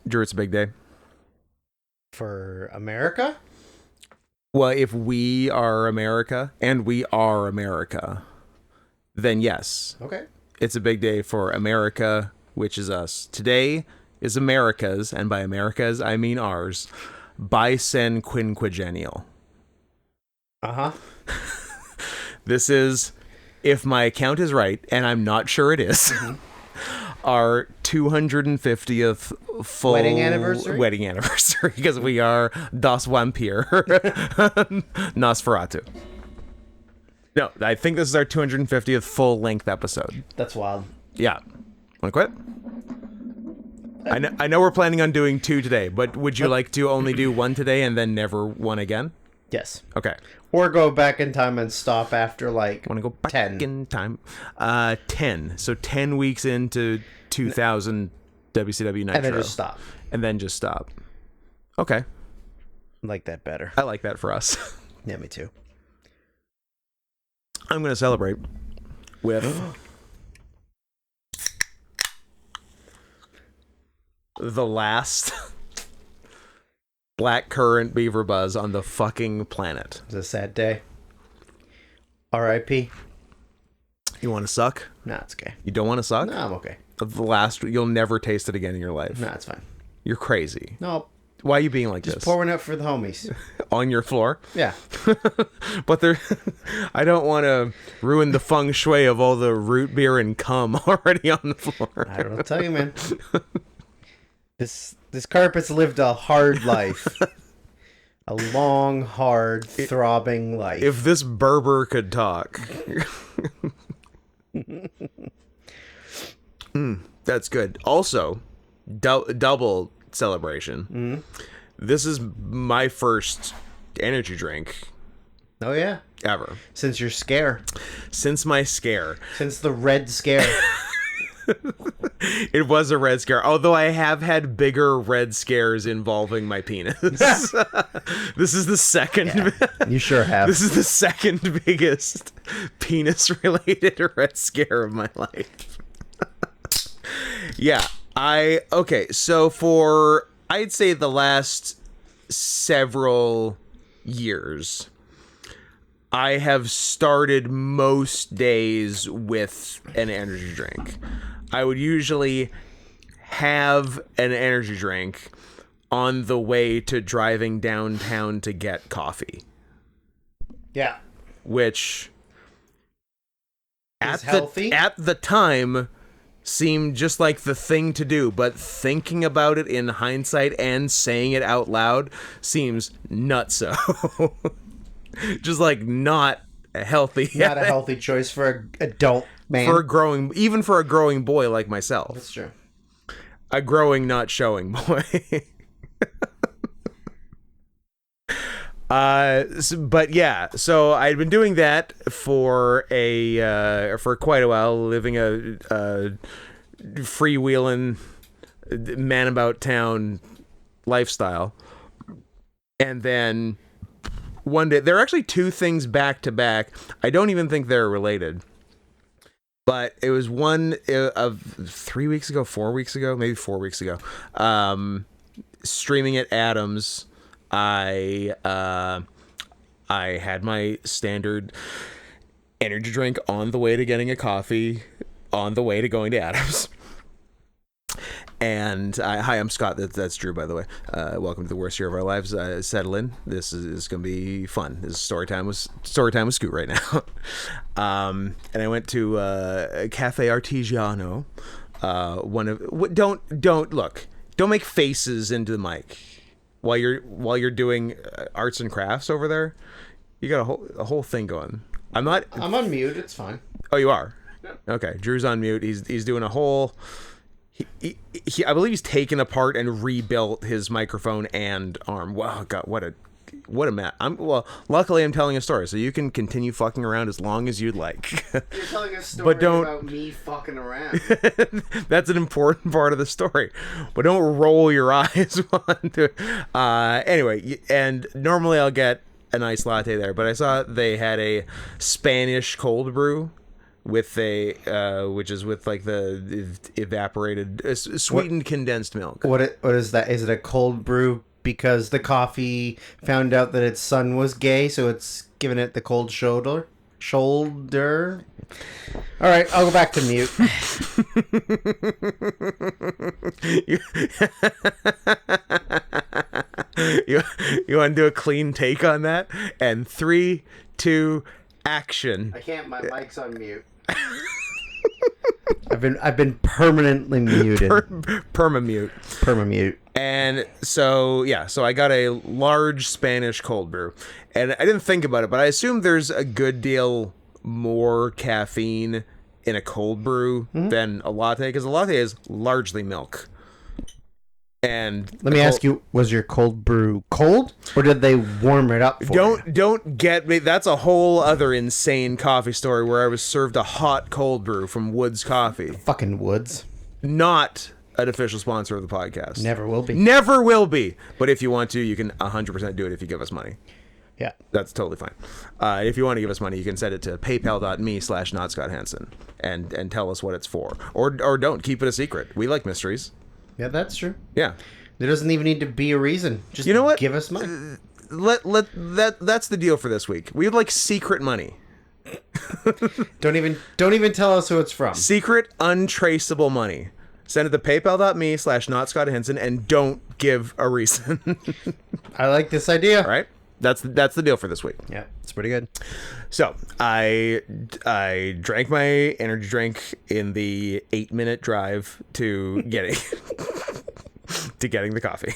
Drew, it's a big day. For America? Well, if we are America, and we are America, then yes. Okay. It's a big day for America, which is us. Today is America's, and by America's, I mean ours, bicenquinquagennial. Uh-huh. This is, if my count is right, and I'm not sure it is, our 250th full Wedding anniversary? Wedding anniversary, because we are Das Vampir Nosferatu. No, I think this is our 250th full-length episode. That's wild. Yeah. Want to quit? I know we're planning on doing 2 today, but would you like to only do 1 today and then never 1 again? Yes. Okay. Or go back in time and stop after like Want to go back 10. in time? 10. So 10 weeks into 2000 WCW Nitro. And then just stop. And then just stop. Okay. I like that better. I like that for us. Yeah, me too. I'm going to celebrate with the last blackcurrant beaver buzz on the fucking planet. It's a sad day. R.I.P. You want to suck? Nah, it's okay. You don't want to suck? No, I'm okay. The last, you'll never taste it again in your life. Nah, it's fine. You're crazy. No, Why are you being like just this? pour one out for the homies. On your floor? Yeah. But there, I don't want to ruin the feng shui of all the root beer and cum already on the floor. I don't know what to tell you, man. This carpet's lived a hard life. A long, hard, throbbing life. If this Berber could talk. That's good. Also, double celebration. This is my first energy drink Oh, yeah. ever. Since your scare. Since my scare. Since the red scare. It was a red scare, although I have had bigger red scares involving my penis. This is the second. Yeah, you sure have. This is the second biggest penis-related red scare of my life. Yeah, okay. So for I'd say the last several years, I have started most days with an energy drink. I would usually have an energy drink on the way to driving downtown to get coffee. Yeah. Which Is healthy? At the time seemed just like the thing to do, but thinking about it in hindsight and saying it out loud seems nutso. Just like not healthy. Not a healthy choice for an adult man. Even for a growing boy like myself. That's true. A growing, not showing boy. But yeah, so I'd been doing that for quite a while, living a freewheeling man about town lifestyle, and then one day there are actually 2 things back to back. I don't even think they're related, but it was one of 3 weeks ago, 4 weeks ago, maybe 4 weeks ago. Streaming at Adams, I had my standard energy drink on the way to getting a coffee, on the way to going to Adams. And hi, I'm Scott. That's Drew, by the way. Welcome to the worst year of our lives. Settle in. This is going to be fun. This is story time with Scoot right now. And I went to Cafe Artigiano. Don't make faces into the mic while you're doing arts and crafts over there. You got a whole thing going. I'm on mute. It's fine. Oh, you are? Yeah. Okay. Drew's on mute. He's doing a whole. He I believe he's taken apart and rebuilt his microphone and arm. Wow, God, what a mess. Luckily I'm telling a story, so you can continue fucking around as long as you'd like. You're telling a story about me fucking around. That's an important part of the story, but don't roll your eyes onto it. Anyway, and normally I'll get an iced latte there, but I saw they had a Spanish cold brew with which is with like the evaporated, sweetened condensed milk. What is that? Is it a cold brew because the coffee found out that its son was gay, so it's giving it the cold shoulder? All right, I'll go back to mute. You want to do a clean take on that? And 3, 2, action. I can't. My mic's on mute. I've been permanently muted. Permamute. Permamute. And so I got a large Spanish cold brew, and I didn't think about it, but I assume there's a good deal more caffeine in a cold brew than a latte, because a latte is largely milk. And let me ask you, was your cold brew cold, or did they warm it up for you? Don't get me. That's a whole other insane coffee story where I was served a hot cold brew from Woods Coffee. Fucking Woods. Not an official sponsor of the podcast. Never will be. Never will be. But if you want to, you can 100% do it if you give us money. Yeah. That's totally fine. If you want to give us money, you can send it to paypal.me/notscotthansen and tell us what it's for. Or don't. Keep it a secret. We like mysteries. Yeah, that's true. Yeah. There doesn't even need to be a reason. Just you know what? Give us money. That's the deal for this week. We would like secret money. Don't even tell us who it's from. Secret, untraceable money. Send it to paypal.me/notscotthansen and don't give a reason. I like this idea. All right? That's the deal for this week. Yeah, it's pretty good. So I drank my energy drink in the 8-minute drive to getting the coffee.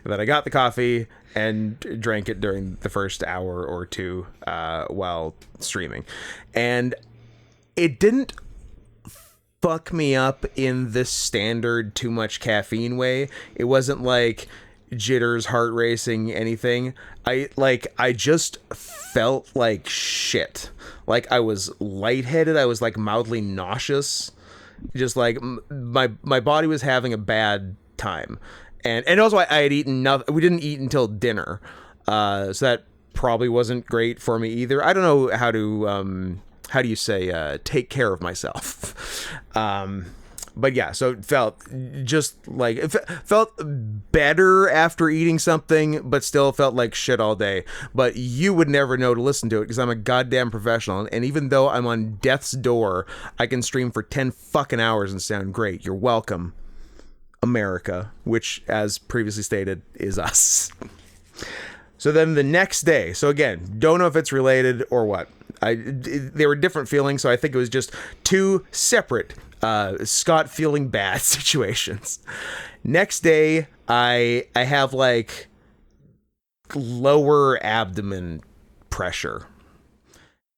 And then I got the coffee and drank it during the first hour or two while streaming, and it didn't fuck me up in the standard too much caffeine way. It wasn't like jitters, heart racing, anything. I just felt like shit. Like I was lightheaded. I was like mildly nauseous. Just like my body was having a bad time. And also I had eaten nothing. We didn't eat until dinner. So that probably wasn't great for me either. I don't know how do you say, take care of myself. But yeah, so it felt better after eating something, but still felt like shit all day. But you would never know to listen to it because I'm a goddamn professional. And even though I'm on death's door, I can stream for 10 fucking hours and sound great. You're welcome, America, which, as previously stated, is us. So then the next day, so again, don't know if it's related or what. They were different feelings, so I think it was just two separate Scott feeling bad situations. Next day, I have like lower abdomen pressure.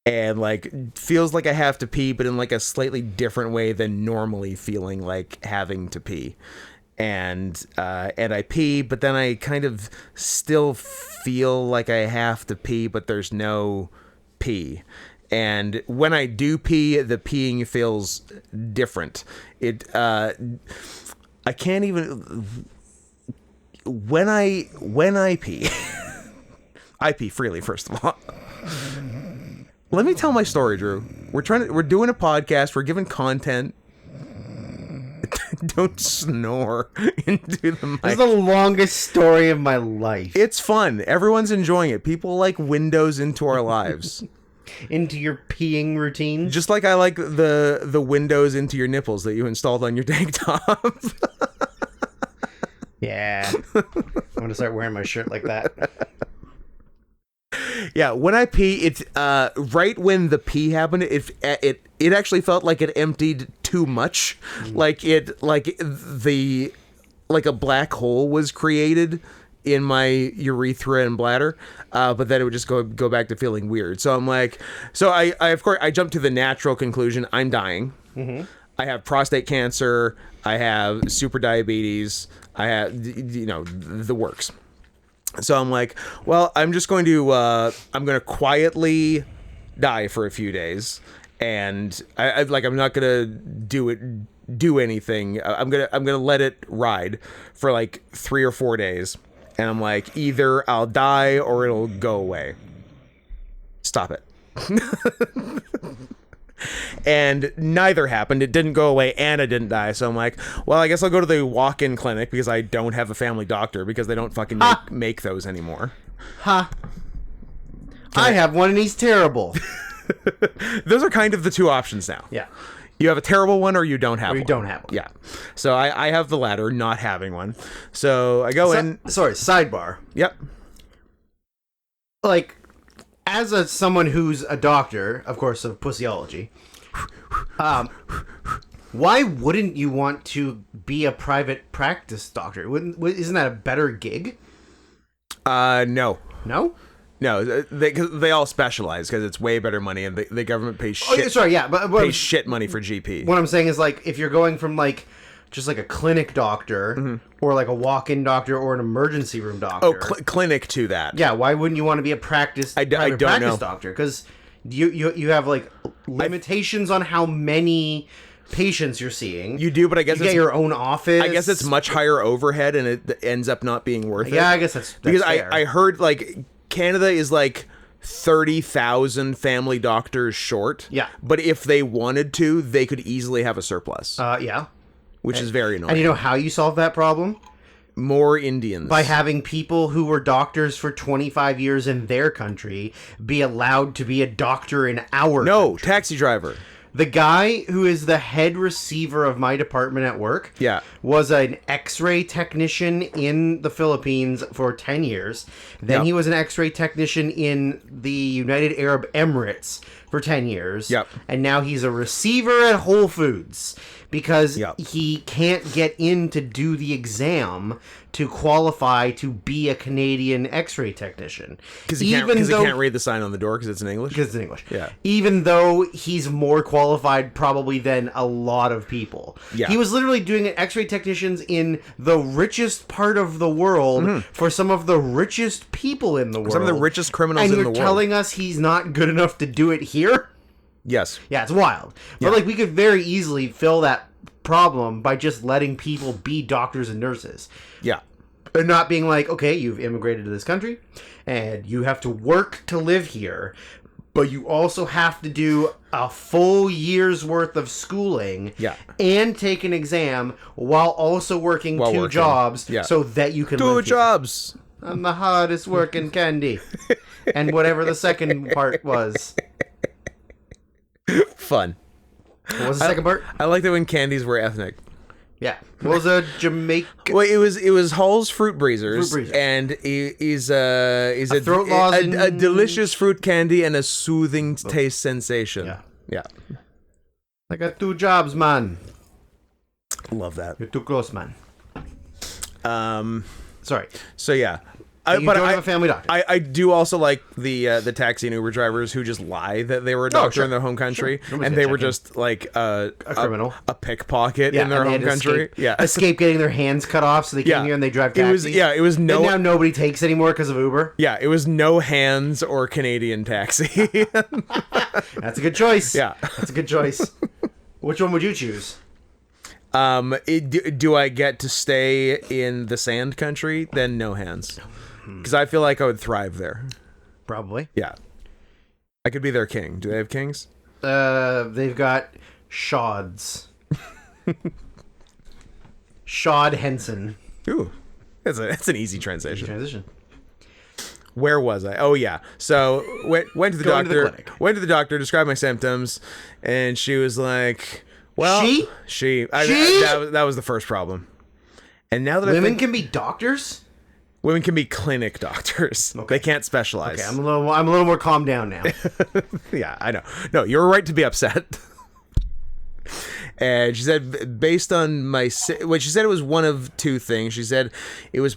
And like feels like I have to pee, but in like a slightly different way than normally feeling like having to pee. And I pee, but then I kind of still feel like I have to pee, but there's no pee. And when I do pee, the peeing feels different. I can't even, when I pee, I pee freely, first of all. Let me tell my story, Drew. We're doing a podcast. We're giving content. Don't snore into the mic. This is the longest story of my life. It's fun. Everyone's enjoying it. People like windows into our lives. Into your peeing routine? Just like I like the windows into your nipples that you installed on your tank top. Yeah. I'm going to start wearing my shirt like that. Yeah, when I pee, it's right when the pee happened, it actually felt like it emptied too much. Like a black hole was created in my urethra and bladder, but then it would just go back to feeling weird. So I'm like, I of course I jumped to the natural conclusion: I'm dying. Mm-hmm. I have prostate cancer. I have super diabetes. I have the works. So I'm like, well, I'm just going to quietly die for a few days, and I'm not gonna do anything. I'm gonna let it ride for like 3 or 4 days, and I'm like, either I'll die or it'll go away. Stop it. And neither happened. It didn't go away, and I didn't die. So I'm like, well, I guess I'll go to the walk-in clinic because I don't have a family doctor because they don't fucking make those anymore. Ha. I have one and he's terrible. Those are kind of the two options now. Yeah. You have a terrible one or you don't have one. Or you don't have one. Yeah. So I have the latter, not having one. So I go in. Sorry, sidebar. Yep. Like, as someone who's a doctor, of course, of pussyology, why wouldn't you want to be a private practice doctor? Isn't that a better gig? No. No? No, they all specialize because it's way better money, and the government pays shit. Oh, sorry, yeah, but pays shit money for GP. What I'm saying is, like, if you're going from like just like a clinic doctor or like a walk-in doctor or an emergency room doctor. Oh, clinic to that. Yeah, why wouldn't you want to be a practice private practice know. doctor? Because you have like limitations on how many patients you're seeing. You do, but I guess you get your own office. I guess it's much higher overhead, and it ends up not being worth it. Yeah, I guess that's because fair. I heard like Canada is like 30,000 family doctors short. Yeah, but if they wanted to, they could easily have a surplus. Yeah, which is very annoying. And you know how you solve that problem? More Indians. By having people who were doctors for 25 years in their country be allowed to be a doctor in our country. Taxi driver. The guy who is the head receiver of my department at work was an x-ray technician in the Philippines for 10 years. Then he was an x-ray technician in the United Arab Emirates for 10 years. And now he's a receiver at Whole Foods because he can't get in to do the exam to qualify to be a Canadian x-ray technician. Because he can't read the sign on the door because it's in English? Because it's in English. Yeah. Even though he's more qualified probably than a lot of people. Yeah. He was literally doing x-ray technicians in the richest part of the world for some of the richest people in the world. Some of the richest criminals in the world. And you're telling us he's not good enough to do it here? Yes. Yeah, it's wild. But like we could very easily fill that problem by just letting people be doctors and nurses. Yeah. And not being like, okay, you've immigrated to this country and you have to work to live here, but you also have to do a full year's worth of schooling and take an exam while also working two jobs so that you can live Two jobs. Here. I'm the hardest working candy. And whatever the second part was. Fun. What was the second part? I liked it when candies were ethnic. Yeah. What was a Jamaican? Well, it was Hall's Fruit Breezers, and he's a throat lozenge. A delicious fruit candy and a soothing taste sensation. Yeah. I got two jobs, man. Love that. You're too close, man. Sorry. So yeah. But don't have a family doctor. I do also like the taxi and Uber drivers who just lie that they were a doctor in their home country, and they were just like a criminal, a pickpocket in their home country. Escape getting their hands cut off, so they came here and they drive taxis. It was no. And now nobody takes anymore because of Uber. Yeah, it was no hands or Canadian taxi. That's a good choice. Yeah, that's a good choice. Which one would you choose? Do I get to stay in the sand country? Then no hands. Because I feel like I would thrive there. Probably. Yeah. I could be their king. Do they have kings? They've got Shods. Shod Henson. Ooh. That's an easy transition. Transition. Where was I? Oh, yeah. So, went to the doctor. Went to the doctor, described my symptoms, and she was like, well... She? That was the first problem. And now that Women can be doctors? Women can be clinic doctors. Okay. They can't specialize. Okay, I'm a little more calmed down now. Yeah, I know. No, you're right to be upset. And she said, based on my... Well, she said it was one of two things. She said it was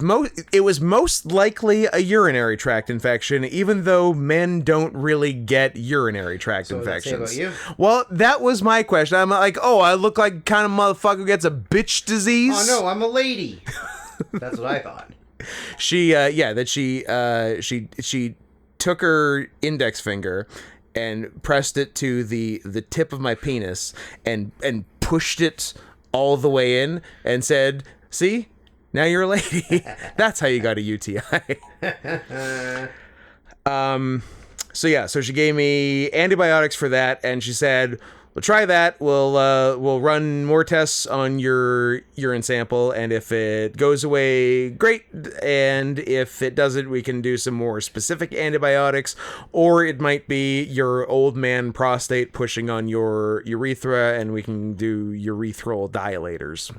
most likely a urinary tract infection, even though men don't really get urinary tract infections. What does that say about you? Well, that was my question. I'm like, oh, I look like kind of motherfucker who gets a bitch disease? Oh, no, I'm a lady. That's what I thought. She took her index finger and pressed it to the tip of my penis and pushed it all the way in and said, see, now you're a lady. That's how you got a UTI. So she gave me antibiotics for that, and she said, "We'll try that. We'll run more tests on your urine sample, and if it goes away, great. And if it doesn't, we can do some more specific antibiotics, or it might be your old man prostate pushing on your urethra, and we can do urethral dilators."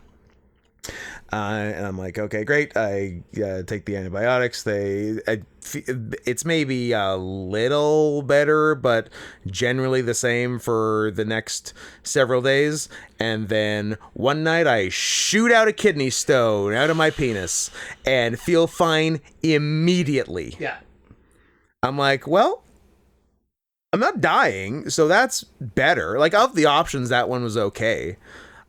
And I'm like, okay, great. I take the antibiotics. It's maybe a little better, but generally the same for the next several days. And then one night I shoot out a kidney stone out of my penis and feel fine immediately. Yeah. I'm like, well, I'm not dying, so that's better. Like, of the options, that one was okay.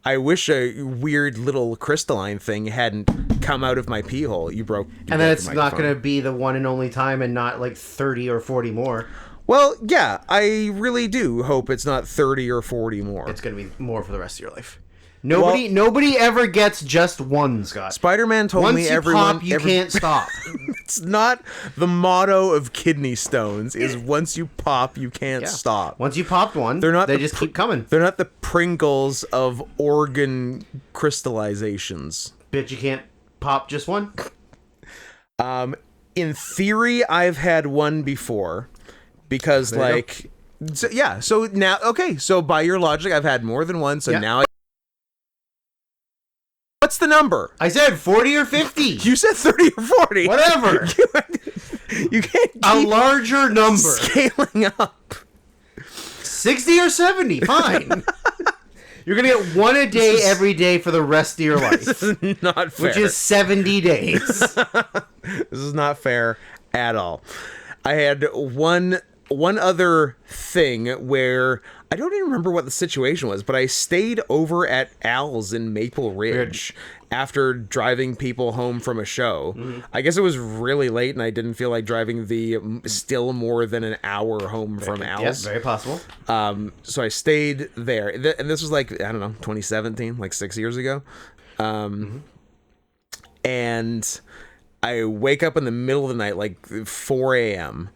I wish a weird little crystalline thing hadn't come out of my pee hole. You broke and then it's not going to be the one and only time and not like 30 or 40 more. Well, yeah, I really do hope it's not 30 or 40 more. It's going to be more for the rest of your life. Nobody ever gets just one, Scott. Spider-Man told me everyone... Once you pop, you can't stop. It's not the motto of kidney stones, is once you pop, you can't stop. Once you popped one, they just keep coming. They're not the Pringles of organ crystallizations. Bitch, you can't pop just one? In theory, I've had one before, because, like... So now... Okay, so by your logic, I've had more than one, so now What's the number? I said 40 or 50. You said 30 or 40. Whatever. You can't keep a larger number. Scaling up. 60 or 70. Fine. You're going to get one a day every day for the rest of your life. This is not fair. Which is 70 days. This is not fair at all. I had one other thing where I don't even remember what the situation was, but I stayed over at Al's in Maple Ridge after driving people home from a show. Mm-hmm. I guess it was really late and I didn't feel like driving the still more than an hour home from Al's. Yes, very possible. So I stayed there. And this was like, I don't know, 2017, like 6 years ago. And I wake up in the middle of the night, like 4 a.m.,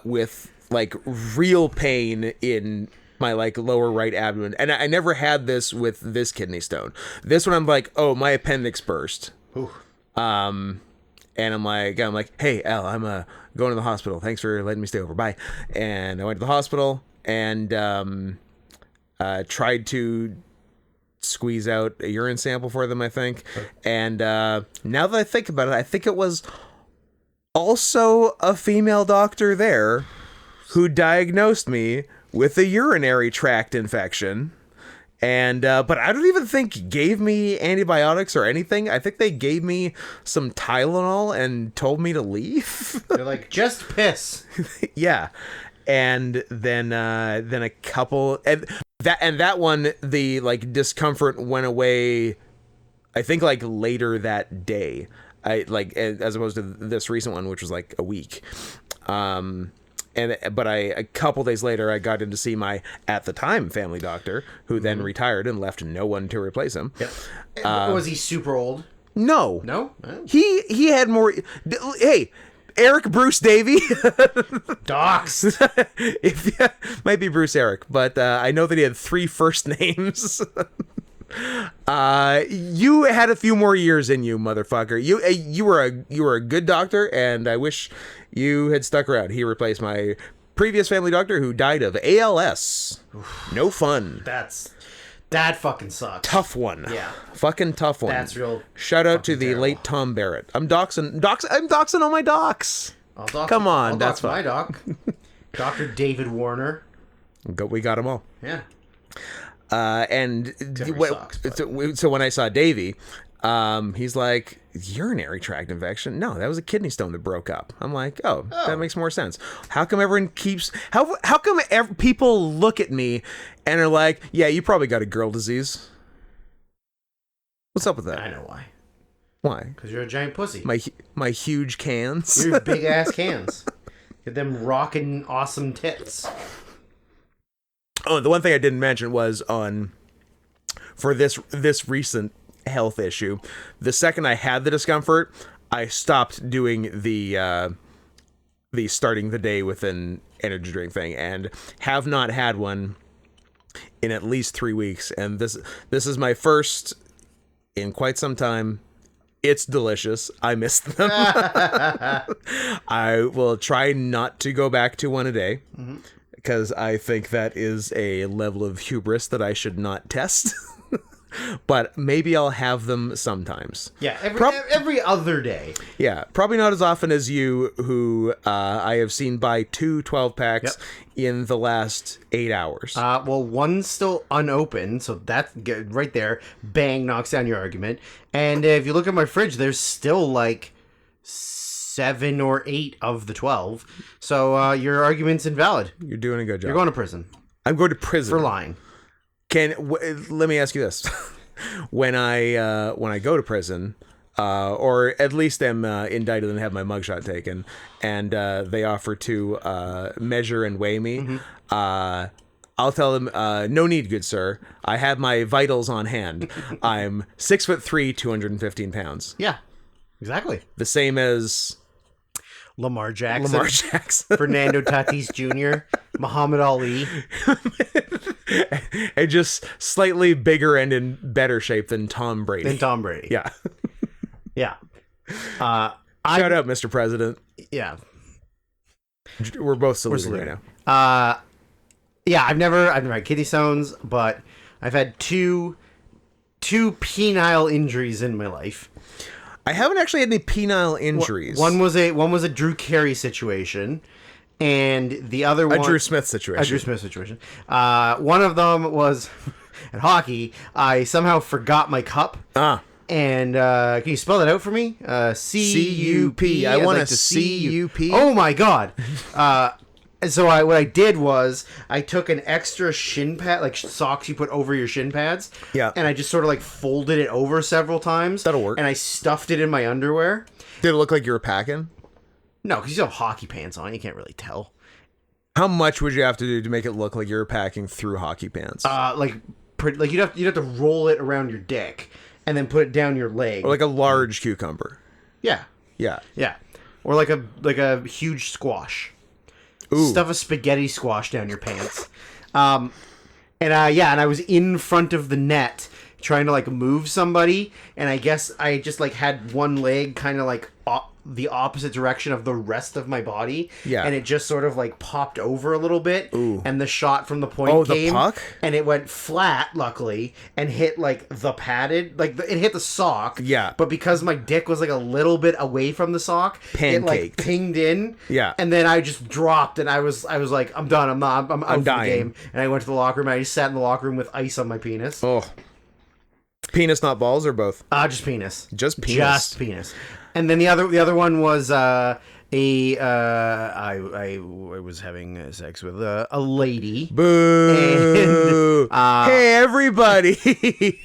with like real pain in my like lower right abdomen, and I never had this with this kidney stone. This one, I'm like, oh, my appendix burst. Ooh. And I'm like, hey Al, I'm going to the hospital. Thanks for letting me stay over. Bye. And I went to the hospital and tried to squeeze out a urine sample for them, I think. And now that I think about it, I think it was also a female doctor there who diagnosed me with a urinary tract infection. And but I don't even think gave me antibiotics or anything. I think they gave me some Tylenol and told me to leave. They're like, just piss. Yeah. And then a couple and that one, the like discomfort went away, I think like later that day. I like, as opposed to this recent one, which was like a week. But a couple days later, I got in to see my, at the time, family doctor, who then retired and left no one to replace him. Yep. Was he super old? No. No? Oh. He had more... Hey, Eric Bruce Davey. Docs. Might be Bruce Eric, but I know that he had 3 first names. You had a few more years in you, motherfucker. You were a good doctor, and I wish you had stuck around. He replaced my previous family doctor, who died of ALS. No fun. That fucking sucks. Tough one. Yeah. Fucking tough one. That's real. Shout out to the terrible. Late Tom Barrett. I'm doxing all my docs. Come on, that's fine. My doc. Dr. David Warner. We got them all. Yeah. And so when I saw Davey, he's like, urinary tract infection? No, that was a kidney stone that broke up. I'm like, oh. That makes more sense. How come everyone keeps... How come people look at me and are like, yeah, you probably got a girl disease? What's up with that? I know why. Why? Because you're a giant pussy. My huge cans. Your big ass cans. Get them rocking awesome tits. Oh, the one thing I didn't mention was for this recent health issue, the second I had the discomfort, I stopped doing the the starting the day with an energy drink thing, and have not had one in at least 3 weeks. And this is my first in quite some time. It's delicious. I miss them. I will try not to go back to one a day, because I think that is a level of hubris that I should not test. But maybe I'll have them sometimes. Yeah, every other day. Yeah, probably not as often as you, who I have seen buy 2 12-packs in the last 8 hours. Well, one's still unopened, so that's good right there. Bang, knocks down your argument. And if you look at my fridge, there's still like 7 or 8 of the 12. So your argument's invalid. You're doing a good job. You're going to prison. I'm going to prison for lying. Let me ask you this: when I go to prison, or at least am indicted and have my mugshot taken, and they offer to measure and weigh me, I'll tell them, no need, good sir. I have my vitals on hand. I'm 6'3", 215 pounds. Yeah, exactly. The same as Lamar Jackson, Fernando Tatis Jr., Muhammad Ali. And just slightly bigger and in better shape than Tom Brady. Yeah. Yeah. Shout out, Mr. President. Yeah. We're both saluting right now. Yeah, I've never had kidney stones, but I've had two penile injuries in my life. I haven't actually had any penile injuries. One was a Drew Carey situation, and the other one a Drew Smith situation. One of them was at hockey. I somehow forgot my cup. And can you spell that out for me? C-U-P. I want to C-U-P. Oh my god. And so what I did was I took an extra shin pad, like socks you put over your shin pads. Yeah. And I just sort of like folded it over several times. That'll work. And I stuffed it in my underwear. Did it look like you were packing? No, because you have hockey pants on. You can't really tell. How much would you have to do to make it look like you were packing through hockey pants? Like you'd have to roll it around your dick and then put it down your leg. Or like a large cucumber. Yeah. Yeah. Yeah. Or like a huge squash. Ooh. Stuff a spaghetti squash down your pants. And I was in front of the net trying to like move somebody, and I guess I just like had one leg kind of like the opposite direction of the rest of my body. Yeah. And it just sort of like popped over a little bit. Ooh. And the shot from the point came. The puck? And it went flat, luckily, and hit like the padded, like it hit the sock. Yeah. But because my dick was like a little bit away from the sock, it like pinged in. Yeah. And then I just dropped, and I was like, I'm done. I'm out for the dying. game. And I went to the locker room. And I just sat in the locker room with ice on my penis. Oh. Penis, not balls, or both? Just penis. Just penis. Just penis. And then the other one was I was having sex with a lady. Boo! And, hey, everybody!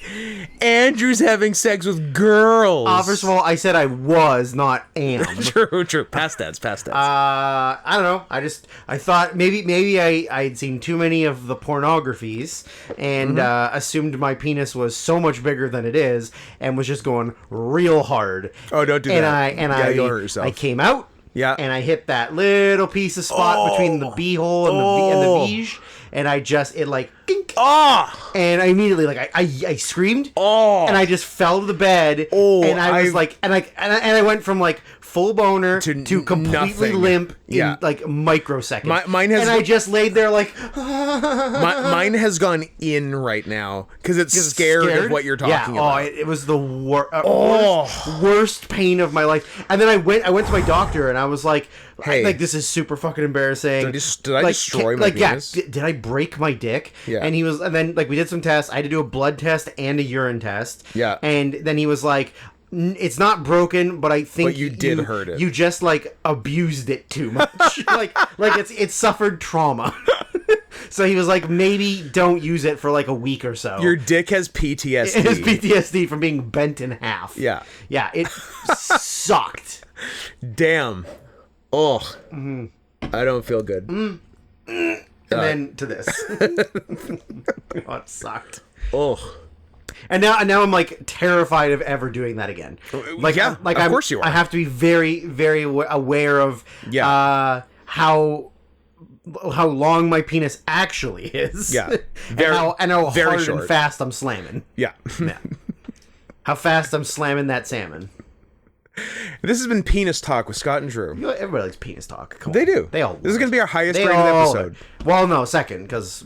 Andrew's having sex with girls. First of all, I said I was, not am. True. Past tense. I don't know. I thought maybe I'd seen too many of the pornographies and assumed my penis was so much bigger than it is and was just going real hard. Oh, don't do that. You'll hurt yourself. I came out. Yeah. And I hit that little piece of spot between the beehole and the veg, and it like gink. And I immediately like I screamed. And I just fell to the bed. And I was like and I went from like full boner to completely nothing. Limp in like microseconds. Mine has, and I just laid there like mine has gone in right now because it's scared of what you're talking about. It was the worst pain of my life. And then I went to my doctor and I was like, hey, like this is super fucking embarrassing. Did I destroy my penis? Did I break my dick? Yeah. And then like we did some tests. I had to do a blood test and a urine test. Yeah. And then he was like, it's not broken, but I think you did hurt it. You just like abused it too much. like it suffered trauma. So he was like, maybe don't use it for like a week or so. Your dick has PTSD. It has PTSD from being bent in half. Yeah. Yeah, it sucked. Damn. Oh. I don't feel good. And then to this. Oh, it sucked. Oh. And now I'm like terrified of ever doing that again. Like, yeah, like of course you are. I have to be very, very aware of how long my penis actually is. Yeah, and how very hard short. and fast I'm slamming. Yeah. How fast I'm slamming that salmon. This has been Penis Talk with Scott and Drew. You know, everybody likes penis talk. Come They on. do. They all. This is going to be our highest They rated all. episode. Well, no, second, because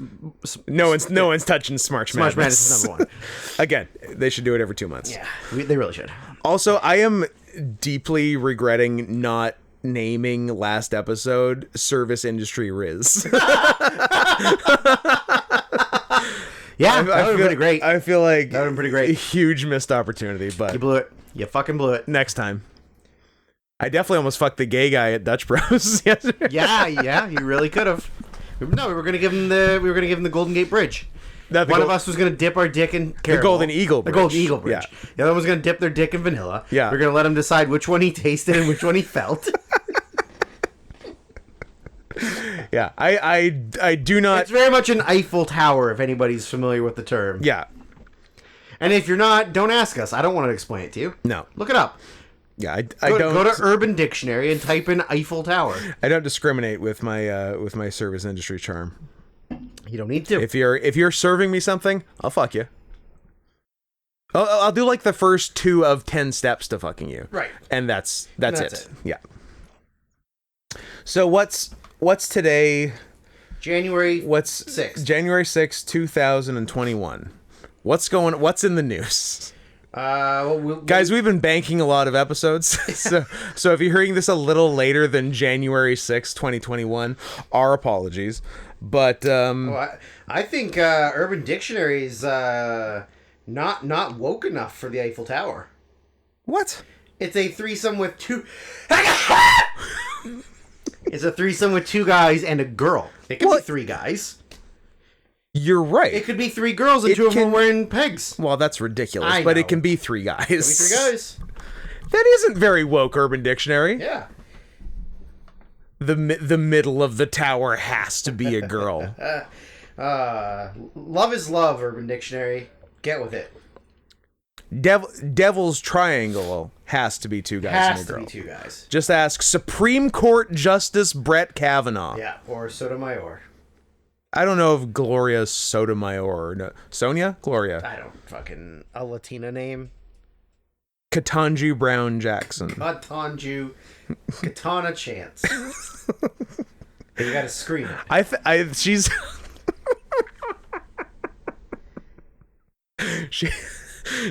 No one's touching Smarch Madness. Smarch Madness is number one. Again, they should do it every 2 months. Yeah, they really should. Also, I am deeply regretting not naming last episode Service Industry Riz. Yeah, that would have been great. I feel like that would have been pretty great. A huge missed opportunity, but you blew it. You fucking blew it. Next time. I definitely almost fucked the gay guy at Dutch Bros yesterday. Yeah, you really could have. No, we were gonna give him the Golden Gate Bridge. One of us was gonna dip our dick in caramel. The Golden Eagle Bridge. The Golden Eagle Bridge. Yeah. The other one was gonna dip their dick in vanilla. Yeah. We're gonna let him decide which one he tasted and which one he felt. Yeah, I do not. It's very much an Eiffel Tower, if anybody's familiar with the term. Yeah. And if you're not, don't ask us. I don't want to explain it to you. No. Look it up. Yeah, I don't go to Urban Dictionary and type in Eiffel Tower. I don't discriminate with my service industry charm. You don't need to. If you're serving me something, I'll fuck you. I'll do like the first 2 of 10 steps to fucking you. Right. And that's it. Yeah. So what's today? January 6th. January 6th, 2021. What's in the news? Guys, we've been banking a lot of episodes. so if you're hearing this a little later than January 6th, 2021, our apologies. But I think Urban Dictionary is not woke enough for the Eiffel Tower. What? It's a threesome with two. It's a threesome with 2 guys and a girl. It could be 3 guys. You're right. It could be 3 girls and 2 of them wearing pegs. Well, that's ridiculous, but it can be 3 guys. It can be 3 guys. That isn't very woke, Urban Dictionary. Yeah. The middle of the tower has to be a girl. Love is love, Urban Dictionary. Get with it. Devil's Triangle has to be 2 guys and a girl. Has to be 2 guys. Just ask Supreme Court Justice Brett Kavanaugh. Yeah, or Sotomayor. I don't know if Gloria Sotomayor or no. Sonia? Gloria. I don't fucking... A Latina name? Ketanji Brown Jackson. Katana Chance. You gotta scream it. She's...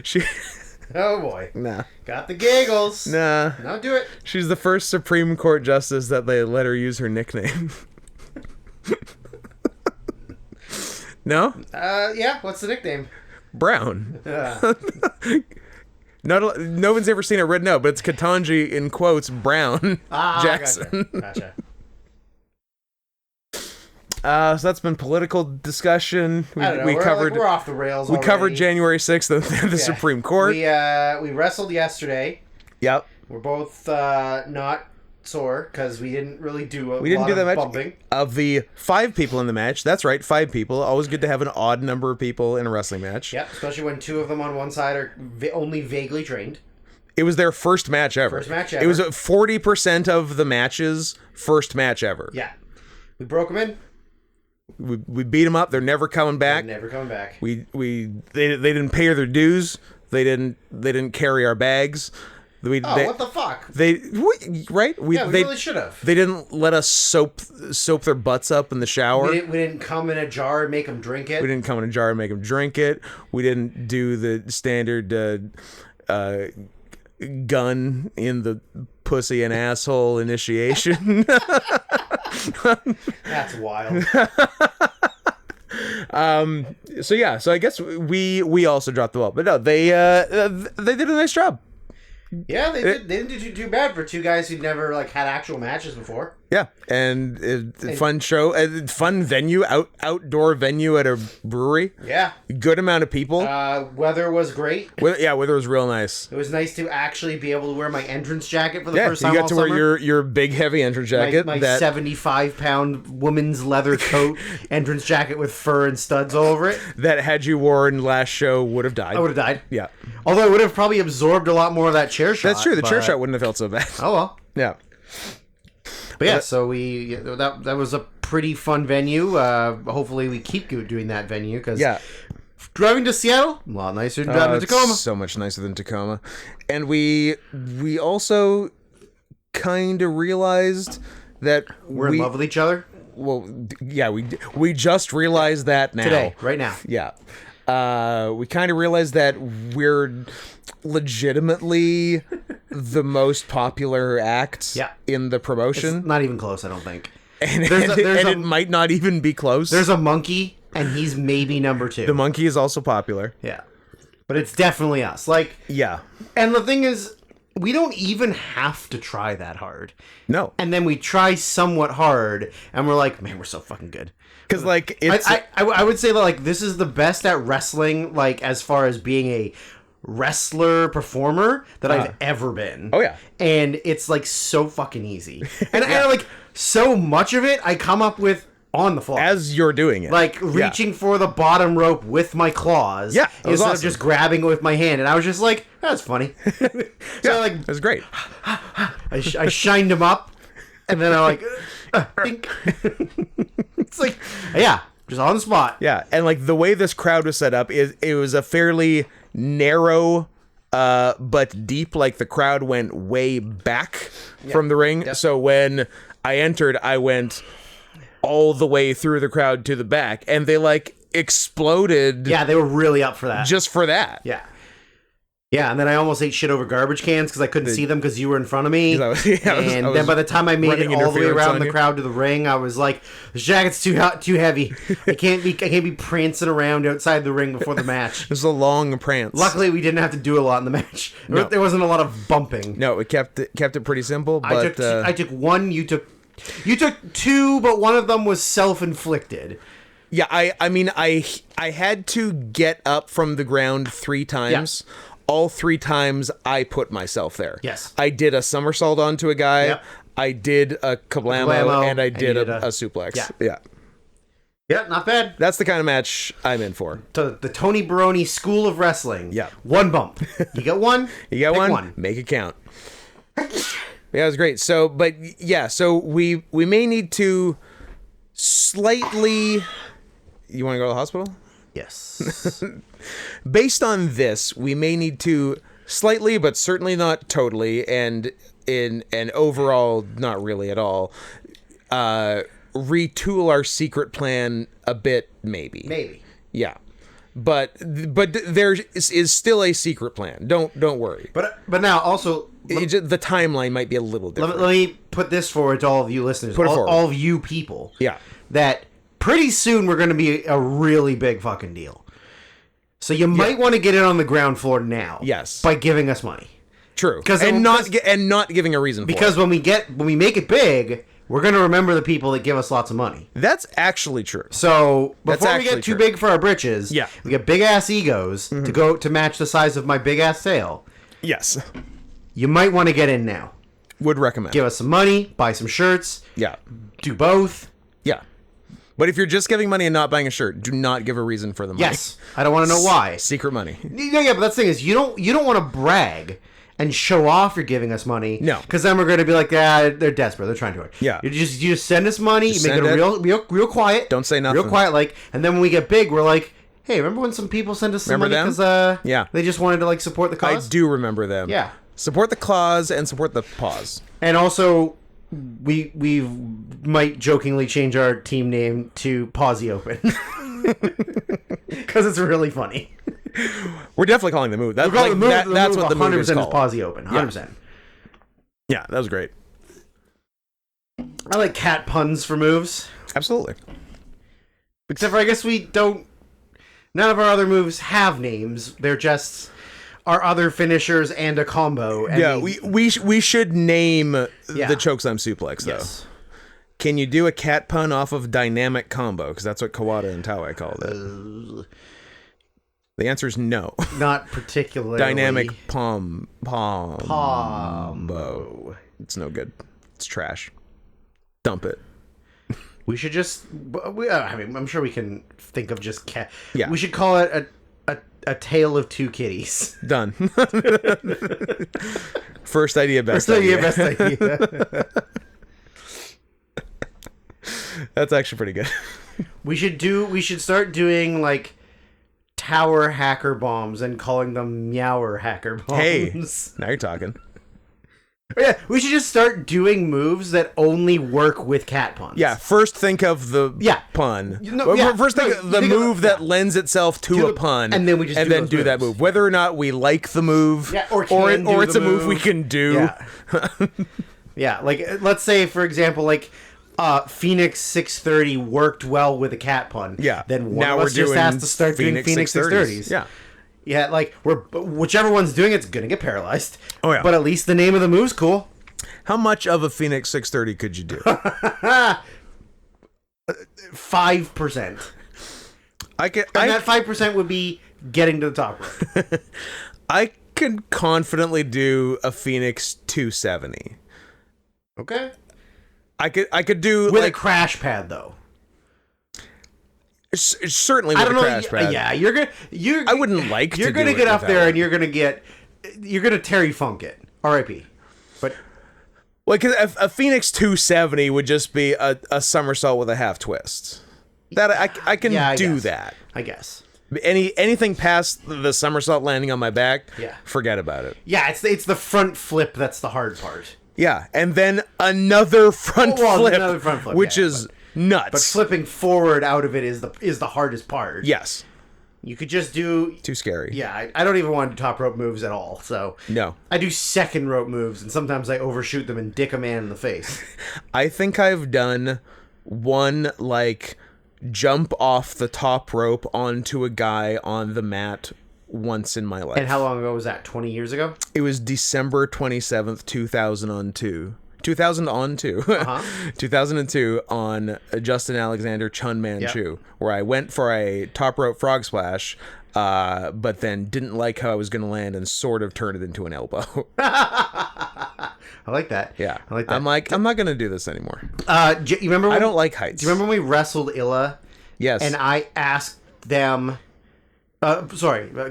she... Oh boy. Nah. Got the giggles. Nah. Now do it. She's the first Supreme Court justice that they let her use her nickname. No? Yeah. What's the nickname? Brown. No one's ever seen it written out, but it's Ketanji in quotes Brown Jackson. Gotcha. So that's been political discussion. We're off the rails. We covered January 6th, the Supreme Court. We wrestled yesterday. Yep. We're both not sore because we didn't really do we didn't do that much bumping. Of the 5 people in the match. That's right, 5 people. Always good to have an odd number of people in a wrestling match. Yep, especially when 2 of them on one side are only vaguely trained. It was their first match ever. It was 40% of the matches first match ever. Yeah, we broke them in. We beat them up. They're never coming back. They didn't pay their dues. They didn't carry our bags. What the fuck? We really should have. They didn't let us soap their butts up in the shower. We didn't come in a jar and make them drink it. We didn't come in a jar and make them drink it. We didn't do the standard gun in the pussy and asshole initiation. That's wild. So I guess we also dropped the ball, but no, they did a nice job. Yeah, they didn't do too bad for 2 guys who'd never had actual matches before. Yeah, and fun show, fun venue, outdoor venue at a brewery. Yeah. Good amount of people. Weather was great. Weather was real nice. It was nice to actually be able to wear my entrance jacket for the first time you got all to summer. wear your big heavy entrance jacket. My 75-pound woman's leather coat entrance jacket with fur and studs all over it. That had you worn last show would have died. I would have died. Yeah. Although it would have probably absorbed a lot more of that chair shot. That's true. The chair shot wouldn't have felt so bad. Oh well. Yeah. But yeah, so that was a pretty fun venue. Hopefully we keep doing that venue because driving to Seattle, a lot nicer than driving to Tacoma. So much nicer than Tacoma. And we also kind of realized that we're in love with each other. Well, yeah, we just realized that now. Today, right now. Yeah. We kind of realized that we're legitimately the most popular act in the promotion. It's not even close, I don't think. And it might not even be close. There's a monkey, and he's maybe number 2. The monkey is also popular. Yeah. But it's definitely us. Yeah. And the thing is, we don't even have to try that hard. No. And then we try somewhat hard, and we're like, man, we're so fucking good. Because, it's... I would say that, this is the best at wrestling, as far as being a wrestler performer that I've ever been. Oh, yeah. And it's, so fucking easy. And so much of it I come up with on the fly. As you're doing it. Reaching for the bottom rope with my claws. Yeah, instead of just grabbing it with my hand. And I was just like, that's funny. So it was great. I shined him up. And then I'm think. It's just on the spot. Yeah, and the way this crowd was set up is it was a fairly narrow but deep. The crowd went way back from the ring. Yep. So when I entered, I went all the way through the crowd to the back, and they exploded. Yeah, they were really up for that. Just for that. Yeah. Yeah, and then I almost ate shit over garbage cans because I couldn't see them because you were in front of me. Then by the time I made it all the way around the crowd to the ring, I was like, "This jacket's too heavy. I can't be prancing around outside the ring before the match." It was a long prance. Luckily, we didn't have to do a lot in the match. No. There wasn't a lot of bumping. No, it kept it pretty simple. But I took one. You took 2, but one of them was self-inflicted. Yeah, I had to get up from the ground 3 times. Yeah. All 3 times I put myself there. Yes. I did a somersault onto a guy. Yep. I did a kablamo, and I did a suplex. Yeah. Yeah, not bad. That's the kind of match I'm in for. The Tony Baroni School of Wrestling. Yeah. 1 bump. You got one? You got one? Make it count. Yeah, it was great. So, so we may need to slightly... You want to go to the hospital? Yes. Based on this, we may need to slightly, but certainly not totally, and overall, not really at all, retool our secret plan a bit, maybe. Maybe. Yeah. But there is still a secret plan. Don't worry. But now also the timeline might be a little different. Let me put this forward to all of you listeners, all of you people. Yeah. That pretty soon we're going to be a really big fucking deal. So you might want to get it on the ground floor now. Yes. By giving us money. True. And not giving a reason for it. Because when we make it big, we're going to remember the people that give us lots of money. That's actually true. So before we get too big for our britches, yeah, we get big ass egos to match the size of my big ass tail. Yes. You might want to get in now. Would recommend. Give us some money, buy some shirts. Yeah. Do both. Yeah. But if you're just giving money and not buying a shirt, do not give a reason for the money. Yes. I don't want to know why. Secret money. Yeah, but that's the thing is you don't want to brag and show off you're giving us money. No. Because then we're going to be like, they're desperate. They're trying to work. Yeah. You just send us money. You make it real quiet. Don't say nothing. Real quiet, and then when we get big, we're like, hey, remember when some people sent us some money because they just wanted to support the cause? I do remember them. Yeah. Support the cause and support the pause. And also, we might jokingly change our team name to Pawsy Open. Because it's really funny. We're definitely calling the move. That's what the move is called. 100% is Pawsy Open. 100%. Yeah, that was great. I like cat puns for moves. Absolutely. Except for, I guess we don't... None of our other moves have names. They're just our other finishers and a combo. And we should name the chokeslam suplex, though. Yes. Can you do a cat pun off of dynamic combo? Because that's what Kawada and Taue called it. The answer is no. Not particularly. Dynamic pombo. It's no good. It's trash. Dump it. We should just... I mean, I'm sure we can think of just cat... Yeah. We should call it a tale of two kitties. Done. First idea, best idea. Best idea. That's actually pretty good. We should start doing, like, tower hacker bombs and calling them meower hacker bombs. Hey, now you're talking. Yeah, we should just start doing moves that only work with cat puns. Yeah, first think of the pun. First think of the move that lends itself to a pun, and then we just do that move. Whether or not we like the move, or it's a move we can do. Yeah. Yeah, like let's say for example, like Phoenix 630 worked well with a cat pun. Yeah. Then one of us just has to start doing Phoenix 630s. Yeah. Yeah, like whichever one's doing it's gonna get paralyzed. Oh yeah. But at least the name of the move's cool. How much of a Phoenix 630 could you do? 5%. That 5% would be getting to the top rope. I could confidently do a Phoenix 270. Okay. I could do with a crash pad though. Certainly with a crash pad. Yeah, I wouldn't like to You're going to get up there and you're going to Terry Funk it. R.I.P. But well, because a Phoenix 270 would just be a somersault with a half twist. That I can do that. I guess. Anything past the somersault landing on my back, forget about it. Yeah, it's the front flip that's the hard part. Yeah, and then another front flip, which is nuts. But flipping forward out of it is the hardest part. Yes. You could just do... Too scary. Yeah, I don't even want to do top rope moves at all, so... No. I do second rope moves, and sometimes I overshoot them and dick a man in the face. I think I've done one, like, jump off the top rope onto a guy on the mat once in my life. And how long ago was that? 20 years ago? It was December 27th, 2002. 2002 on Justin Alexander Chun Manchu, where I went for a top rope frog splash, but then didn't like how I was going to land and sort of turned it into an elbow. I like that. Yeah. I like that. I'm not going to do this anymore. You remember I don't like heights. Do you remember when we wrestled Illa? Yes. And I asked them...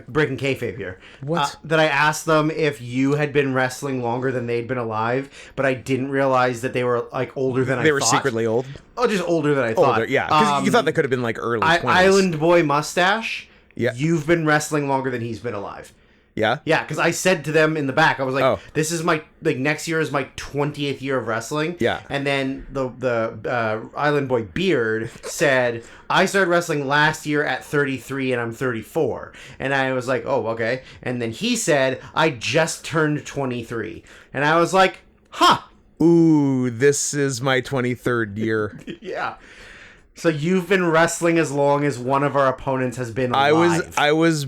breaking kayfabe here. What? That I asked them if you had been wrestling longer than they'd been alive, but I didn't realize that they were like older than I thought. They were secretly old? Oh, just older than I thought. Older, yeah. Because you thought they could have been like early 20s. Island Boy Mustache, yeah. You've been wrestling longer than he's been alive. Yeah? Yeah, because I said to them in the back, I was like, this is my, like, next year is my 20th year of wrestling. Yeah. And then the Island Boy Beard said, I started wrestling last year at 33 and I'm 34. And I was like, oh, okay. And then he said, I just turned 23. And I was like, huh. Ooh, this is my 23rd year. Yeah. So you've been wrestling as long as one of our opponents has been alive. I was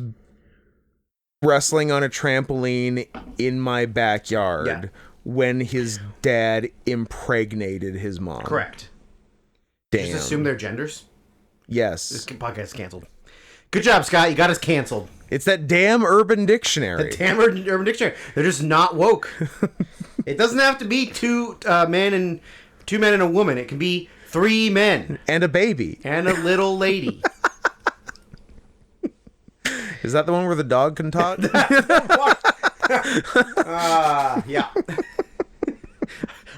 wrestling on a trampoline in my backyard when his dad impregnated his mom. Correct. Damn. Just assume their genders? Yes. This podcast is canceled. Good job, Scott. You got us canceled. It's that damn Urban Dictionary. The damn Urban Dictionary. They're just not woke. It doesn't have to be two men and a woman. It can be 3 men. And a baby. And a little lady. Is that the one where the dog can talk? Yeah.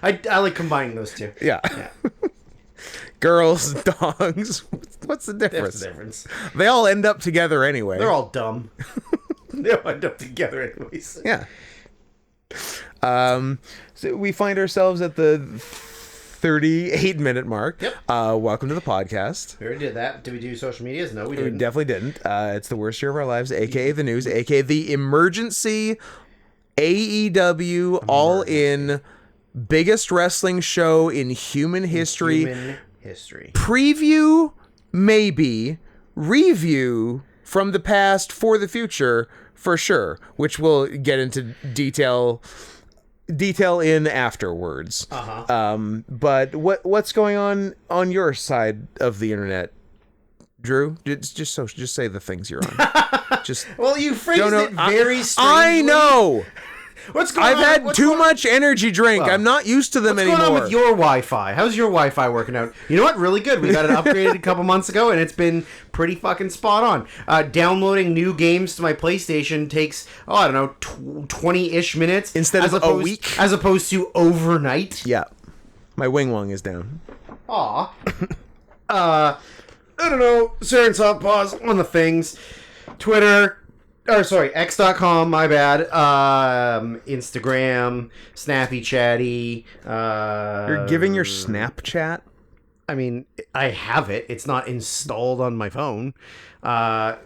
I like combining those two. Yeah. Girls, dogs. What's the difference? That's the difference. They all end up together anyway. They're all dumb. They all end up together anyways. Yeah. So we find ourselves at the 38-minute mark. Yep. Welcome to the podcast. We already did that. Did we do social medias? No, we didn't. We definitely didn't. It's the worst year of our lives, aka the news, aka the emergency AEW All In biggest wrestling show in human history. Preview, maybe. Review from the past for the future, for sure, which we'll get into detail detail in afterwards. But what's going on your side of the internet, Drew? Just say the things you're on. Just well, you phrased it very strangely. I know. What's going on? I've had too much energy drink. I'm not used to them anymore. What's going on with your Wi-Fi? How's your Wi-Fi working out? You know what? Really good. We got it upgraded a couple months ago, and it's been pretty fucking spot on. Downloading new games to my PlayStation takes, I don't know, 20-ish minutes. Instead of a week? As opposed to overnight. Yeah. My wing wong is down. Aw. I don't know. Sir and soft pause on the things. Twitter... X.com, my bad. Instagram, Snappy Chatty. You're giving your Snapchat? I mean, I have it. It's not installed on my phone.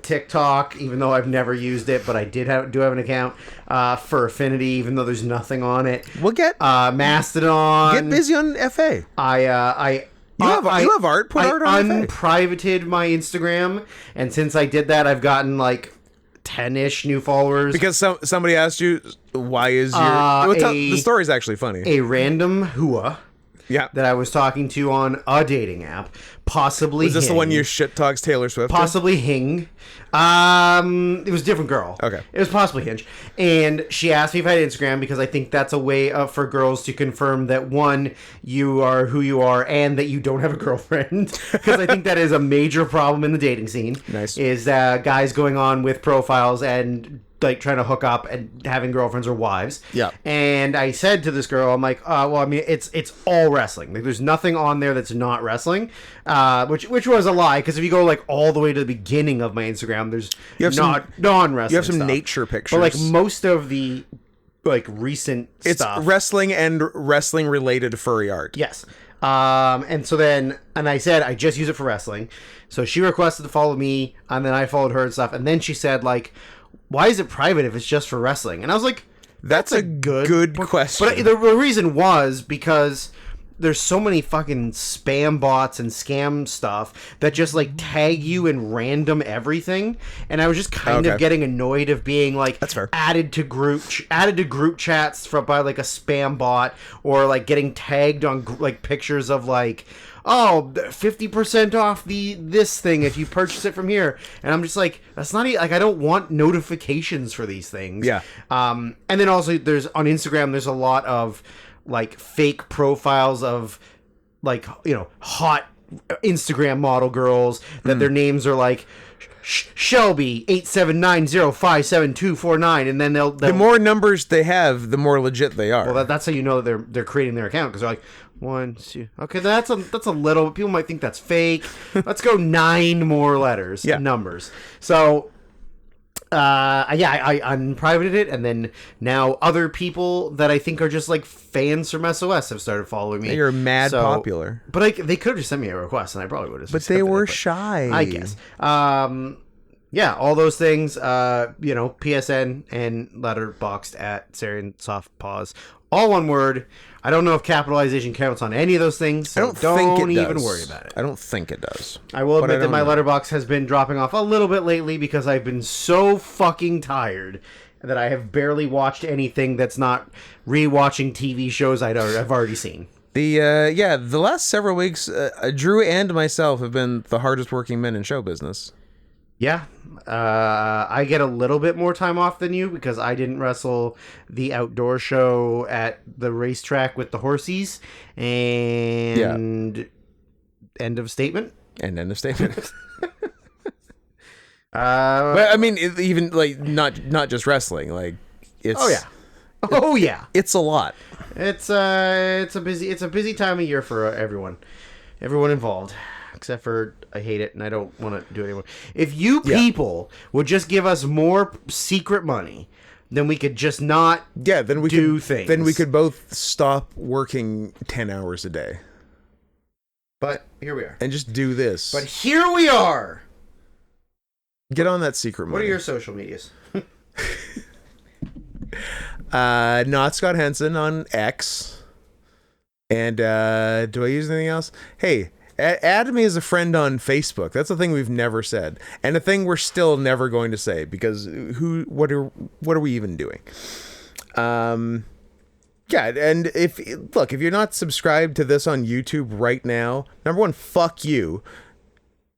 TikTok, even though I've never used it, but I do have an account. For Affinity, even though there's nothing on it. We'll get Mastodon. Get busy on FA. You have art. Put art on FA. Unprivated my Instagram, and since I did that, I've gotten like 10-ish new followers. Because somebody asked you, why is your... the story's actually funny. A random hua Yeah. that I was talking to on a dating app, possibly Was this Hing. the one you shit talks Taylor Swift? Possibly Hing. It was a different girl. Okay. It was possibly Hinge. And she asked me if I had Instagram because I think that's a way for girls to confirm that, one, you are who you are and that you don't have a girlfriend. Because I think that is a major problem in the dating scene. Nice. Is guys going on with profiles and like trying to hook up and having girlfriends or wives. Yeah. And I said to this girl, I'm like, well, I mean, it's all wrestling. Like, there's nothing on there that's not wrestling, which was a lie. Because if you go like all the way to the beginning of my Instagram, there's non-wrestling. You have some stuff. nature pictures, but like most of the like recent stuff, it's wrestling and wrestling related furry art. Yes. And so then, and I said, I just use it for wrestling. So she requested to follow me, and then I followed her and stuff. And then she said, like, why is it private if it's just for wrestling? And I was like, that's a good question. But the reason was because there's so many fucking spam bots and scam stuff that just like tag you in random everything. And I was just kind of getting annoyed of being like, that's fair, added to group chats by like a spam bot, or like getting tagged on like pictures of like, 50% off this thing if you purchase it from here. And I'm just like, that's not like, I don't want notifications for these things. Yeah. And then also there's on Instagram, there's a lot of like fake profiles of like, hot Instagram model girls that their names are like Shelby 879057249, and then they'll the more numbers they have, the more legit they are. Well, that's how you know that they're creating their account, because they're like 1, 2. Okay, that's a little. People might think that's fake. Let's go 9 more letters, numbers. So, I unprivated it, and then now other people that I think are just like fans from SOS have started following me. You're mad popular, but they could have just sent me a request, and I probably would have. But they were shy, I guess. Yeah, all those things. PSN and letterboxed at Sarian Soft Paws, all one word. I don't know if capitalization counts on any of those things, so don't even worry about it. I don't think it does. I will admit that my letterbox has been dropping off a little bit lately because I've been so fucking tired that I have barely watched anything that's not rewatching TV shows I've already seen. The last several weeks, Drew and myself have been the hardest working men in show business. Yeah, I get a little bit more time off than you because I didn't wrestle the outdoor show at the racetrack with the horsies. And end of statement. And end of statement. But I mean, even like not just wrestling, like it's. Oh yeah. It's a lot. It's a busy time of year for everyone involved. Except for I hate it and I don't want to do it anymore. If you people would just give us more secret money, then we could just not do things. Then we could both stop working 10 hours a day. But here we are. And just do this. But here we are. Get on that secret money. What are your social medias? Not Scott Henson on X. And do I use anything else? Hey, add me as a friend on Facebook. That's a thing we've never said, and a thing we're still never going to say, because what are we even doing? Yeah, and if you're not subscribed to this on YouTube right now, number one, fuck you.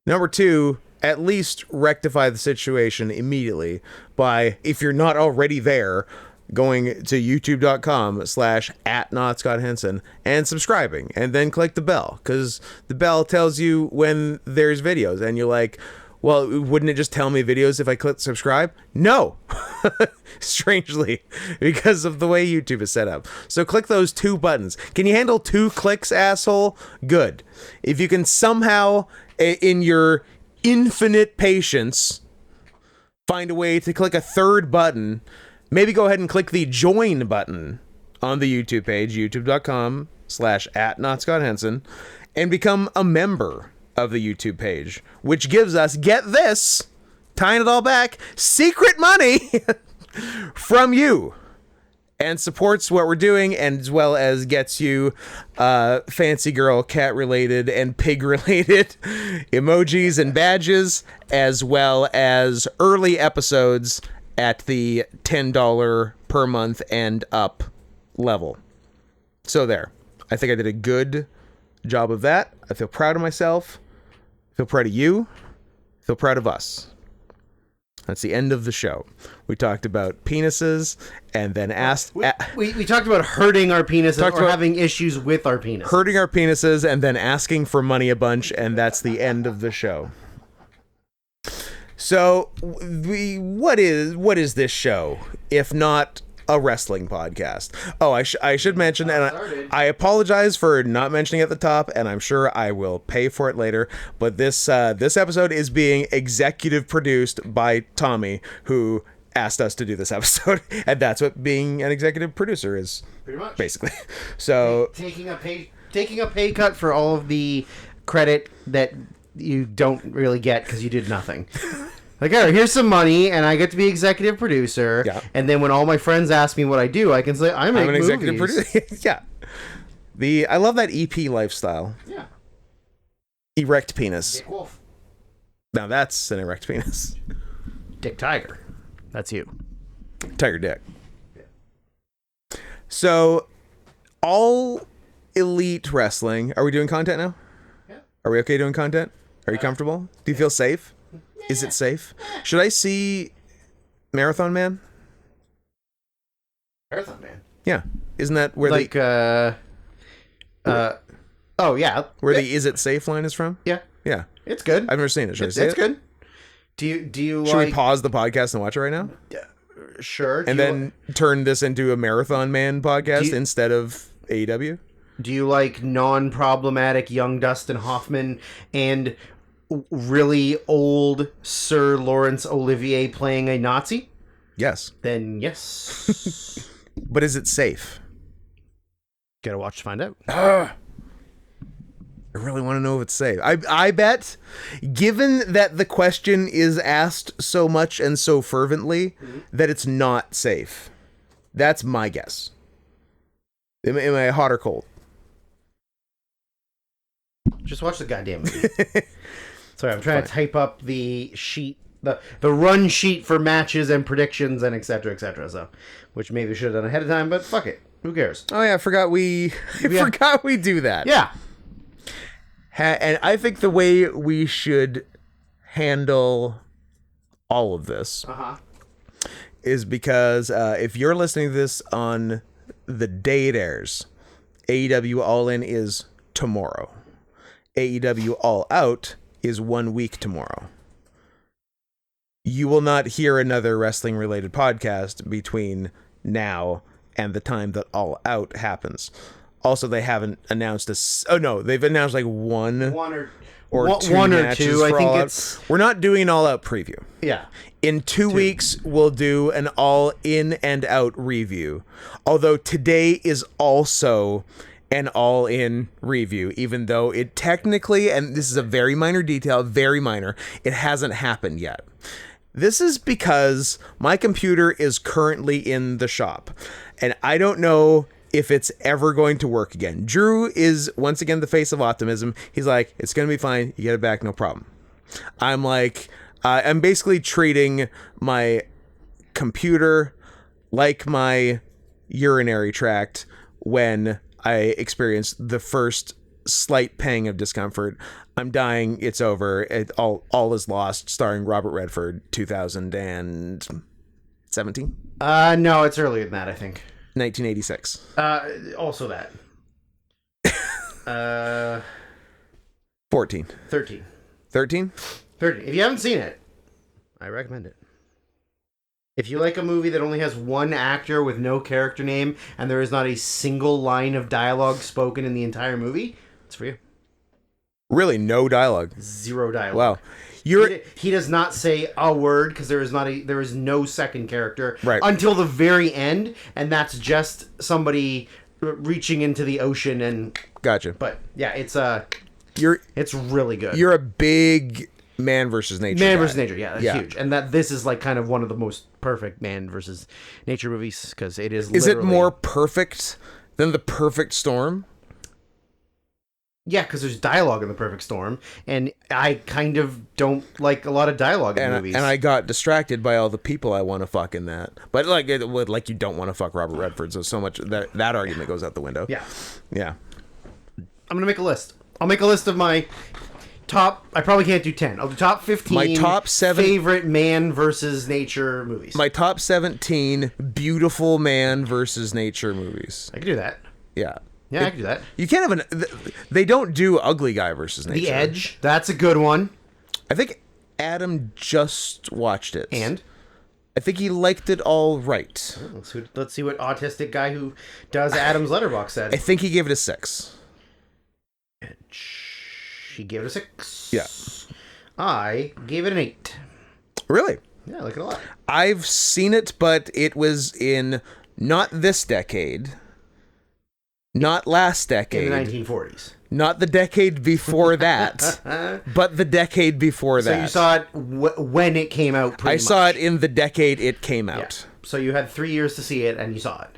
Number two, at least rectify the situation immediately by, if you're not already there, going to youtube.com/@NotScottHenson and subscribing, and then click the bell, because the bell tells you when there's videos, and you're like, well, wouldn't it just tell me videos if I click subscribe? No, strangely, because of the way YouTube is set up. So click those 2 buttons. Can you handle 2 clicks, asshole? Good. If you can somehow, in your infinite patience, find a way to click a 3rd button, maybe go ahead and click the join button on the YouTube page, youtube.com/@NotScottHenson, and become a member of the YouTube page, which gives us, get this, tying it all back, secret money from you, and supports what we're doing, and as well as gets you fancy girl, cat related, and pig related emojis and badges, as well as early episodes at the $10 per month and up level. So there. I think I did a good job of that. I feel proud of myself. I feel proud of you. I feel proud of us. That's the end of the show. We talked about penises and then asked... We talked about hurting our penises or having issues with our penises. Hurting our penises and then asking for money a bunch, and that's the end of the show. So, what is this show, if not a wrestling podcast? Oh, I should mention, and I apologize for not mentioning at the top, and I'm sure I will pay for it later, but this episode is being executive produced by Tommy, who asked us to do this episode, and that's what being an executive producer is. Pretty much. Basically. So taking a pay cut for all of the credit that you don't really get because you did nothing. Like, all right, here's some money, and I get to be executive producer. Yeah. And then when all my friends ask me what I do, I can say I'm an executive producer. Yeah. I love that EP lifestyle. Yeah. Erect penis. Dick Wolf. Now that's an erect penis. Dick Tiger. That's you. Tiger Dick. Yeah. So, All Elite Wrestling. Are we doing content now? Yeah. Are we okay doing content? Are you comfortable? Do you feel safe? Is it safe? Should I see Marathon Man? Marathon Man? Yeah. Isn't that where oh, yeah. Where the Is It Safe line is from? Yeah. Yeah. It's good. I've never seen it. Should I see it? It's good. Do you Should we pause the podcast and watch it right now? Sure. And then turn this into a Marathon Man podcast instead of AEW? Do you like non-problematic young Dustin Hoffman and really old Sir Laurence Olivier playing a Nazi? Yes. Then yes. But is it safe? Gotta watch to find out. I really want to know if it's safe. I bet, given that the question is asked so much and so fervently, that it's not safe. That's my guess. Am I hot or cold? Just watch the goddamn movie. Sorry, I'm trying to type up the sheet, the run sheet for matches and predictions and et cetera, so, which maybe we should have done ahead of time, but fuck it. Who cares? Oh yeah, I forgot we do that. Yeah. And I think the way we should handle all of this is because if you're listening to this on the day it airs, AEW All In is tomorrow. AEW All Out is 1 week tomorrow. You will not hear another wrestling related podcast between now and the time that All Out happens. Also, they haven't announced they've announced like one or two matches. I think it's... We're not doing an All Out preview. Yeah. In 2 weeks, we'll do an All In and Out review. Although today is also an All In review, even though it technically, and this is a very minor detail, very minor, it hasn't happened yet. This is because my computer is currently in the shop, and I don't know if it's ever going to work again. Drew is, once again, the face of optimism. He's like, it's going to be fine. You get it back, no problem. I'm like, I'm basically treating my computer like my urinary tract, when I experienced the first slight pang of discomfort. I'm dying. It's over. All is lost. Starring Robert Redford, 2017. No, it's earlier than that. I think 1986. Also that. 14. 13. 13. 13. If you haven't seen it, I recommend it. If you like a movie that only has one actor with no character name and there is not a single line of dialogue spoken in the entire movie, it's for you. Really, no dialogue. Zero dialogue. Wow. He does not say a word because there is no second character until the very end, and that's just somebody reaching into the ocean and gotcha. But yeah, it's really good. You're a big man versus nature. Man versus nature, yeah, that's huge. And this is like kind of one of the most perfect man versus nature movies because it is. Is it more perfect than The Perfect Storm? Yeah, because there's dialogue in The Perfect Storm, and I kind of don't like a lot of dialogue in movies. And I got distracted by all the people I want to fuck in that. But like you don't want to fuck Robert Redford, so much that argument goes out the window. Yeah. Yeah. I'm going to make a list. I'll make a list of my top... I probably can't do 10. Of the top 15 my top 7 favorite man versus nature movies. My top 17 beautiful man versus nature movies. I can do that. Yeah. Yeah, I can do that. You can't have they don't do ugly guy versus nature. The Edge. That's a good one. I think Adam just watched it. And? I think he liked it all right. Oh, let's see what autistic guy who does Adam's Letterboxd said. I think he gave it a 6. Edge. He gave it a 6. Yeah. I gave it an 8. Really? Yeah, I like it a lot. I've seen it, but it was in not this decade. Not last decade. In the 1940s. Not the decade before that, but the decade before that. So you saw it when it came out, I saw it in the decade it came out. Yeah. So you had 3 years to see it, and you saw it.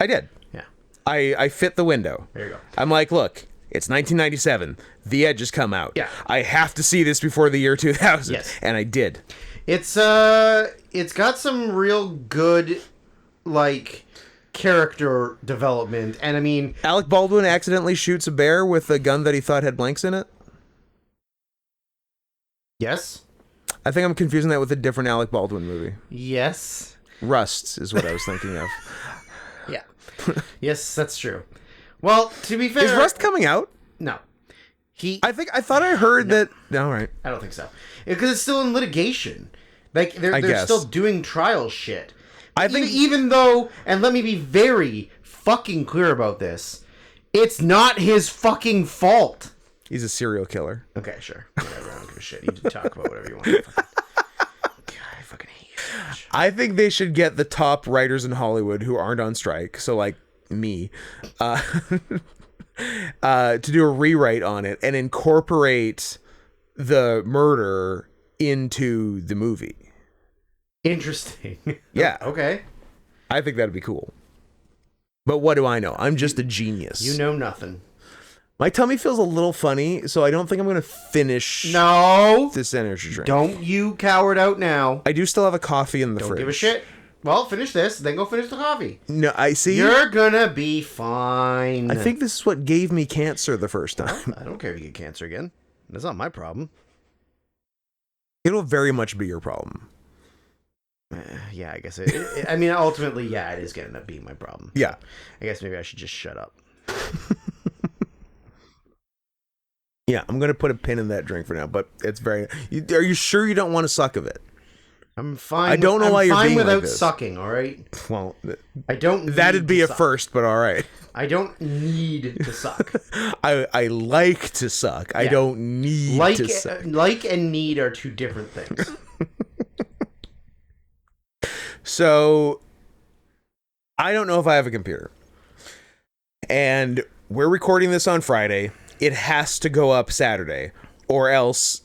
I did. Yeah. I fit the window. There you go. I'm like, look, it's 1997. The Edge has come out. Yeah. I have to see this before the year 2000. Yes. And I did. It's got some real good, like... character development, and I mean, Alec Baldwin accidentally shoots a bear with a gun that he thought had blanks in it. Yes, I think I'm confusing that with a different Alec Baldwin movie. Yes, Rust is what I was thinking of. Yeah, yes, that's true. Well, to be fair, is Rust coming out? No, I thought I heard that. No, all right. I don't think so because it's still in litigation. Like they're still doing trial shit. I think even though, and let me be very fucking clear about this, it's not his fucking fault. He's a serial killer. Okay, sure. Whatever, I don't give a shit. You can talk about whatever you want. God, I fucking hate you so much. I think they should get the top writers in Hollywood who aren't on strike, so like me, to do a rewrite on it and incorporate the murder into the movie. Interesting. Yeah. Okay. I think that'd be cool. But what do I know? I'm just a genius. You know nothing. My tummy feels a little funny, so I don't think I'm going to finish this energy drink. Don't you coward out now. I do still have a coffee in the fridge. Don't give a shit. Well, finish this, then go finish the coffee. No, I see. You're gonna be fine. I think this is what gave me cancer the first time. Well, I don't care if you get cancer again. That's not my problem. It'll very much be your problem. Yeah, I guess I mean, ultimately, yeah, it is going to end up being my problem. Yeah. I guess maybe I should just shut up. Yeah, I'm going to put a pin in that drink for now, but it's very... Are you sure you don't want to suck of it? I'm fine. I don't know why you're being without like this. sucking, all right? Well, I don't need that'd be to a suck. first, but all right. I don't need to suck. I like to suck. Yeah. I don't need to suck. Like and need are two different things. So, I don't know if I have a computer. And we're recording this on Friday. It has to go up Saturday, or else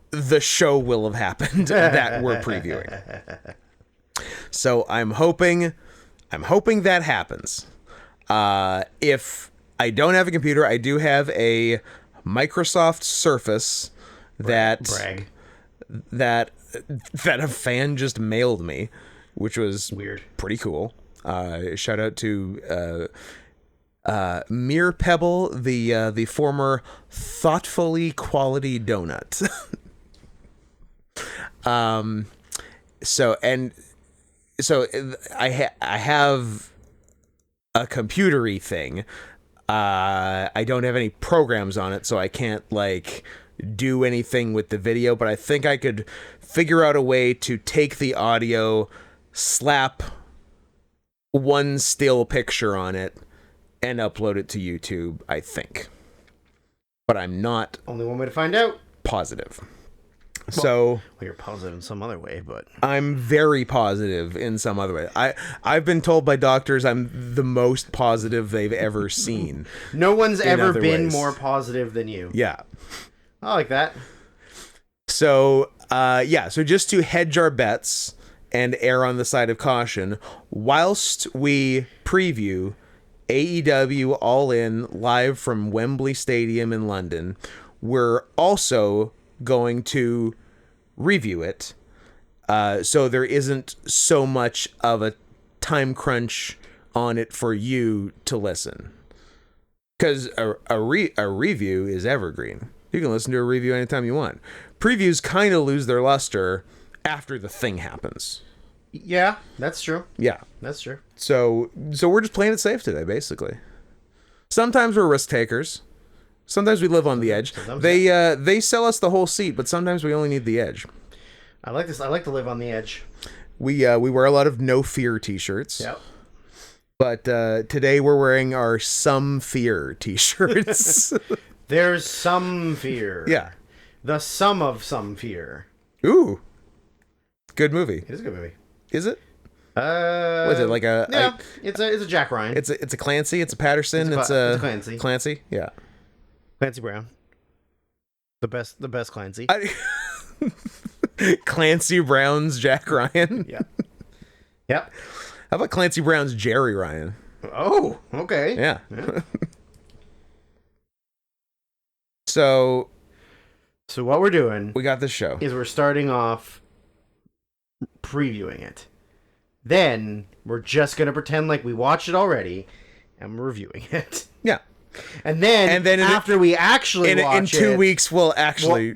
the show will have happened that we're previewing. So I'm hoping that happens. If I don't have a computer, I do have a Microsoft Surface that a fan just mailed me, which was weird, pretty cool. Shout out to Mere Pebble, the former thoughtfully quality donut. So I have a computery thing. I don't have any programs on it, so I can't like do anything with the video, but I think I could figure out a way to take the audio, slap one still picture on it, and upload it to YouTube, I think. But I'm not only one way to find out. Positive. Well, you're positive in some other way, but I'm very positive in some other way. I've been told by doctors I'm the most positive they've ever seen. No one's ever been more positive than you. Yeah. I like that. So, so just to hedge our bets and err on the side of caution, whilst we preview AEW All In live from Wembley Stadium in London, we're also going to review it, so there isn't so much of a time crunch on it for you to listen, because a review is evergreen. You can listen to a review anytime you want. Previews kind of lose their luster after the thing happens. Yeah, that's true. Yeah, that's true. So we're just playing it safe today, basically. Sometimes we're risk takers. Sometimes we live on the edge. They sell us the whole seat, but sometimes we only need the edge. I like this. I like to live on the edge. We wear a lot of no fear t-shirts. Yep. But today we're wearing our some fear t-shirts. There's some fear. Yeah. The sum of some fear. Ooh. Good movie. It is a good movie. Is it? What is it, like a... Yeah, it's a Jack Ryan. It's a Clancy, it's a Patterson, it's a Clancy. Clancy, yeah. Clancy Brown. The best Clancy. Clancy Brown's Jack Ryan? Yeah. Yep. How about Clancy Brown's Jerry Ryan? Oh, okay. Yeah. So what we're doing... We got this show. ...is we're starting off previewing it. Then we're just going to pretend like we watched it already and we're reviewing it. Yeah. And then after we actually watch in 2 weeks we'll actually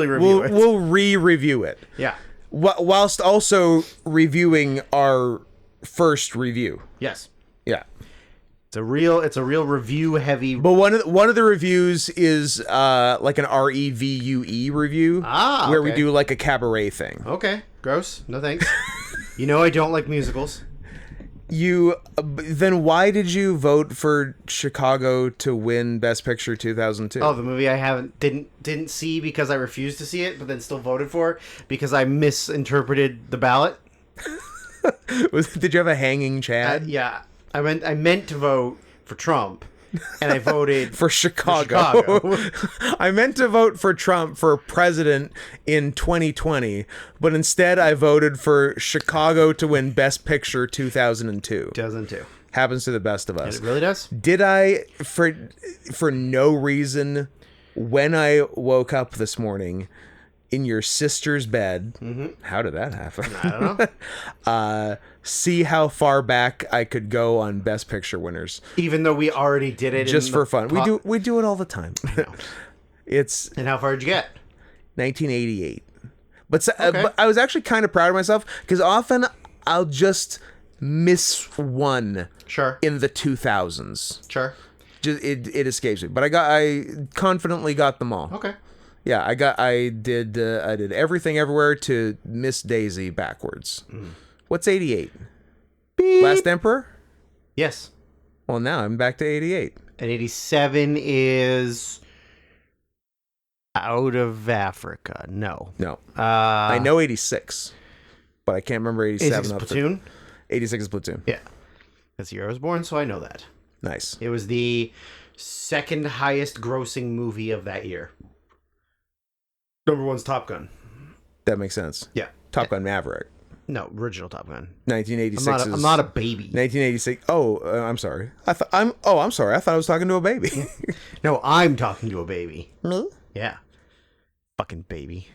review it. We'll re-review it. Yeah. Whilst also reviewing our first review. Yes. Yeah. It's a real review heavy. But one of the reviews is like an REVUE review. Where we do like a cabaret thing. Okay. Gross. No thanks. You know I don't like musicals. Then why did you vote for Chicago to win Best Picture 2002? Oh, the movie I didn't see because I refused to see it, but then still voted for it because I misinterpreted the ballot. Did you have a hanging Chad? Yeah, I meant to vote for Trump, and I voted for Chicago. I meant to vote for Trump for president in 2020, but instead I voted for Chicago to win Best Picture 2002. 2002. Happens to the best of us. It really does. Did I, for no reason, when I woke up this morning in your sister's bed, how did that happen? I don't know. See how far back I could go on Best Picture winners, even though we already did it just for fun. We do it all the time. And how far did you get? 1988. But I was actually kind of proud of myself because often I'll just miss one. Sure. In the 2000s. Sure. Just it escapes me, but I confidently got them all. Okay. Yeah, I did Everything Everywhere to Miss Daisy backwards. What's 88? Beep. Last Emperor? Yes. Well, now I'm back to 88. And 87 is Out of Africa. No. I know 86, but I can't remember 87. Is it Platoon? 86 is Platoon. Yeah. That's the year I was born, so I know that. Nice. It was the second highest grossing movie of that year. Number one's Top Gun. That makes sense. Yeah. Top Gun Maverick. No, original Top Gun. 1986. I'm not a baby. 1986. Oh, I'm sorry. I'm sorry. I thought I was talking to a baby. No, I'm talking to a baby. Me? Yeah. Fucking baby.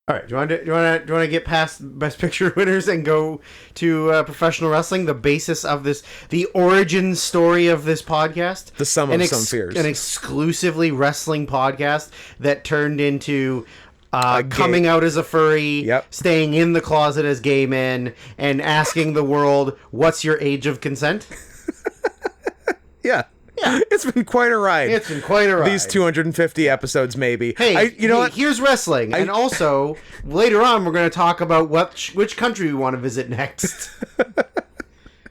All right, do you want to get past Best Picture winners and go to professional wrestling, the basis of this, the origin story of this podcast, the sum of some fears, an exclusively wrestling podcast that turned into coming out as a furry, staying in the closet as gay men, and asking the world, "What's your age of consent?" Yeah. Yeah, it's been quite a ride. It's been quite a ride. These 250 episodes, maybe. Hey, you know what? Here's wrestling, and also later on, we're going to talk about which country we want to visit next.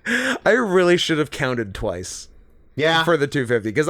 I really should have counted twice. Yeah, for the 250, because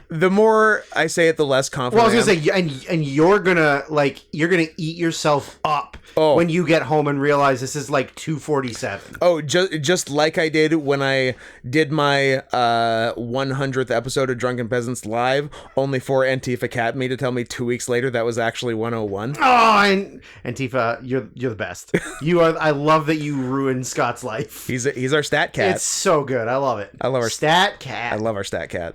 the more I say it, the less confident. Well, I was gonna say, and you're gonna eat yourself up when you get home and realize this is like 247. Oh, just like I did when I did my 100th episode of Drunken Peasants live, only for Antifa Cat me to tell me 2 weeks later that was actually 101. Oh, and Antifa, you're the best. You are. I love that you ruined Scott's life. He's our stat cat. It's so good. I love it. I love our stat cat. I love our stat cat.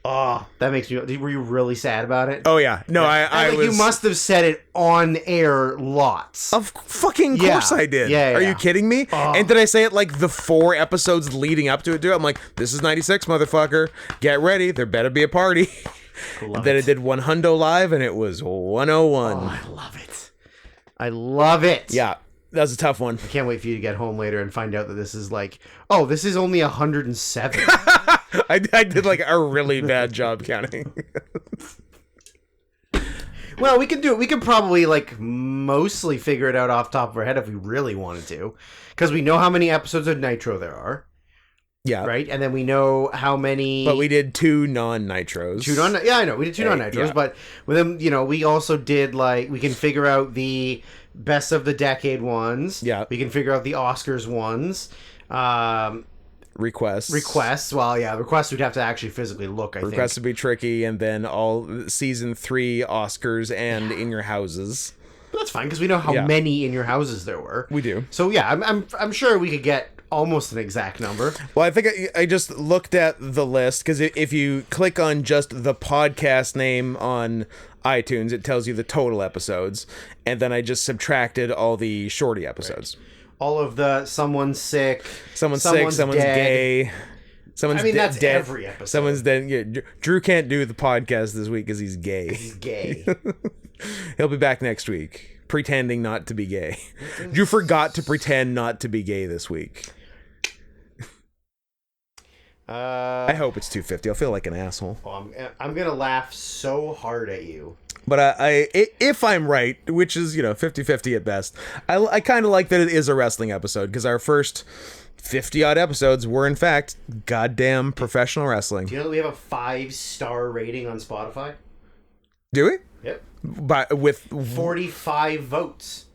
Oh, that makes me... Were you really sad about it? Oh, yeah. No, I was... You must have said it on air lots. Of fucking course I did. Yeah. Are you kidding me? Oh. And did I say it like the 4 episodes leading up to it, too? I'm like, this is 96, motherfucker. Get ready. There better be a party. And then I did 100 live, and it was 101. Oh, I love it. I love it. Yeah. That was a tough one. I can't wait for you to get home later and find out that this is like, oh, this is only 107. I did like a really bad job counting. Well, we can do it. We could probably like mostly figure it out off the top of our head if we really wanted to, because we know how many episodes of Nitro there are. Yeah. Right? And then we know how many... But we did 2 non-Nitros. Yeah, I know. We did 2 non-Nitros, yeah. But with them, we also did like... We can figure out the best of the decade ones. Yeah. We can figure out the Oscars ones. Requests. Well, yeah, requests we'd have to actually physically look, I think. Requests would be tricky, and then all season 3 Oscars and In Your Houses. But that's fine, because we know how many In Your Houses there were. We do. So yeah, I'm sure we could get almost an exact number. Well, I think I just looked at the list, because if you click on just the podcast name on iTunes, it tells you the total episodes, and then I just subtracted all the shorty episodes. Right. All of the someone's sick, someone's dead. Gay, someone's that's dead. Every episode. Someone's dead. Yeah, Drew can't do the podcast this week because he's gay. He's gay. He'll be back next week, pretending not to be gay. Drew forgot to pretend not to be gay this week. I hope it's 250. I'll feel like an asshole. Oh, I'm gonna laugh so hard at you. But if I'm right, which is 50-50 at best, I kind of like that it is a wrestling episode, because our first 50 odd episodes were in fact goddamn professional wrestling. Do you know that we have a 5-star rating on Spotify? Do we? Yep. But with 45 votes.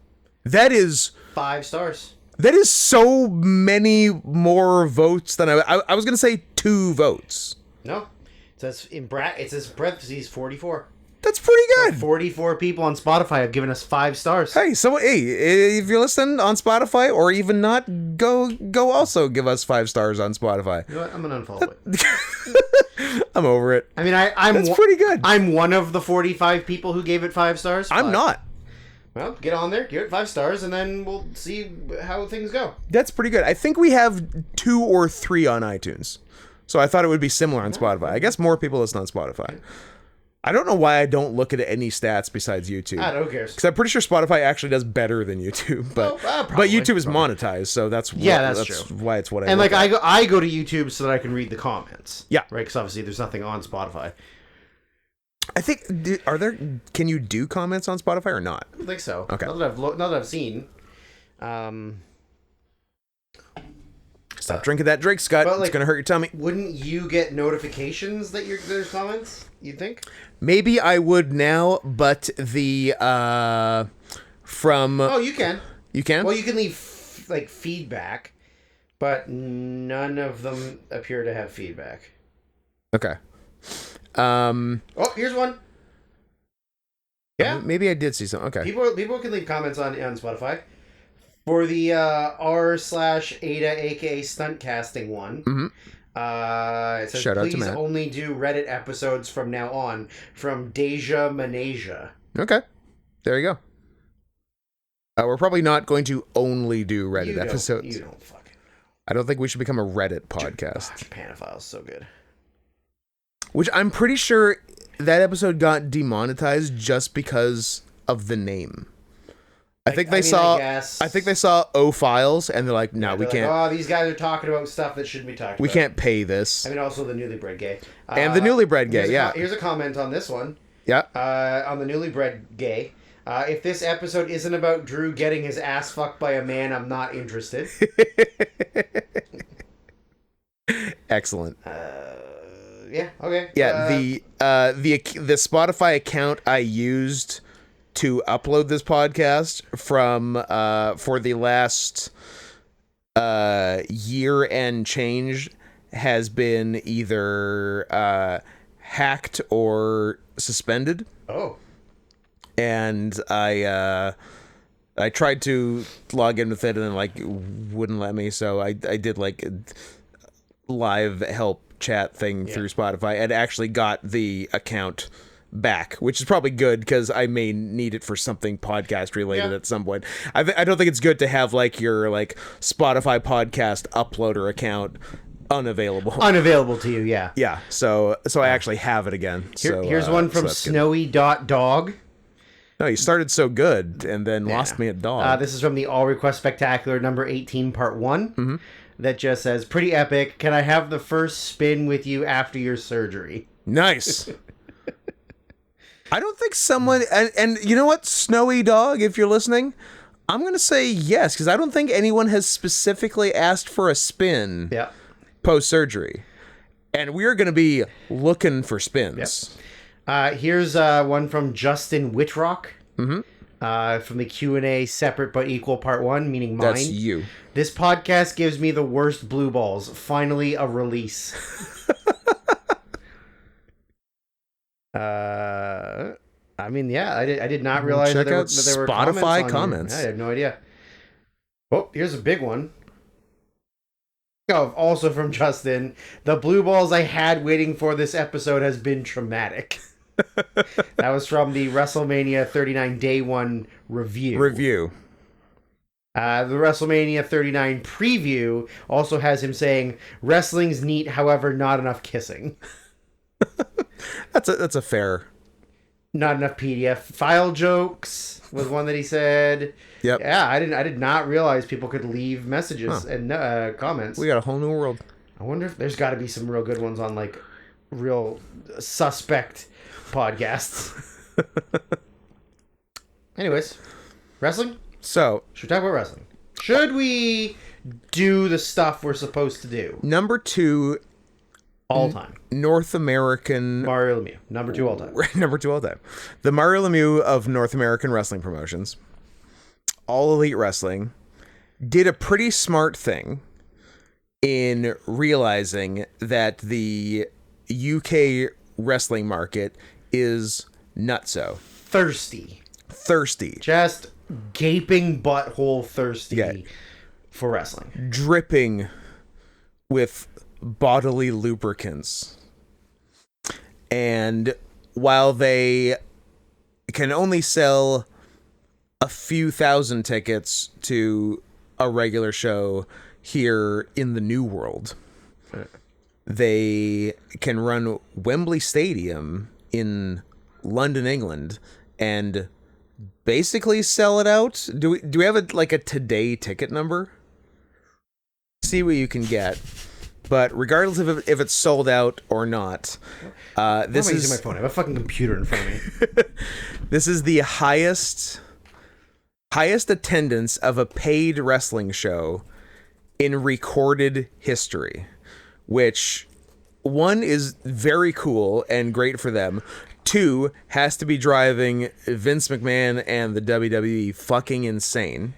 That is 5 stars. That is so many more votes than I was gonna say 2 votes. No, it says parentheses 44. That's pretty good. So 44 people on Spotify have given us 5 stars. Hey, if you're listening on Spotify or even not, go also give us 5 stars on Spotify. You know what? I'm gonna unfollow it. I'm over it. I mean, that's pretty good. I'm one of the 45 people who gave it 5 stars. I'm not. Well, get on there, give it 5 stars, and then we'll see how things go. That's pretty good. I think we have 2 or 3 on iTunes. So I thought it would be similar on Spotify. I guess more people listen on Spotify. I don't know why I don't look at any stats besides YouTube. Who cares? Because I'm pretty sure Spotify actually does better than YouTube, but YouTube is monetized, so that's true. Why it's what I. And like I go to YouTube so that I can read the comments. Yeah, right. Because obviously there's nothing on Spotify. I think can you do comments on Spotify or not? I don't think so. Okay. Not that I've seen. Stop drinking that drink, Scott. It's gonna hurt your tummy. Wouldn't you get notifications that there's comments? You'd think? Maybe I would now, but the from. Oh, you can. You can. Well, you can leave feedback, but none of them appear to have feedback. Okay. Oh, here's one. Yeah. Maybe I did see some. Okay. People can leave comments on Spotify. For the r/Ada, aka stunt casting one, it says, shout out to please Matt. Only do Reddit episodes from now on, from Deja Manasia. Okay. There you go. We're probably not going to only do Reddit episodes. You don't fucking know. I don't think we should become a Reddit podcast. Japanophile is so good. Which I'm pretty sure that episode got demonetized just because of the name. I think they saw O Files and they're like, no, we can't. Like, oh, these guys are talking about stuff that shouldn't be talked about. We can't pay this. I mean, also the newly bred gay. And the newly bred gay, Here's a comment on this one. Yeah. On the newly bred gay. If this episode isn't about Drew getting his ass fucked by a man, I'm not interested. Excellent. Yeah. Okay. Yeah. The Spotify account I used to upload this podcast from for the last year and change has been either hacked or suspended. Oh. And I tried to log in with it and then like wouldn't let me, so I did like a live help chat thing through Spotify and actually got the account back, which is probably good because I may need it for something podcast related at some point. I don't think it's good to have like your like Spotify podcast uploader account unavailable to you. Yeah, so I actually have it again. Here's one from Snowy.dog. No, you started so good and then lost me at dog. This is from the All Request Spectacular number 18 part 1 that just says, pretty epic, can I have the first spin with you after your surgery? Nice. I don't think someone, and you know what, Snowy Dog, if you're listening, I'm going to say yes, because I don't think anyone has specifically asked for a spin post-surgery. And we're going to be looking for spins. Here's one from Justin Whitrock. Mm-hmm. From the Q&A separate but equal part 1, meaning mine. That's you. This podcast gives me the worst blue balls. Finally a release. I mean, I did not realize that there were Spotify comments. I had no idea. Oh, here's a big one. Oh, also from Justin. The blue balls I had waiting for this episode has been traumatic. That was from the WrestleMania 39 Day 1 review. The WrestleMania 39 preview also has him saying, wrestling's neat, however, not enough kissing. That's a fair. Not enough PDF file jokes was one that he said. Yep. Yeah, I did not realize people could leave messages and comments. We got a whole new world. I wonder if there's got to be some real good ones on like real suspect podcasts. Anyways, wrestling? So, should we talk about wrestling? Should we do the stuff we're supposed to do? Number 2 all time. North American Mario Lemieux. Number 2 all time. Number 2 all time. The Mario Lemieux of North American wrestling promotions, All Elite Wrestling, did a pretty smart thing in realizing that the UK wrestling market is nutso. Thirsty. Just gaping butthole thirsty for wrestling. Dripping with bodily lubricants. And while they can only sell a few thousand tickets to a regular show here in the New World, they can run Wembley Stadium in London, England, and basically sell it out. Do we have a today ticket number? See what you can get. But regardless of if it's sold out or not, this is using my phone. I have a fucking computer in front of me. This is the highest attendance of a paid wrestling show in recorded history, which 1 is very cool and great for them. 2 has to be driving Vince McMahon and the WWE fucking insane.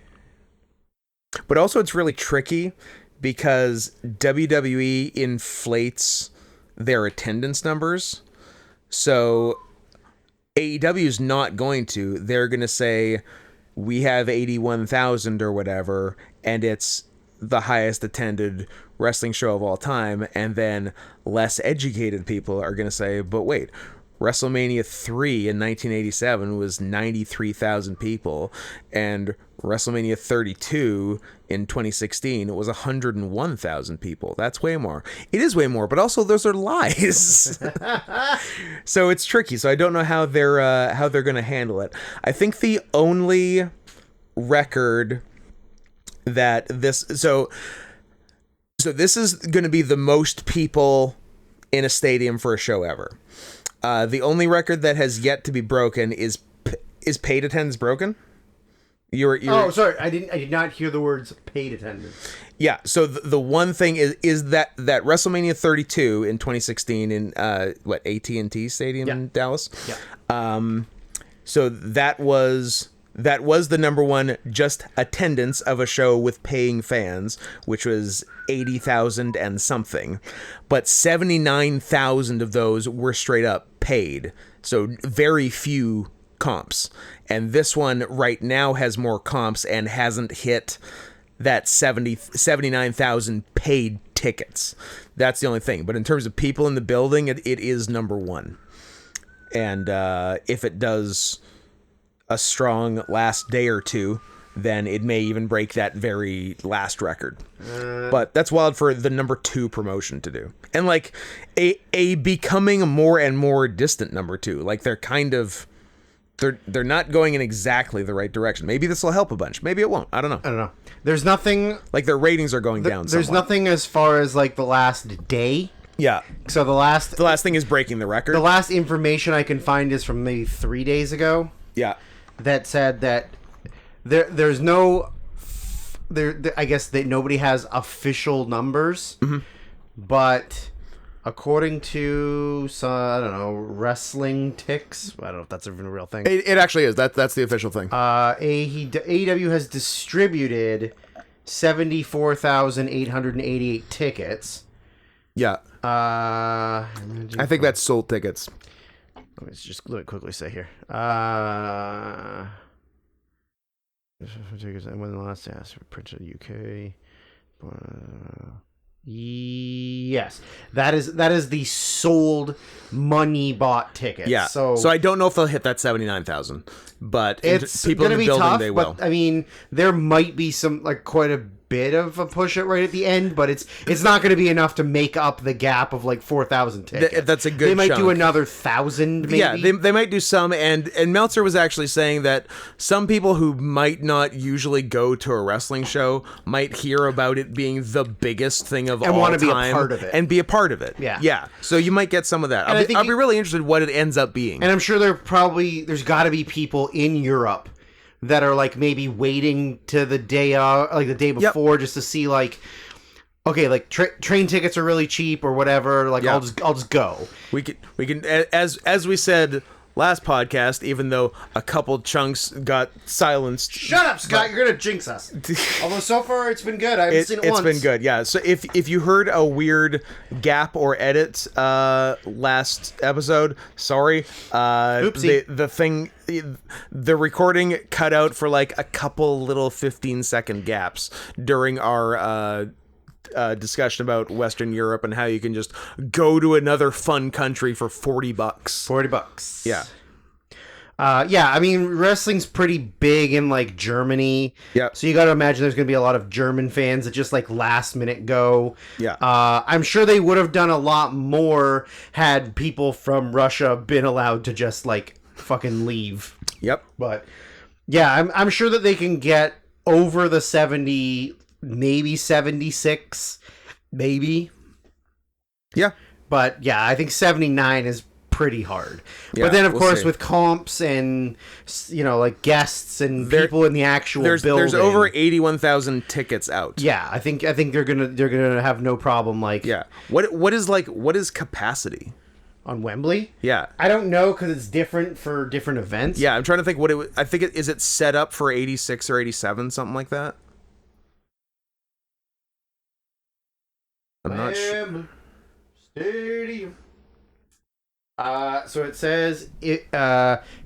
But also it's really tricky because WWE inflates their attendance numbers. So AEW is not going to. They're going to say, we have 81,000 or whatever, and it's the highest attended wrestling show of all time. And then less educated people are going to say, but wait, WrestleMania 3 in 1987 was 93,000 people, and WrestleMania 32 in 2016, it was 101,000 people. That's way more. It is way more, but also those are lies. So it's tricky. So I don't know how they're going to handle it. I think the only record that this so this is going to be the most people in a stadium for a show ever. The only record that has yet to be broken is paid attendance broken? Oh, sorry. I did not hear the words paid attendance. Yeah. So the one thing is that WrestleMania 32 in 2016 in AT&T Stadium in Dallas. Yeah. So that was the number one just attendance of a show with paying fans, which was 80,000 and something, but 79,000 of those were straight up paid. So very few comps. And this one right now has more comps and hasn't hit that 79,000 paid tickets. That's the only thing. But in terms of people in the building, it is number one. And if it does a strong last day or two, then it may even break that very last record. But that's wild for the number 2 promotion to do. And like a becoming a more and more distant number 2. Like they're kind of they're not going in exactly the right direction. Maybe this will help a bunch. Maybe it won't. I don't know. There's nothing like their ratings are going down. There's somewhat. nothing as far as like the last day. Yeah. So the last thing is breaking the record. The last information I can find is from maybe 3 days ago. Yeah. That said that there's no I guess that nobody has official numbers, but according to some, I don't know, wrestling ticks, I don't know if that's even a real thing. It actually is. That's the official thing. AEW has distributed 74,888 tickets. Yeah. I think that's sold tickets. Let me just quickly say here. When the last printed UK. Yes, that is the sold money bought tickets. Yeah. So I don't know if they'll hit that 79,000, but it's people in the building tough, they will. But, I mean, there might be some like quite a bit of a push it right at the end, but it's not going to be enough to make up the gap of like 4,000 tickets. That's a good. They might chunk. do another 1,000. Maybe. Yeah, they might do some, and Meltzer was actually saying that some people who might not usually go to a wrestling show might hear about it being the biggest thing of all time and want to be a part of it. and be a part of it. Yeah. So you might get some of that. I'll be really interested in what it ends up being. And I'm sure there's got to be people in Europe that are like maybe waiting to the day like the day before just to see like, okay, like train tickets are really cheap or whatever. Like I'll just go. We can as we said last podcast, even though a couple chunks got silenced. Shut up, Scott! You're gonna jinx us. Although so far it's been good. I haven't seen it once. It's been good, yeah. So if you heard a weird gap or edit last episode, sorry. Oopsie. The recording cut out for like a couple little 15-second gaps during our discussion about Western Europe and how you can just go to another fun country for $40. $40. Yeah. I mean, wrestling's pretty big in like Germany. Yeah. So you got to imagine there's going to be a lot of German fans that just like last minute go. Yeah. I'm sure they would have done a lot more had people from Russia been allowed to just like fucking leave. Yep. But yeah, I'm sure that they can get over the 70, maybe 76, maybe. Yeah. But yeah, I think 79 is pretty hard. Yeah, but then of we'll course see. With comps and like guests and people in the actual building, there's over 81,000 tickets out. Yeah, I think they're gonna have no problem. Like, yeah, what is capacity on Wembley? Yeah, I don't know because it's different for different events. Yeah, I'm trying to think what it. I think is it set up for 86 or 87, something like that. I'm not sure. Stadium. So it says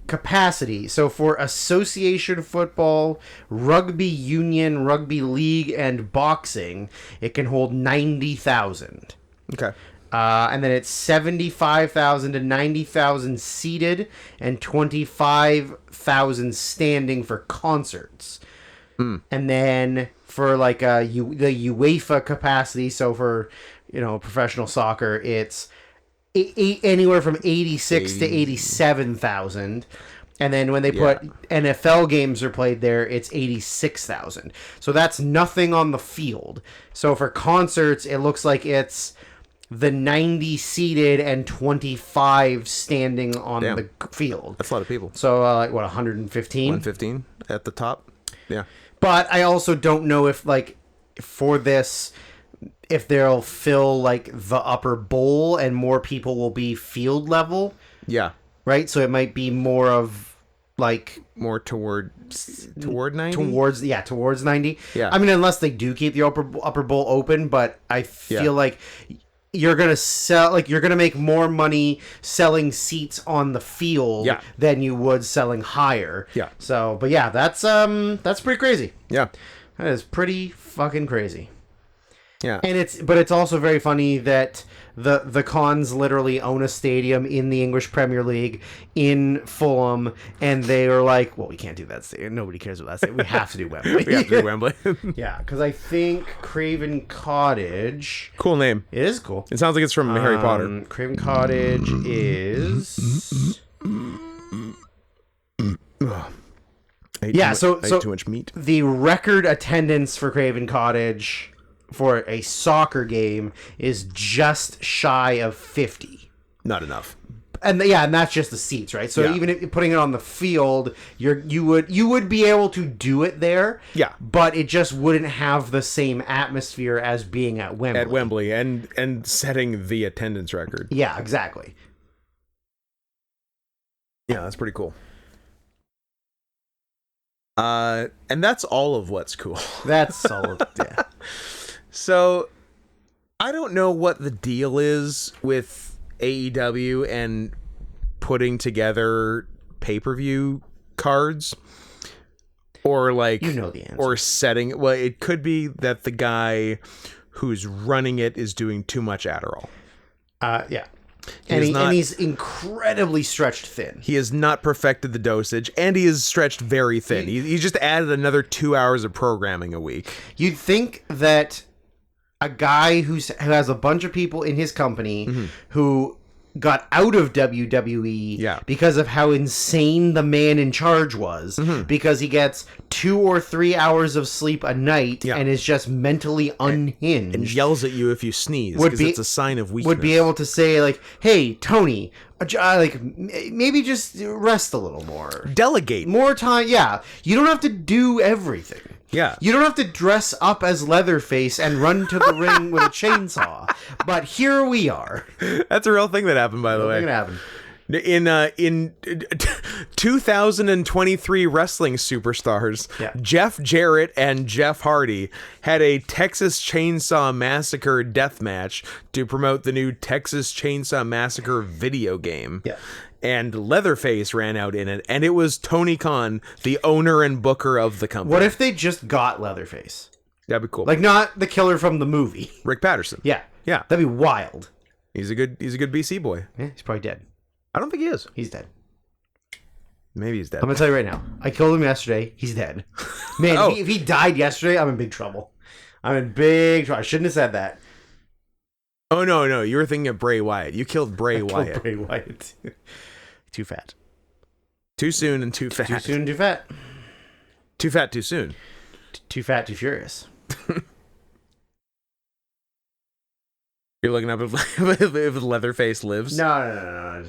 capacity. So for association football, rugby union, rugby league, and boxing, it can hold 90,000. Okay. And then it's 75,000 to 90,000 seated and 25,000 standing for concerts. And then for like the UEFA capacity, so for professional soccer, it's anywhere from 86 to 87,000. And then when they put NFL games are played there, it's 86,000. So that's nothing on the field. So for concerts, it looks like it's the 90 seated and 25 standing on the field. That's a lot of people. So like what, 115? 115 at the top. Yeah. But I also don't know if like for this, if they'll fill like the upper bowl and more people will be field level. Yeah. Right? So it might be more of like more toward 90? Towards 90. Yeah. I mean, unless they do keep the upper bowl open, but I feel like you're going to make more money selling seats on the field than you would selling higher. Yeah. So, but yeah, that's pretty crazy. Yeah. That is pretty fucking crazy. Yeah. And it's also very funny that the Cons literally own a stadium in the English Premier League in Fulham, and they are like, well, we can't do that stadium. Nobody cares about that stadium. We have to do Wembley. We have to do Wembley. Yeah, because I think Craven Cottage... Cool name. It is cool. It sounds like it's from Harry Potter. Craven Cottage is... So too much meat. The record attendance for Craven Cottage for a soccer game is just shy of 50. Not enough. And that's just the seats, right? So even if putting it on the field, you would be able to do it there. Yeah. But it just wouldn't have the same atmosphere as being at Wembley. At Wembley and setting the attendance record. Yeah, exactly. Yeah, that's pretty cool. And that's all of what's cool. That's solid. Yeah. So, I don't know what the deal is with AEW and putting together pay-per-view cards, or like the answer, or setting. Well, it could be that the guy who's running it is doing too much Adderall. Yeah. And he's incredibly stretched thin. He has not perfected the dosage, and he is stretched very thin. He just added another 2 hours of programming a week. You'd think that a guy who has a bunch of people in his company who got out of WWE because of how insane the man in charge was, because he gets 2 or 3 hours of sleep a night and is just mentally unhinged and yells at you if you sneeze because it's a sign of weakness. Would be able to say like, hey, Tony, like maybe just rest a little more, delegate more time. You don't have to do everything. You don't have to dress up as Leatherface and run to the ring with a chainsaw. But here we are. That's a real thing that happened, by the way. In 2023 wrestling superstars, Jeff Jarrett and Jeff Hardy had a Texas Chainsaw Massacre death match to promote the new Texas Chainsaw Massacre video game. And Leatherface ran out in it, and it was Tony Khan, the owner and booker of the company. What if they just got Leatherface? That'd be cool. Like, not the killer from the movie. Rick Patterson. Yeah. That'd be wild. He's a good BC boy. Yeah, he's probably dead. I don't think he is. He's dead. Maybe he's dead. I'm gonna tell you right now. I killed him yesterday. He's dead. Man, if he died yesterday, I'm in big trouble. I shouldn't have said that. Oh, no. You were thinking of Bray Wyatt. You killed Bray Wyatt. Bray Wyatt. Too fat. Too soon and too fat. Too soon, too fat. Too fat, too soon. Too fat, too furious. You're looking up if Leatherface lives? No.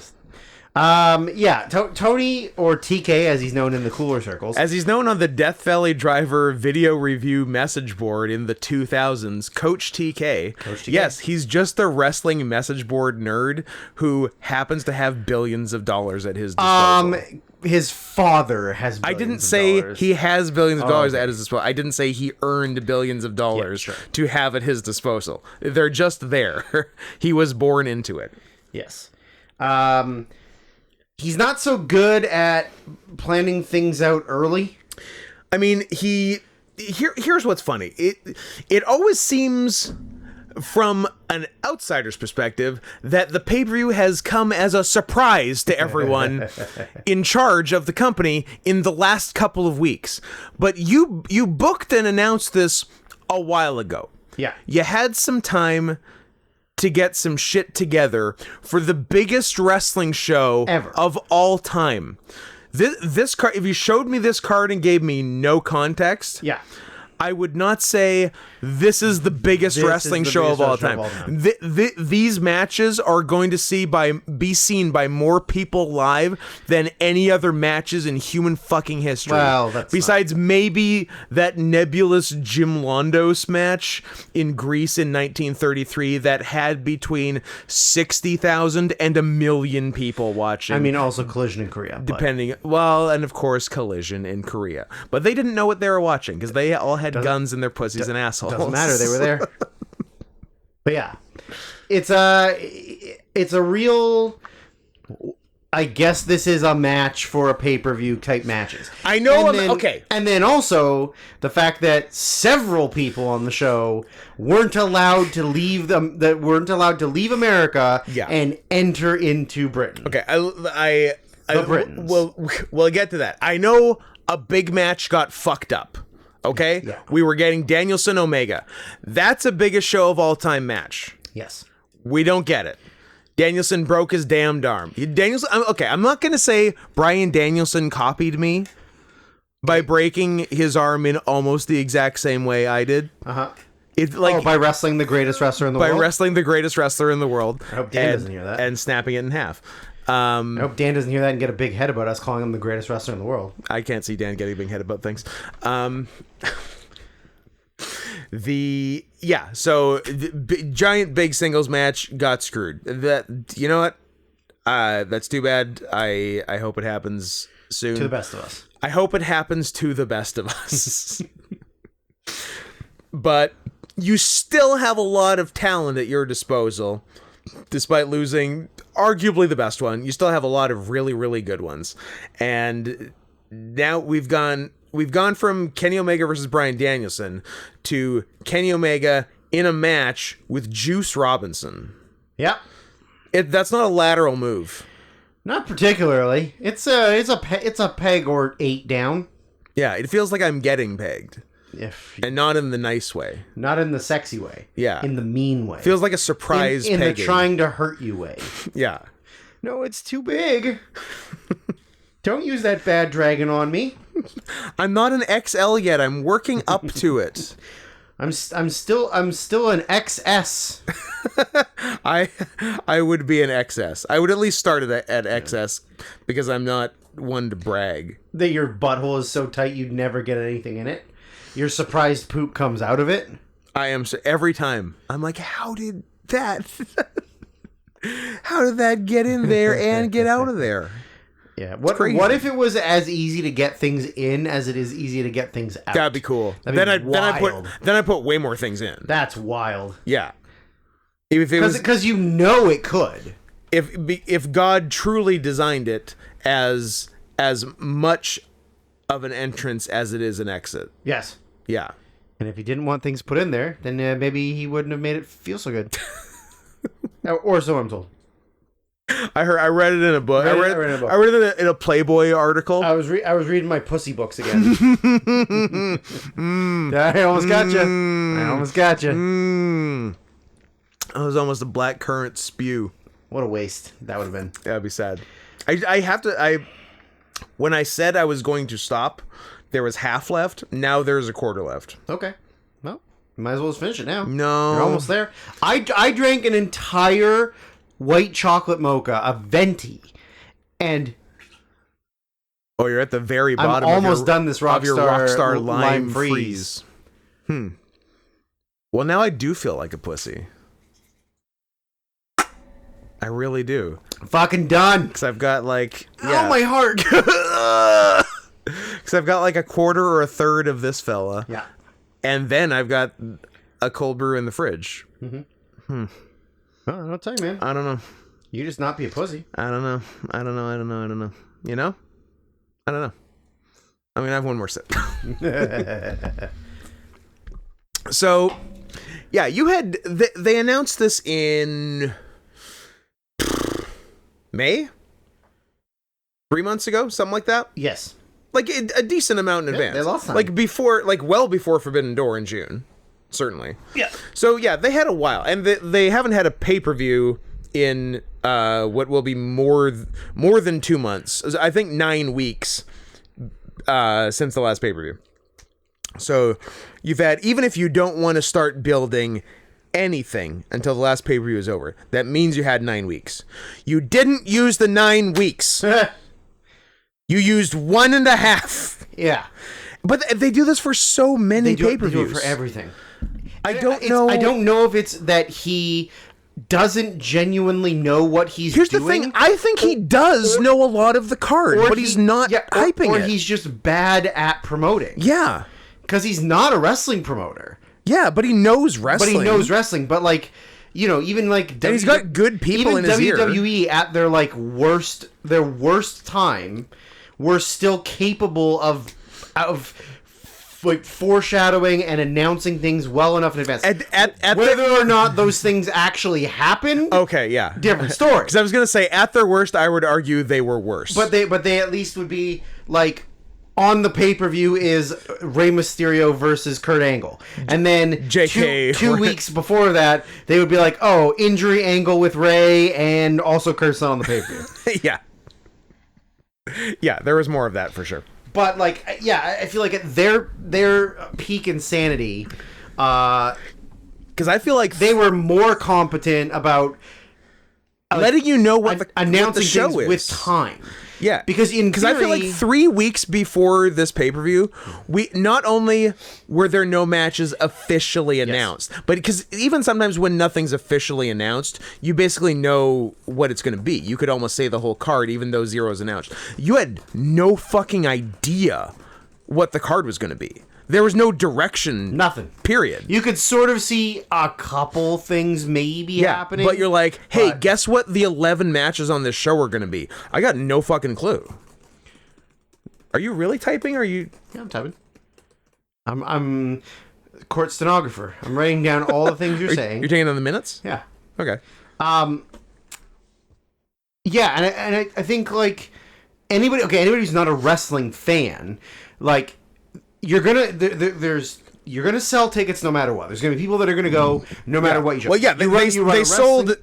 Tony, or TK as he's known in the cooler circles. As he's known on the Death Valley Driver video review message board in the 2000s, Coach TK. Yes, he's just a wrestling message board nerd who happens to have billions of dollars at his disposal. His father has billions I didn't of say dollars. he has billions of dollars at his disposal. I didn't say he earned billions of dollars to have at his disposal. They're just there. He was born into it. Yes. He's not so good at planning things out early. I mean, here's what's funny. It always seems from an outsider's perspective, that the pay-per-view has come as a surprise to everyone in charge of the company in the last couple of weeks. But you booked and announced this a while ago. Yeah. You had some time to get some shit together for the biggest wrestling show ever of all time. This card, if you showed me this card and gave me no context, yeah, I would not say this is the biggest wrestling show of all time. These matches are going to be seen by more people live than any other matches in human fucking history. Well, besides maybe that nebulous Jim Londos match in Greece in 1933 that had between 60,000 and 1 million people watching. I mean, also Collision in Korea. And of course Collision in Korea. But they didn't know what they were watching because they all had guns in their pussies and assholes. Doesn't matter, they were there. But yeah, it's a real. I guess this is a match for a pay-per-view type matches. I know. Okay, and then also the fact that several people on the show weren't allowed to leave America and enter into Britain. Okay, we'll get to that. I know a big match got fucked up. Okay? Yeah. We were getting Danielson Omega. That's a biggest show of all time match. Yes. We don't get it. Danielson broke his damned arm. I'm not going to say Bryan Danielson copied me by breaking his arm in almost the exact same way I did. Uh-huh. By wrestling the greatest wrestler in the world? By wrestling the greatest wrestler in the world. I hope Dan doesn't hear that. And snapping it in half. I hope Dan doesn't hear that and get a big head about us calling him the greatest wrestler in the world. I can't see Dan getting a big head about things. So the giant big singles match got screwed. You know what? That's too bad. I hope it happens soon. To the best of us. I hope it happens to the best of us. But you still have a lot of talent at your disposal. Despite losing arguably the best one, you still have a lot of really, really good ones. And now we've gone from Kenny Omega versus Bryan Danielson to Kenny Omega in a match with Juice Robinson. Yeah. That's not a lateral move. Not particularly. It's a peg or 8 down. Yeah, it feels like I'm getting pegged. And not in the nice way. Not in the sexy way. Yeah. In the mean way. Feels like a surprise in pegging. the trying to hurt you way. Yeah. No, it's too big. Don't use that bad dragon on me. I'm not an XL yet. I'm working up to it. I'm still an XS. I would be an XS. I would at least start at XS because I'm not one to brag. That your butthole is so tight you'd never get anything in it. Your surprised poop comes out of it. I am every time. I'm like, how did that get in there and get out of there? Yeah. What if it was as easy to get things in as it is easy to get things out? That'd be cool. Then I put way more things in. That's wild. Yeah. Because you know it could. If God truly designed it as much of an entrance as it is an exit. Yes. Yeah. And if he didn't want things put in there, then maybe he wouldn't have made it feel so good. Or so I'm told. I read it in a book. I read it in a Playboy article. I was reading my pussy books again. I almost got you. I was almost a black currant spew. What a waste that would have been. That'd be sad. When I said I was going to stop, there was half left. Now there's a quarter left. Okay. Well, might as well just finish it now. No. You're almost there. I drank an entire white chocolate mocha, a venti, and... Oh, you're at the very bottom. I'm almost done this Rockstar Lime Freeze. Well, now I do feel like a pussy. I really do. Fucking done. Because I've got like... Yeah. Oh, my heart. Because I've got like a quarter or a third of this fella. Yeah. And then I've got a cold brew in the fridge. Mm-hmm. Well, I'll tell you, man. I don't know. You just not be a pussy. I don't know. You know? I don't know. I'm going to have one more sip. So, Yeah, you had... They announced this in... May? 3 months ago? Something like that? Yes. Like, a decent amount in advance. They lost time. Like, before... Like, well before Forbidden Door in June. Certainly. Yeah. So, yeah, they had a while. And they haven't had a pay-per-view in what will be more than 2 months. I think 9 weeks since the last pay-per-view. So you've had, even if you don't want to start building anything until the last pay-per-view is over, that means you had 9 weeks. You didn't use the 9 weeks. You used 1.5. Yeah. But they do this for so many pay-per-views. They do it for everything. I don't know. I don't know if it's that he doesn't genuinely know what he's doing. Here's the thing. I think he does know a lot of the card, but he's not hyping it. Or he's just bad at promoting. Yeah. Because he's not a wrestling promoter. Yeah, but he knows wrestling. But like, you know, even like... And he's got good people in his ear. Even WWE at their like their worst time, were still capable of like foreshadowing and announcing things well enough in advance. Whether or not those things actually happen, okay, yeah, different story. Because I was gonna say, at their worst, I would argue they were worse. But they at least would be like, on the pay-per-view is Rey Mysterio versus Kurt Angle, and then JK two weeks before that they would be like, oh, injury Angle with Rey and also Kurt's not on the pay-per-view. yeah, there was more of that for sure. But like, yeah, I feel like at their peak insanity, because I feel like they were more competent about letting you know what announcing the show things is with time. Yeah, because I feel like 3 weeks before this pay-per-view, we not only were there no matches officially announced, but because even sometimes when nothing's officially announced, you basically know what it's going to be. You could almost say the whole card, even though 0 is announced. You had no fucking idea what the card was going to be. There was no direction. Nothing. Period. You could sort of see a couple things maybe happening. But you're like, hey, guess what the 11 matches on this show are going to be? I got no fucking clue. Are you really typing? Or are you... Yeah, I'm typing. I'm court stenographer. I'm writing down all the things you're saying. You're taking down the minutes? Yeah. Okay. Yeah, and I think, like, anybody who's not a wrestling fan, like... You're gonna sell tickets no matter what. There's gonna be people that are gonna go no matter what you show. Well, yeah, they sold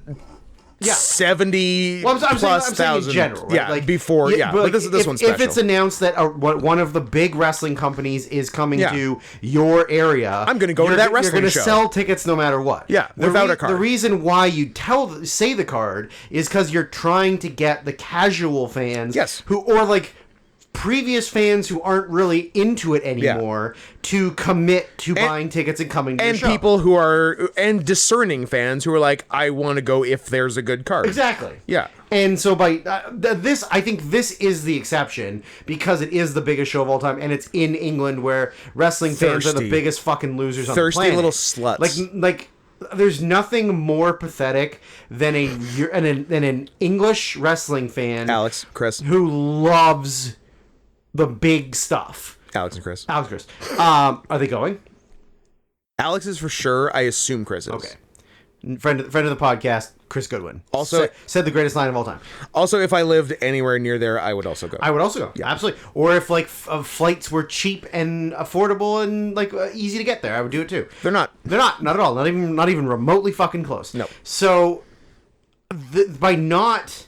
70 I'm plus saying thousand. in general, right? Yeah, like, before. Yeah, but this one's special. If it's announced that one of the big wrestling companies is coming to your area, I'm gonna go to that wrestling show. You're gonna sell tickets no matter what. Yeah, without a card. The reason why you say the card is because you're trying to get the casual fans, or like previous fans who aren't really into it anymore to commit to buying tickets and coming to the show. And people who are, and discerning fans who are like, I want to go if there's a good card. Exactly. Yeah. And so by this, I think this is the exception because it is the biggest show of all time and it's in England where wrestling fans are the biggest fucking losers on the planet. Thirsty little sluts. Like there's nothing more pathetic than an English wrestling fan, Chris, who loves the big stuff. Alex and Chris. Are they going? Alex is for sure. I assume Chris is. Okay. Friend of the podcast, Chris Goodwin. Also said the greatest line of all time. Also, if I lived anywhere near there, I would also go. Yeah, absolutely. Or if like flights were cheap and affordable and like easy to get there, I would do it too. They're not at all. Not even remotely fucking close. No. So by not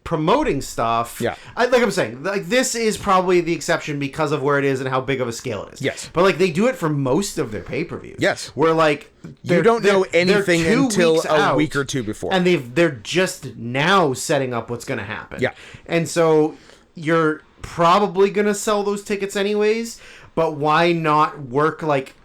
promoting stuff, like I'm saying, like this is probably the exception because of where it is and how big of a scale it is. Yes, but like they do it for most of their pay-per-views. Yes, where like you don't know anything until a week or two before, and they're just now setting up what's going to happen. Yeah, and so you're probably going to sell those tickets anyways. But why not work like?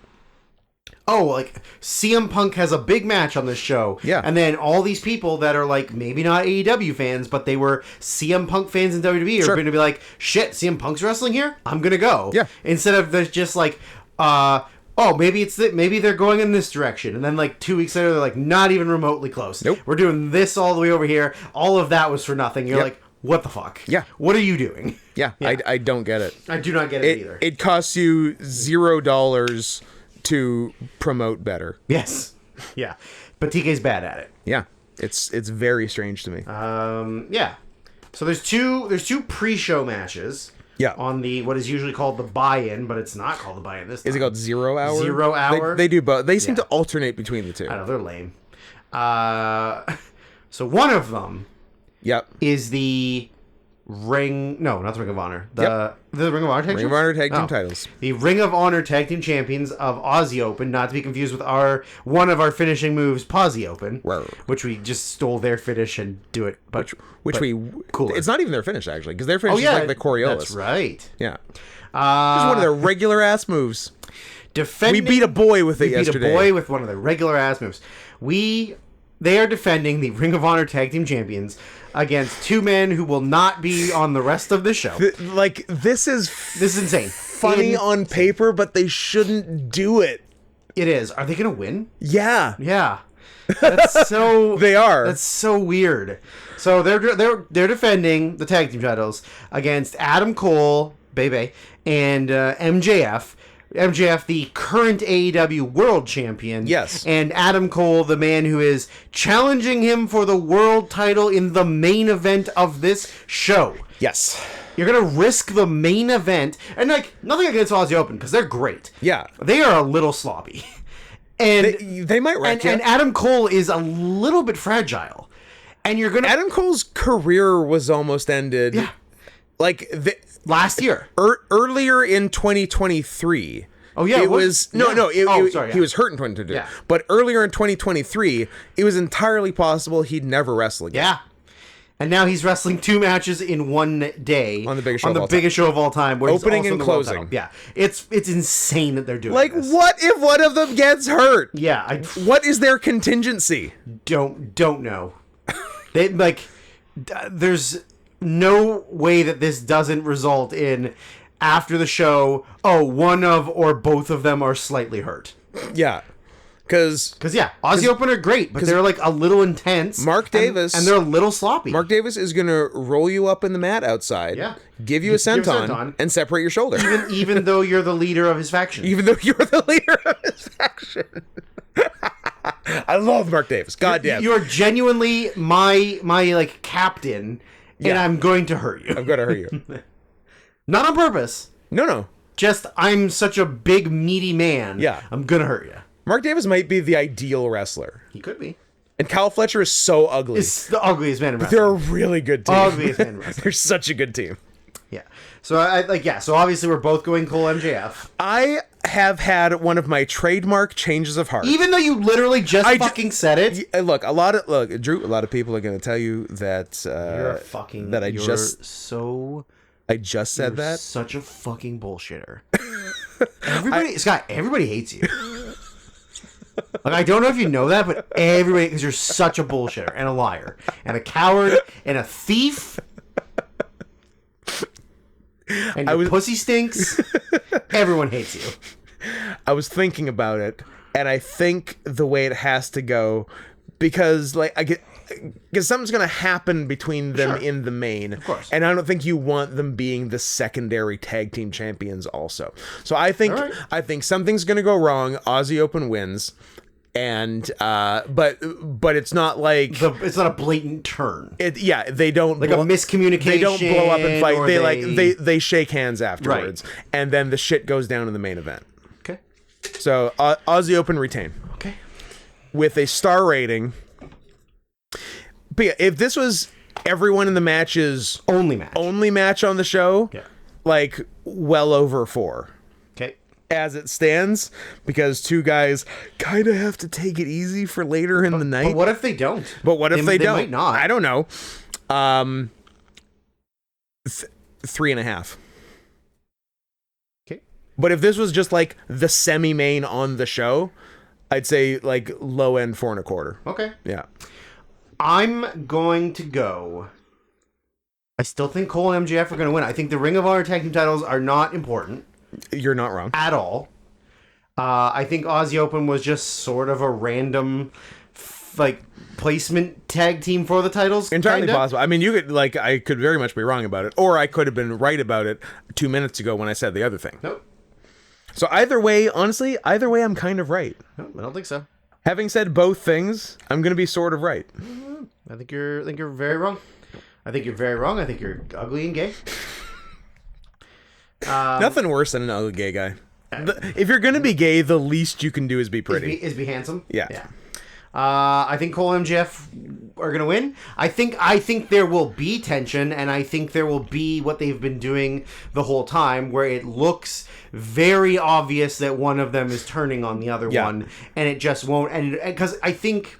Oh, like CM Punk has a big match on this show. Yeah. And then all these people that are like maybe not AEW fans, but they were CM Punk fans in WWE are going to be like, shit, CM Punk's wrestling here? I'm going to go. Yeah. Instead of there's just like, maybe they're going in this direction. And then like 2 weeks later, they're like, not even remotely close. Nope. We're doing this all the way over here. All of that was for nothing. You're like, what the fuck? Yeah. What are you doing? Yeah. I don't get it. I do not get it either. It costs you $0 to promote better. Yes. Yeah. But TK's bad at it. Yeah. It's very strange to me. Yeah. So there's two pre-show matches. Yeah. On the what is usually called the buy-in, but it's not called the buy-in this time. Is it called 0 Hour? 0 Hour. They do both. They seem to alternate between the two. I know, they're lame. So one of them is the Ring... No, not the Ring of Honor. The Ring of Honor Tag Team? Ring of Honor Tag Team titles. The Ring of Honor Tag Team Champions of Aussie Open, not to be confused with one of our finishing moves, Posy Open, which we just stole their finish and do it. But cooler. It's not even their finish, actually, because their finish is like the Coriolis. That's right. Yeah. Just one of their regular-ass moves. We beat a boy with it yesterday. We beat a boy with one of their regular-ass moves. They are defending the Ring of Honor Tag Team Champions against two men who will not be on the rest of the show. This is insane. Funny on paper, but they shouldn't do it. It is. Are they going to win? Yeah. Yeah. That's so... They are. That's so weird. So they're defending the tag team titles against Adam Cole, Bebe, and MJF. MJF, the current AEW World Champion. Yes. And Adam Cole, the man who is challenging him for the world title in the main event of this show. Yes. You're going to risk the main event. And, nothing against Aussie Open, because they're great. Yeah. They are a little sloppy. And they might wreck you. And Adam Cole is a little bit fragile. And you're going to... Adam Cole's career was almost ended. Yeah. Last year. Earlier in 2023. Oh, yeah. It was... No. He was hurt in 2022. Yeah. But earlier in 2023, it was entirely possible he'd never wrestle again. Yeah. And now he's wrestling 2 matches in one day. On the biggest show of all time. Where opening and closing. Yeah. It's insane that they're doing this. What if one of them gets hurt? Yeah. What is their contingency? Don't know. There's no way that this doesn't result in, after the show, one of or both of them are slightly hurt. Yeah. Because Aussie Open are great, but they're a little intense. Mark Davis. And they're a little sloppy. Mark Davis is going to roll you up in the mat outside, give you a senton, and separate your shoulder. Even though you're the leader of his faction. I love Mark Davis. Goddamn. You're genuinely my captain, and I'm going to hurt you. I'm going to hurt you. Not on purpose. No. Just, I'm such a big, meaty man. Yeah. I'm going to hurt you. Mark Davis might be the ideal wrestler. He could be. And Kyle Fletcher is so ugly. He's the ugliest man in wrestling. They're a really good team. Ugliest man in wrestling. They're such a good team. Yeah. So so obviously we're both going Cole MJF. I have had one of my trademark changes of heart. Even though you literally just said it. Drew, a lot of people are going to tell you that I just said that. Such a fucking bullshitter. Everybody hates you. I don't know if you know that, but everybody, because you're such a bullshitter and a liar and a coward and a thief. And your pussy stinks. Everyone hates you. I was thinking about it, and I think the way it has to go, because something's going to happen between them in the main. Of course. And I don't think you want them being the secondary tag team champions also. So I think something's going to go wrong. Aussie Open wins. And but it's not like it's not a blatant turn. They don't a miscommunication. They don't blow up and fight. They shake hands afterwards, and then the shit goes down in the main event. Okay. So Aussie Open retain. Okay. With a star rating. But yeah, if this was everyone in the match's only match on the show, well over 4. As it stands, because 2 guys kind of have to take it easy for later in the night. But what if they don't? They don't? Might not. I don't know. 3.5. Okay. But if this was just the semi-main on the show, I'd say low end 4.25. Okay. Yeah. I'm going to go. I still think Cole and MJF are going to win. I think the Ring of Honor tag team titles are not important. You're not wrong. At all. I think Aussie Open was just sort of a random, placement tag team for the titles. Entirely possible. I mean, you could, I could very much be wrong about it, or I could have been right about it 2 minutes ago when I said the other thing. Nope. So either way, honestly, I'm kind of right. No, I don't think so. Having said both things, I'm going to be sort of right. I think you're very wrong. I think you're very wrong. I think you're ugly and gay. Nothing worse than an ugly gay guy. If you're going to be gay, the least you can do is be pretty. Is be handsome. Yeah. I think Cole and MJF are going to win. I think there will be tension, and I think there will be what they've been doing the whole time, where it looks very obvious that one of them is turning on the other one, and it just won't. And because I think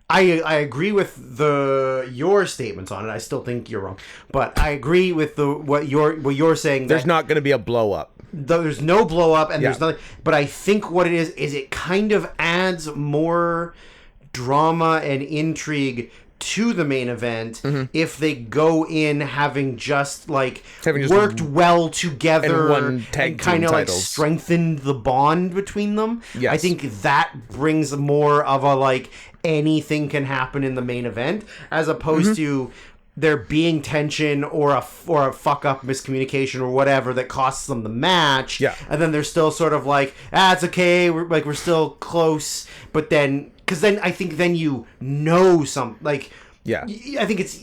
I agree with your statements on it. I still think you're wrong, but I agree with what you're saying. There's not going to be a blow up. There's no blow up, and there's nothing. But I think what it is it kind of adds more drama and intrigue to the main event if they go in having just worked well together and kind of like strengthened the bond between them. Yes. I think that brings more of a anything can happen in the main event, as opposed to there being tension or a fuck up miscommunication or whatever that costs them the match. Yeah. And then they're still sort of it's okay, we're still close, but then because then I think then you know I think it's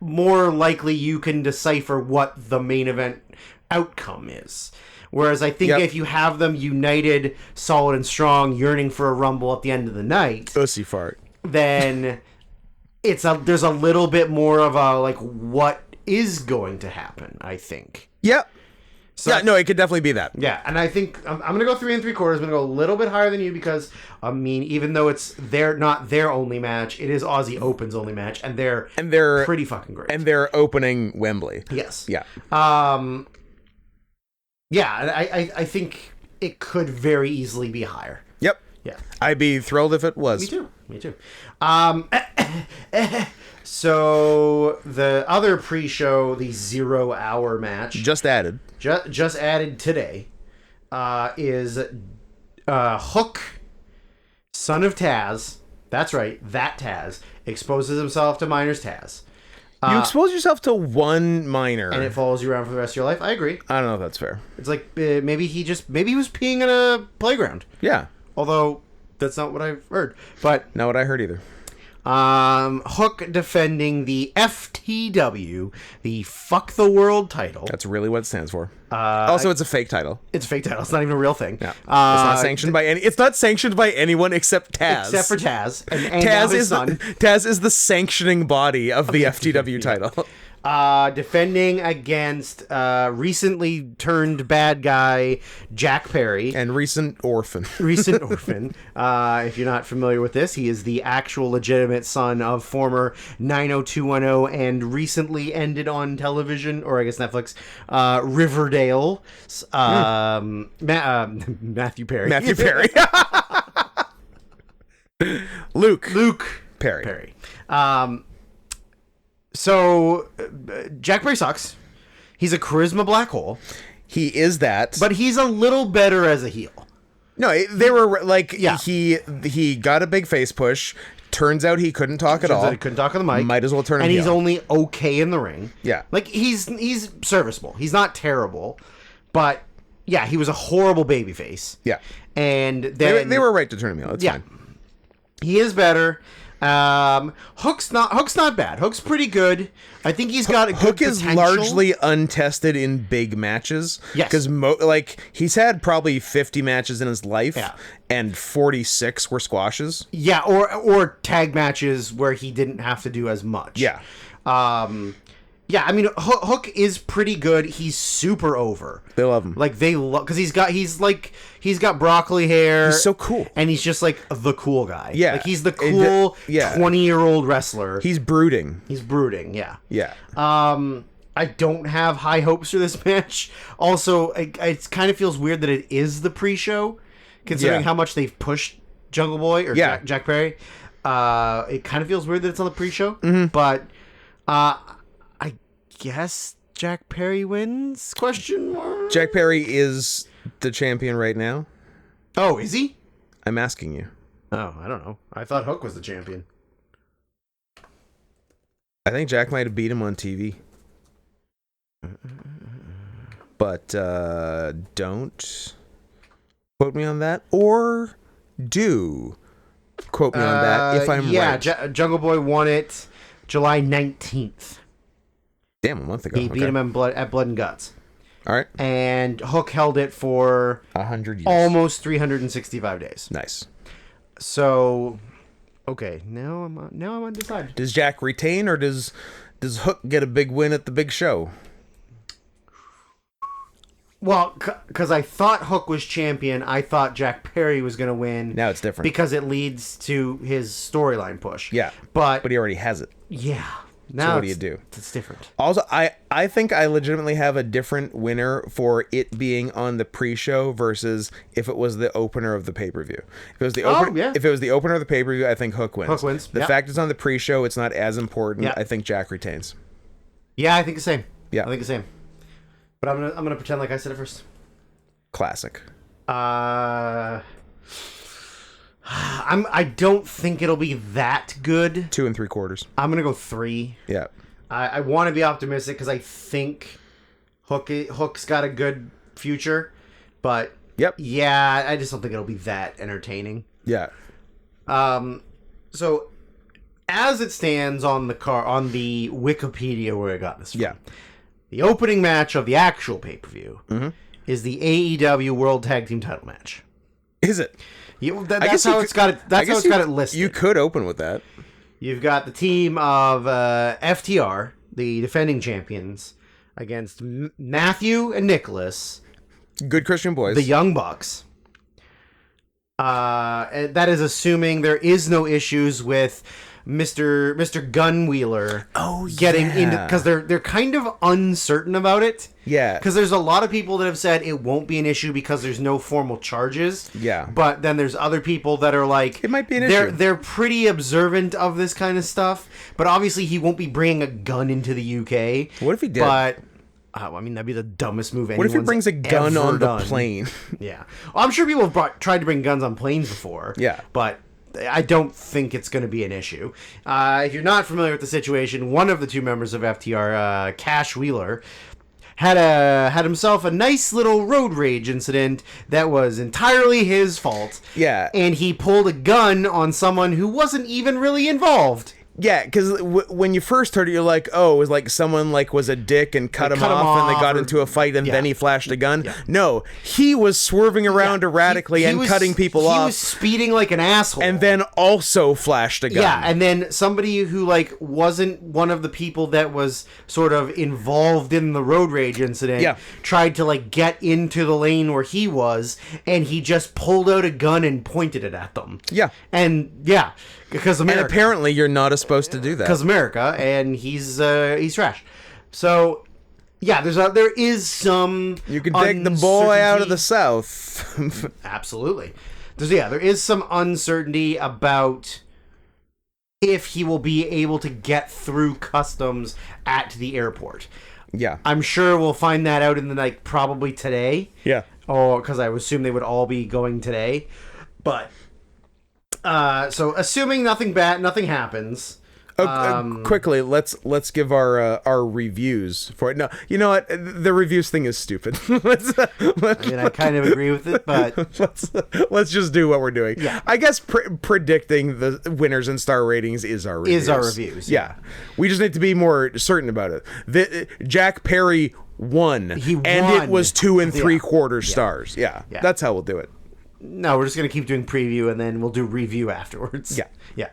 more likely you can decipher what the main event outcome is. Whereas I think if you have them united, solid and strong, yearning for a rumble at the end of the night, pussy fart, then there's a little bit more of a what is going to happen, I think. Yep. So, it could definitely be that. Yeah, and I think I'm going to go 3 3/4. I'm going to go a little bit higher than you because, even though it's not their only match, it is Aussie Open's only match, and they're pretty fucking great. And they're opening Wembley. Yes. Yeah. I think it could very easily be higher. Yep. Yeah. I'd be thrilled if it was. Me too. So the other pre-show, the 0 hour match, just added today, is Hook, son of Taz. That's right, that Taz exposes himself to Miner's Taz. You expose yourself to one miner, and it follows you around for the rest of your life. I agree. I don't know if that's fair. It's maybe he was peeing in a playground. Yeah. Although that's not what I've heard. But not what I heard either. Hook defending the FTW, the Fuck the World title. That's really what it stands for. Also, it's a fake title. It's a fake title. It's not even a real thing. Yeah. It's not sanctioned by any. It's not sanctioned by anyone except Taz. Except for Taz. And Taz is son. Taz is the sanctioning body of the FTW title. Defending against recently turned bad guy Jack Perry. And recent orphan. If you're not familiar with this, he is the actual legitimate son of former 90210 and recently ended on television, or I guess Netflix, Riverdale. Matthew Perry. Luke Perry. So, Jack Perry sucks. He's a charisma black hole. He is that. But he's a little better as a heel. No, they were he got a big face push. Turns out he couldn't talk at all. He couldn't talk on the mic. Might as well turn him heel. And he's only okay in the ring. Yeah. He's serviceable. He's not terrible. But, yeah, he was a horrible babyface. Yeah. And then... They were right to turn him heel. That's fine. He is better. Hook's not bad. Hook's pretty good. I think he's got a good Hook is potential. largely untested in big matches. Yes. Because he's had probably 50 matches in his life, and 46 were squashes. Yeah, or tag matches where he didn't have to do as much. Yeah. Yeah, I mean, Hook is pretty good. He's super over. They love him. They love because he's got broccoli hair. He's so cool, and he's just the cool guy. Yeah, he's the cool 20-year-old wrestler. He's brooding. Yeah. Yeah. I don't have high hopes for this match. Also, it kind of feels weird that it is the pre-show, considering how much they've pushed Jungle Boy or Jack Perry. It kind of feels weird that it's on the pre-show, but I guess Jack Perry wins? ? Jack Perry is the champion right now. Oh, is he? I'm asking you. Oh, I don't know. I thought Hook was the champion. I think Jack might have beat him on TV. But don't Quote me on that, or do quote me on that if I'm right. Jungle Boy won it July 19th. Damn, a month ago. He beat him at Blood and Guts. All right. And Hook held it for 100 years. Almost 365 days. Nice. So, okay, now I'm undecided. Does Jack retain, or does Hook get a big win at the big show? Well, because I thought Hook was champion, I thought Jack Perry was going to win. Now it's different. Because it leads to his storyline push. Yeah. But he already has it. Yeah. Now so what do you do? It's different. Also, I think I legitimately have a different winner for it being on the pre-show versus if it was the opener of the pay-per-view. If it was the if it was the opener of the pay-per-view, I think Hook wins. Hook wins. The fact it's on the pre-show, it's not as important. I think Jack retains. Yeah, I think the same. Yeah. I think the same. But I'm gonna pretend like I said it first. Classic. I don't think it'll be that good. 2 3/4. I'm gonna go 3. Yeah. I want to be optimistic because I think Hook's got a good future, but yeah, I just don't think it'll be that entertaining. Yeah. So as it stands on the Wikipedia where I got this from, the opening match of the actual pay-per-view is the AEW World Tag Team Title match. Is it? That's how it's got it listed. You could open with that. You've got the team of FTR, the defending champions, against Matthew and Nicholas. Good Christian boys. The Young Bucks. And that is assuming there is no issues with Mr. Gunwheeler getting into, because they're kind of uncertain about it. Yeah. Because there's a lot of people that have said it won't be an issue because there's no formal charges. Yeah. But then there's other people that are like, it might be an issue. They're pretty observant of this kind of stuff. But obviously he won't be bringing a gun into the UK. What if he did? But I mean, that'd be the dumbest move anyone's What if he brings a gun on the plane? Yeah. Well, I'm sure people have tried to bring guns on planes before. Yeah. But I don't think it's going to be an issue. If you're not familiar with the situation, one of the two members of FTR, Cash Wheeler, had himself a nice little road rage incident that was entirely his fault. Yeah. And he pulled a gun on someone who wasn't even really involved. Yeah, because when you first heard it, you're like, oh, it was like someone was a dick and cut him off and they got into a fight and then he flashed a gun. Yeah. No, he was swerving around erratically and cutting people off. He was speeding like an asshole. And then also flashed a gun. Yeah, and then somebody who wasn't one of the people that was sort of involved in the road rage incident tried to get into the lane where he was, and he just pulled out a gun and pointed it at them. Yeah. And because America. And apparently you're not supposed to do that. Because America, and he's trash. So, yeah, there is some. You can take the boy out of the South. Absolutely. There is some uncertainty about if he will be able to get through customs at the airport. Yeah. I'm sure we'll find that out in the probably today. Yeah. Or because I would assume they would all be going today. But so assuming nothing happens. Quickly, let's give our reviews for it. No, you know what? The reviews thing is stupid. I kind of agree with it, but let's just do what we're doing. Yeah. I guess predicting the winners and star ratings is our reviews. Yeah. We just need to be more certain about it. Jack Perry won. He won. And it was 2 3/4 stars. Yeah. That's how we'll do it. No, we're just going to keep doing preview, and then we'll do review afterwards. Yeah. Yeah.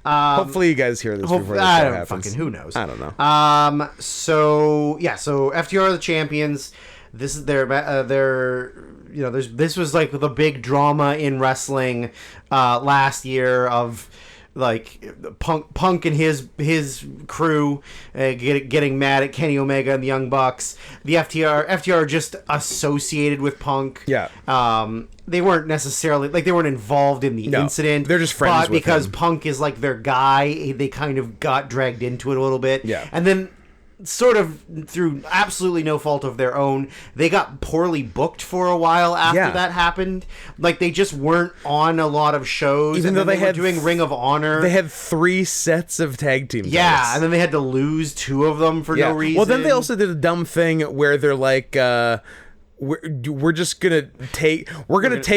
Hopefully you guys hear this before the show happens. Who knows? I don't know. So FTR are the champions. This is their this was the big drama in wrestling last year of Punk and his crew getting mad at Kenny Omega and the Young Bucks. The FTR are just associated with Punk. Yeah. They weren't necessarily they weren't involved in the incident. They're just friends with because him. Punk is their guy. They kind of got dragged into it a little bit. Yeah. And then sort of through absolutely no fault of their own, they got poorly booked for a while after that happened. They just weren't on a lot of shows. Even though they were had doing Ring of Honor. They had 3 sets of tag team titles. Yeah, and then they had to lose 2 of them for no reason. Well, then they also did a dumb thing where they're we're just gonna take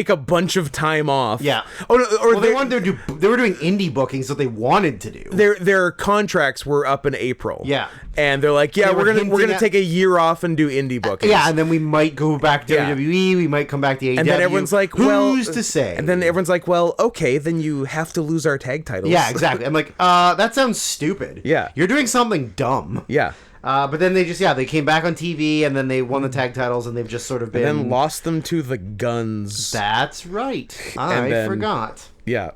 a bunch of time off. Yeah. Oh, no, or they wanted to do. They were doing indie bookings that they wanted to do. Their contracts were up in April. Yeah. And they're like, yeah, we're gonna take a year off and do indie bookings. Yeah, and then we might go back to WWE. We might come back to AEW. And then everyone's like, well, who's to say? And then everyone's like, well, okay, then you have to lose our tag titles. Yeah, exactly. I'm like, that sounds stupid. Yeah. You're doing something dumb. Yeah. But then they came back on TV, and then they won the tag titles, and they've just sort of been... And then lost them to the Guns. That's right. I forgot. Yeah.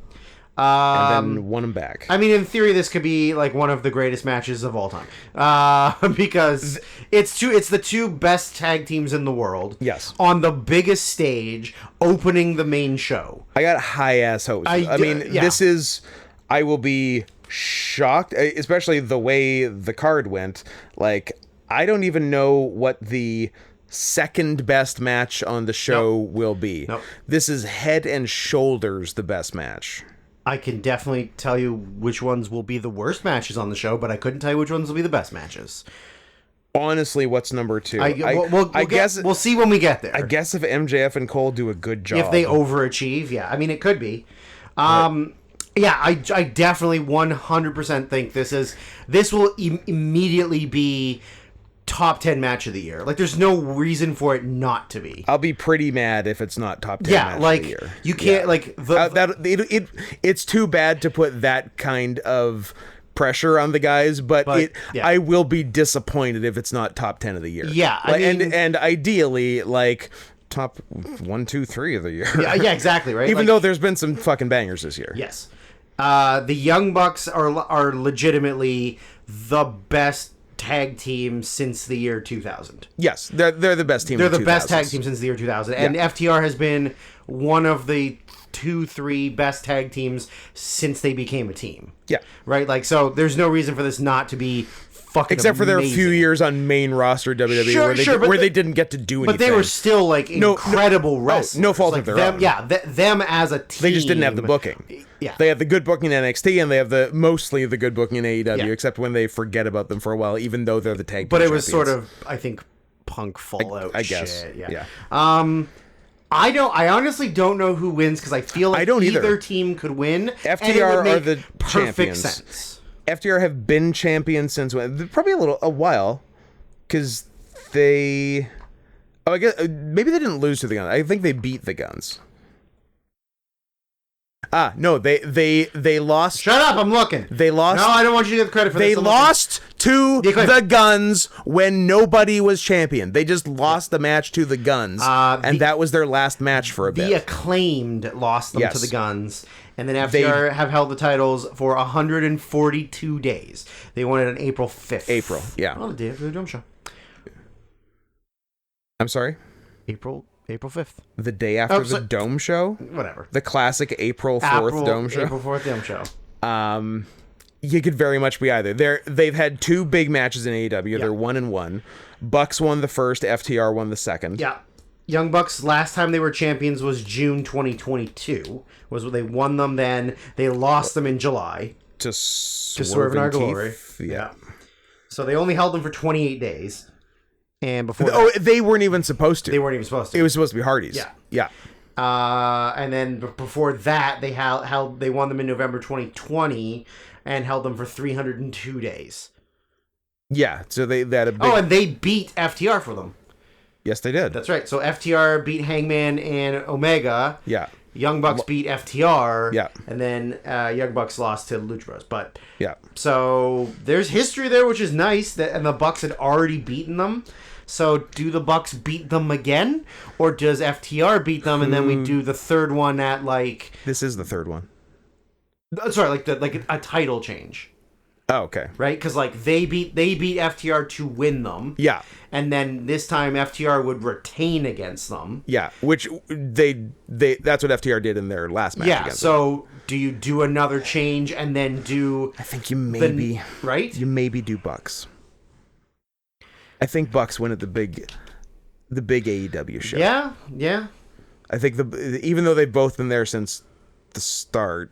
And then won them back. I mean, in theory, this could be like one of the greatest matches of all time. Because it's the two best tag teams in the world. Yes. On the biggest stage, opening the main show. I got high-ass hopes. This is... I will be... shocked, especially the way the card went. Like, I don't even know what the second best match on the show will be. Nope. This is head and shoulders the best match. I can definitely tell you which ones will be the worst matches on the show, but I couldn't tell you which ones will be the best matches. Honestly, what's number 2? I guess we'll see when we get there. I guess if MJF and Cole do a good job. If they overachieve, yeah. I mean, it could be. Yeah, I definitely 100% think this will immediately be top 10 match of the year. Like, there's no reason for it not to be. I'll be pretty mad if it's not top 10 match of the year. You can't, it's too bad to put that kind of pressure on the guys, but I will be disappointed if it's not top 10 of the year. Yeah, and ideally, like... top 1, 2, 3 of the year. Yeah, exactly, right? Even though there's been some fucking bangers this year. Yes. The Young Bucks are legitimately the best tag team since the year 2000. Yes, they're the best team. They're the best tag team since the year 2000. And FTR has been one of the 2-3 best tag teams since they became a team. Yeah. Right? Like, so there's no reason for this not to be fucking except for their amazing. few years on main roster WWE where they didn't get to do anything. But they were still like incredible wrestlers. No fault of their own. Yeah, them as a team. They just didn't have the booking. Yeah. They have the good booking in NXT and they have mostly the good booking in AEW, except when they forget about them for a while, even though they're the tag team But it was champions. sort of, I think, punk fallout I guess. shit. Yeah. I honestly don't know who wins because I feel like either team could win. FTR are the perfect champions. Sense. FTR have been champions since when? Probably a while, because they. Oh, I guess maybe they didn't lose to the Guns. I think they beat the Guns. No, they lost. Shut up! I'm looking. They lost. No, I don't want you to get credit for this. They lost to the Guns when nobody was champion. They just lost the match to the Guns, and that was their last match for a bit. The Acclaimed lost them to the Guns. And then FTR have held the titles for 142 days. They won it on April 5th. April, yeah. Oh, the day after the Dome Show. I'm sorry? April 5th. The day after the Dome Show? Whatever. The classic April 4th Dome Show? April 4th Dome Show. You could very much be either. They've had 2 big matches in AEW. Yeah. They're 1-1. Bucks won the first. FTR won the second. Yeah. Young Bucks, last time they were champions was June 2022. Was when they won them then. They lost them in July. To Swerve in Our Glory. Yeah. So they only held them for 28 days. And before they weren't even supposed to. They weren't even supposed to. It was supposed to be Hardys. Yeah. And then before that, they won them in November 2020 and held them for 302 days. Yeah, so they had a big... and they beat FTR for them. Yes, they did. That's right. So FTR beat Hangman and Omega. Yeah. Young Bucks beat FTR. Yeah. And then Young Bucks lost to Lucha Bros. But yeah. So there's history there, which is nice. And the Bucks had already beaten them. So do the Bucks beat them again, or does FTR beat them, and then we do the third one at like? This is the third one. Sorry, like a title change. Oh, okay. Right, because like they beat FTR to win them. Yeah. And then this time FTR would retain against them. Yeah, which they that's what FTR did in their last match. Yeah. So do you do another change and then do? I think you maybe right. You maybe do Bucks. I think Bucks win at the big AEW show. Yeah, yeah. I think even though they've both been there since the start,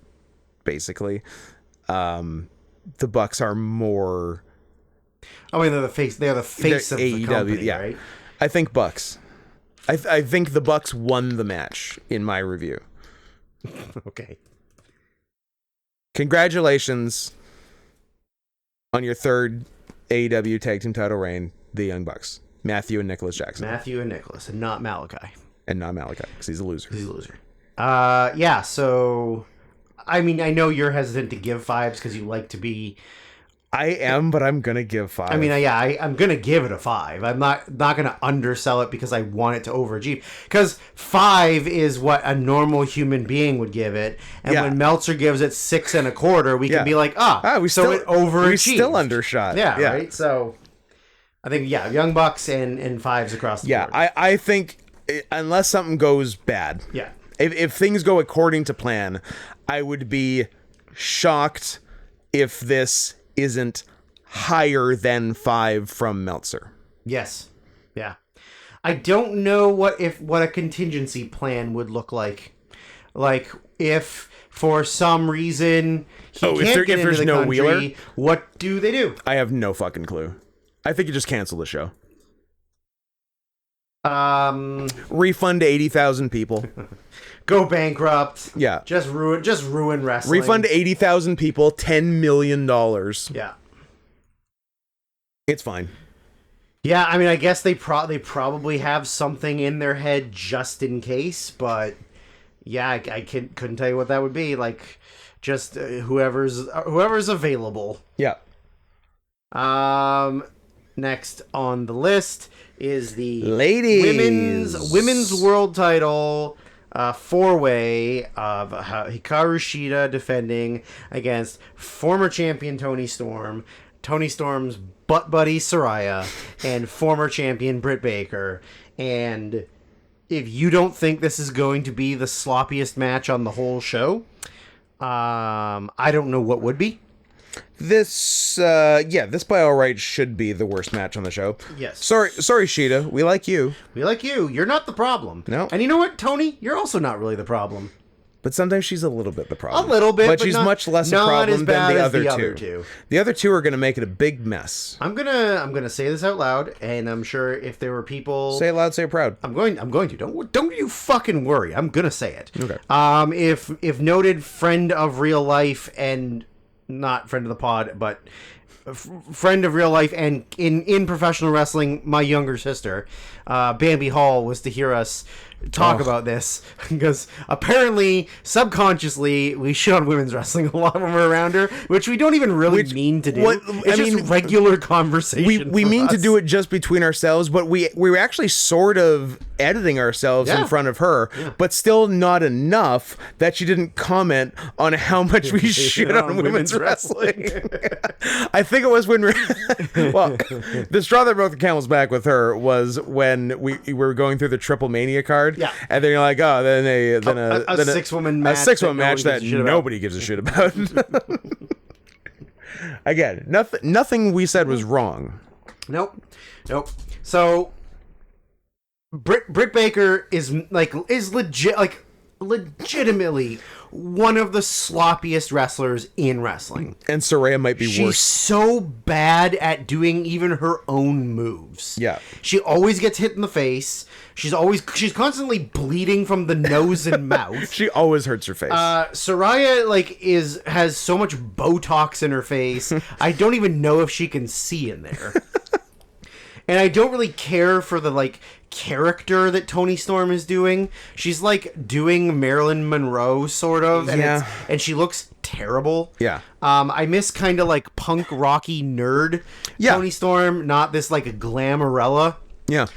basically, the Bucks are more. I mean, they're the face. They're the face of AEW, the company, yeah. Right? I think Bucks. I think the Bucks won the match in my review. Okay. Congratulations on your third AEW Tag Team title reign, the Young Bucks. Matthew and Nicholas Jackson. Matthew and Nicholas, and not Malachi. And not Malachi, because he's a loser. He's a loser. Yeah, so... I mean, I know you're hesitant to give 5s because you like to be... I am, but I'm going to give 5. I mean, I'm going to give it a 5. I'm not going to undersell it because I want it to overachieve. Because 5 is what a normal human being would give it. And when Meltzer gives it 6 1/4, we can be like, it overachieved. We still undershot. Yeah, right? So, I think, Young Bucks and 5s across the board. Yeah, I think unless something goes bad. Yeah. If things go according to plan, I would be shocked if this isn't higher than 5 from Meltzer. Yes. Yeah. I don't know what a contingency plan would look like. Like if for some reason he can't get into the country, Wheeler, what do they do? I have no fucking clue. I think you just cancel the show. Refund to 80,000 people. Go bankrupt. Yeah. Just ruin wrestling. Refund to 80,000 people, $10 million. Yeah. It's fine. Yeah, I mean, I guess they probably have something in their head just in case, but yeah, I couldn't tell you what that would be. Like, just whoever's available. Yeah. Next on the list is the ladies women's world title 4-way of Hikaru Shida defending against former champion Toni Storm's butt buddy Saraya, and former champion Britt Baker. And if you don't think this is going to be the sloppiest match on the whole show, I don't know what would be. This by all rights should be the worst match on the show. Yes. Sorry, Shida. We like you. You're not the problem. No. And you know what, Tony? You're also not really the problem. But sometimes she's a little bit the problem. A little bit, but she's much less a problem than the other two. The other two are going to make it a big mess. I'm gonna say this out loud, and I'm sure if there were people, say it loud, say it proud. I'm going to. Don't you fucking worry. I'm gonna say it. Okay. If noted friend of real life and not friend of the pod, but friend of real life and in professional wrestling, my younger sister, Bambi Hall, was to hear us talk about this, because apparently subconsciously we shit on women's wrestling a lot when we're around her, which we don't even really mean to do. It's just regular conversation. We mean to do it just between ourselves, but we were actually sort of editing ourselves in front of her, but still not enough that she didn't comment on how much we shit on women's wrestling. I think it was when the straw that broke the camel's back with her was when we were going through the Triple Mania card. Yeah. And then you're like, oh, then a 6-woman match. A 6-woman match that nobody gives a shit about. Again, nothing we said was wrong. Nope. So Britt Baker is legitimately one of the sloppiest wrestlers in wrestling. And Saraya might be worse. She's so bad at doing even her own moves. Yeah. She always gets hit in the face. She's constantly bleeding from the nose and mouth. She always hurts her face. Saraya has so much Botox in her face. I don't even know if she can see in there. And I don't really care for the character that Toni Storm is doing. She's doing Marilyn Monroe sort of, and she looks terrible. Yeah. I miss kind of punk rocky nerd Toni Storm, not this a glamorella. Yeah.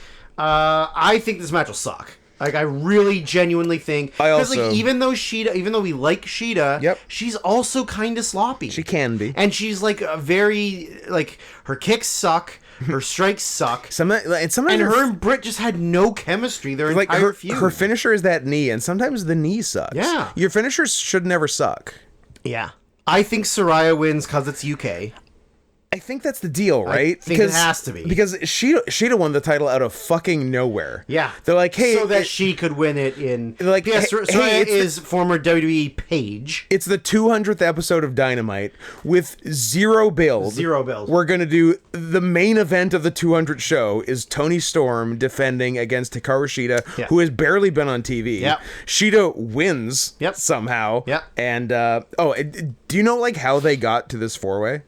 I think this match will suck. I really genuinely think, because even though we like Shida, she's also kind of sloppy. She can be, and she's her kicks suck. Her strikes suck. Sometimes her and Britt just had no chemistry their entire feud. Her finisher is that knee, and sometimes the knee sucks. Yeah. Your finishers should never suck. Yeah. I think Saraya wins because it's UK. I think that's the deal, right? I think it has to be. Because Sheeta won the title out of fucking nowhere. Yeah. They're like, hey... So that she could win it in... Like, yes, Soraya is former WWE Paige. It's the 200th episode of Dynamite with zero build. Zero build. We're going to do... The main event of the 200th show is Toni Storm defending against Hikaru Shida, who has barely been on TV. Yep. Shida wins somehow. Yep. And, do you know, like, how they got to this four-way?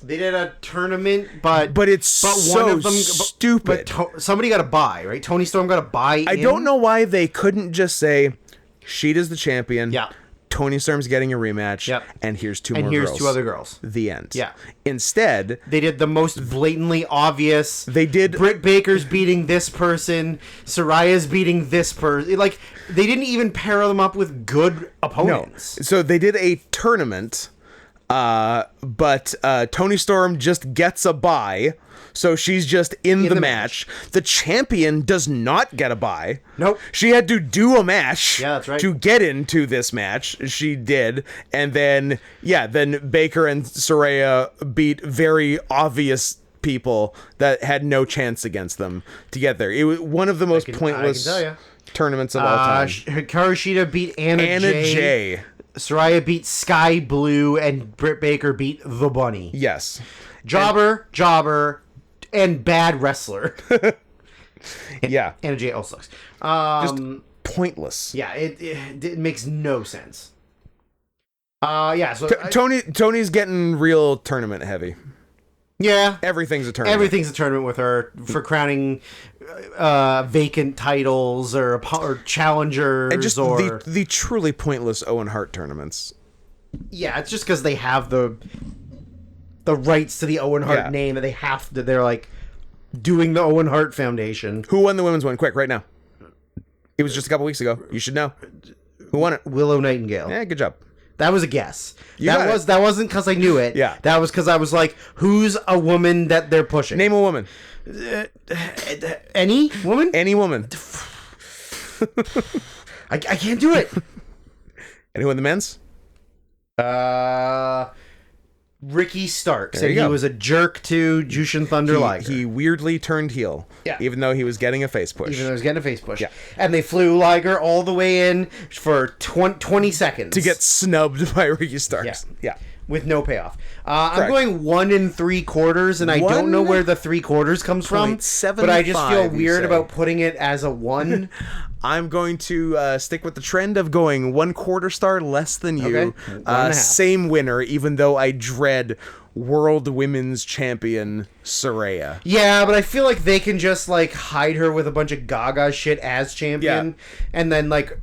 They did a tournament, but it's so one of them, stupid. But somebody got a bye, right? Toni Storm got a bye. I don't know why they couldn't just say, Sheeta's the champion. Yeah. Toni Storm's getting a rematch. Yep. And here's two other girls. The end. Yeah. Instead, they did the most blatantly obvious. They did. Britt Baker's beating this person. Soraya's beating this person. Like, they didn't even pair them up with good opponents. No. So they did a tournament. But Toni Storm just gets a bye, so she's just in the match. The champion does not get a bye. Nope. She had to do a match. Yeah, that's right. To get into this match. She did. And then Baker and Saraya beat very obvious people that had no chance against them to get there. It was one of the most pointless tournaments of all time. Hikaru Shida beat Anna Jay. Saraya beat Sky Blue, and Britt Baker beat The Bunny. Yes. Jobber, and bad wrestler. Yeah. Anna Jay also sucks. Just pointless. Yeah, it makes no sense. So Tony's getting real tournament heavy. Yeah. Everything's a tournament. Everything's a tournament with her for crowning vacant titles or challengers, and just or the truly pointless Owen Hart tournaments. Yeah, it's just because they have the rights to the Owen Hart name, and they're like doing the Owen Hart Foundation. Who won the women's one? Quick, right now. It was just a couple weeks ago. You should know. Who won it? Willow Nightingale. Yeah, good job. That was a guess. That wasn't because I knew it. Yeah. That was because I was like, who's a woman that they're pushing? Name a woman. Any woman? Any woman. I can't do it. Anyone in the men's? Ricky Starks. There you go. He was a jerk to Jushin Thunder Liger. He weirdly turned heel. Yeah. Even though he was getting a face push. Yeah. And they flew Liger all the way in for 20 seconds. To get snubbed by Ricky Starks. Yeah. With no payoff. I'm going 1 3/4, and I don't know where the 3/4 comes from. But I just feel weird about putting it as a 1. I'm going to stick with the trend of going 1/4 star less than you. Okay. Same winner, even though I dread World Women's Champion Saraya. Yeah, but I feel like they can just like hide her with a bunch of Gaga shit as champion, and then like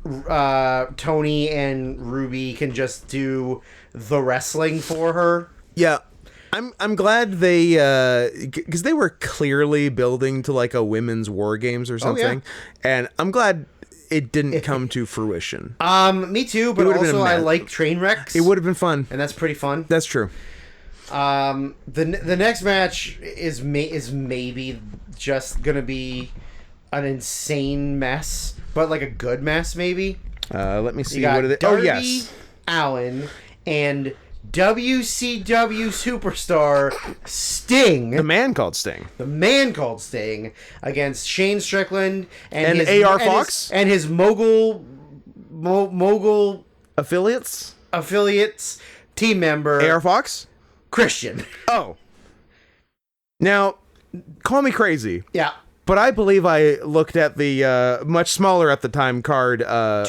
Tony and Ruby can just do the wrestling for her. Yeah. I'm glad they because they were clearly building to like a women's war games or something, and I'm glad it didn't come to fruition. Me too, but also I like train wrecks. It would have been fun, and that's pretty fun. That's true. The next match is maybe just gonna be an insane mess, but like a good mess maybe. Let me see what it is. Darby Allin and WCW superstar Sting. The man called Sting. Against Shane Strickland and his, AR Fox and his mogul affiliates team member AR Fox Christian. Oh. Now, call me crazy. Yeah. But I believe I looked at the much smaller at the time card 2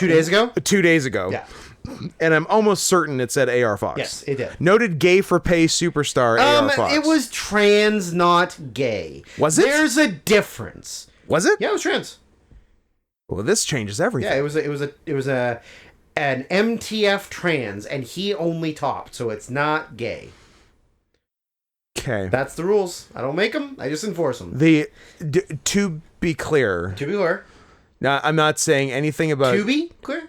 days ago? 2 days ago. Yeah. And I'm almost certain it said AR Fox. Yes, it did. Noted gay for pay superstar AR Fox. It was trans, not gay. Was it? There's a difference. Was it? Yeah, it was trans. Well, this changes everything. Yeah, it was an MTF trans, and he only topped, so it's not gay. Okay. That's the rules. I don't make them. I just enforce them. To be clear. Now, I'm not saying anything about... To be clear?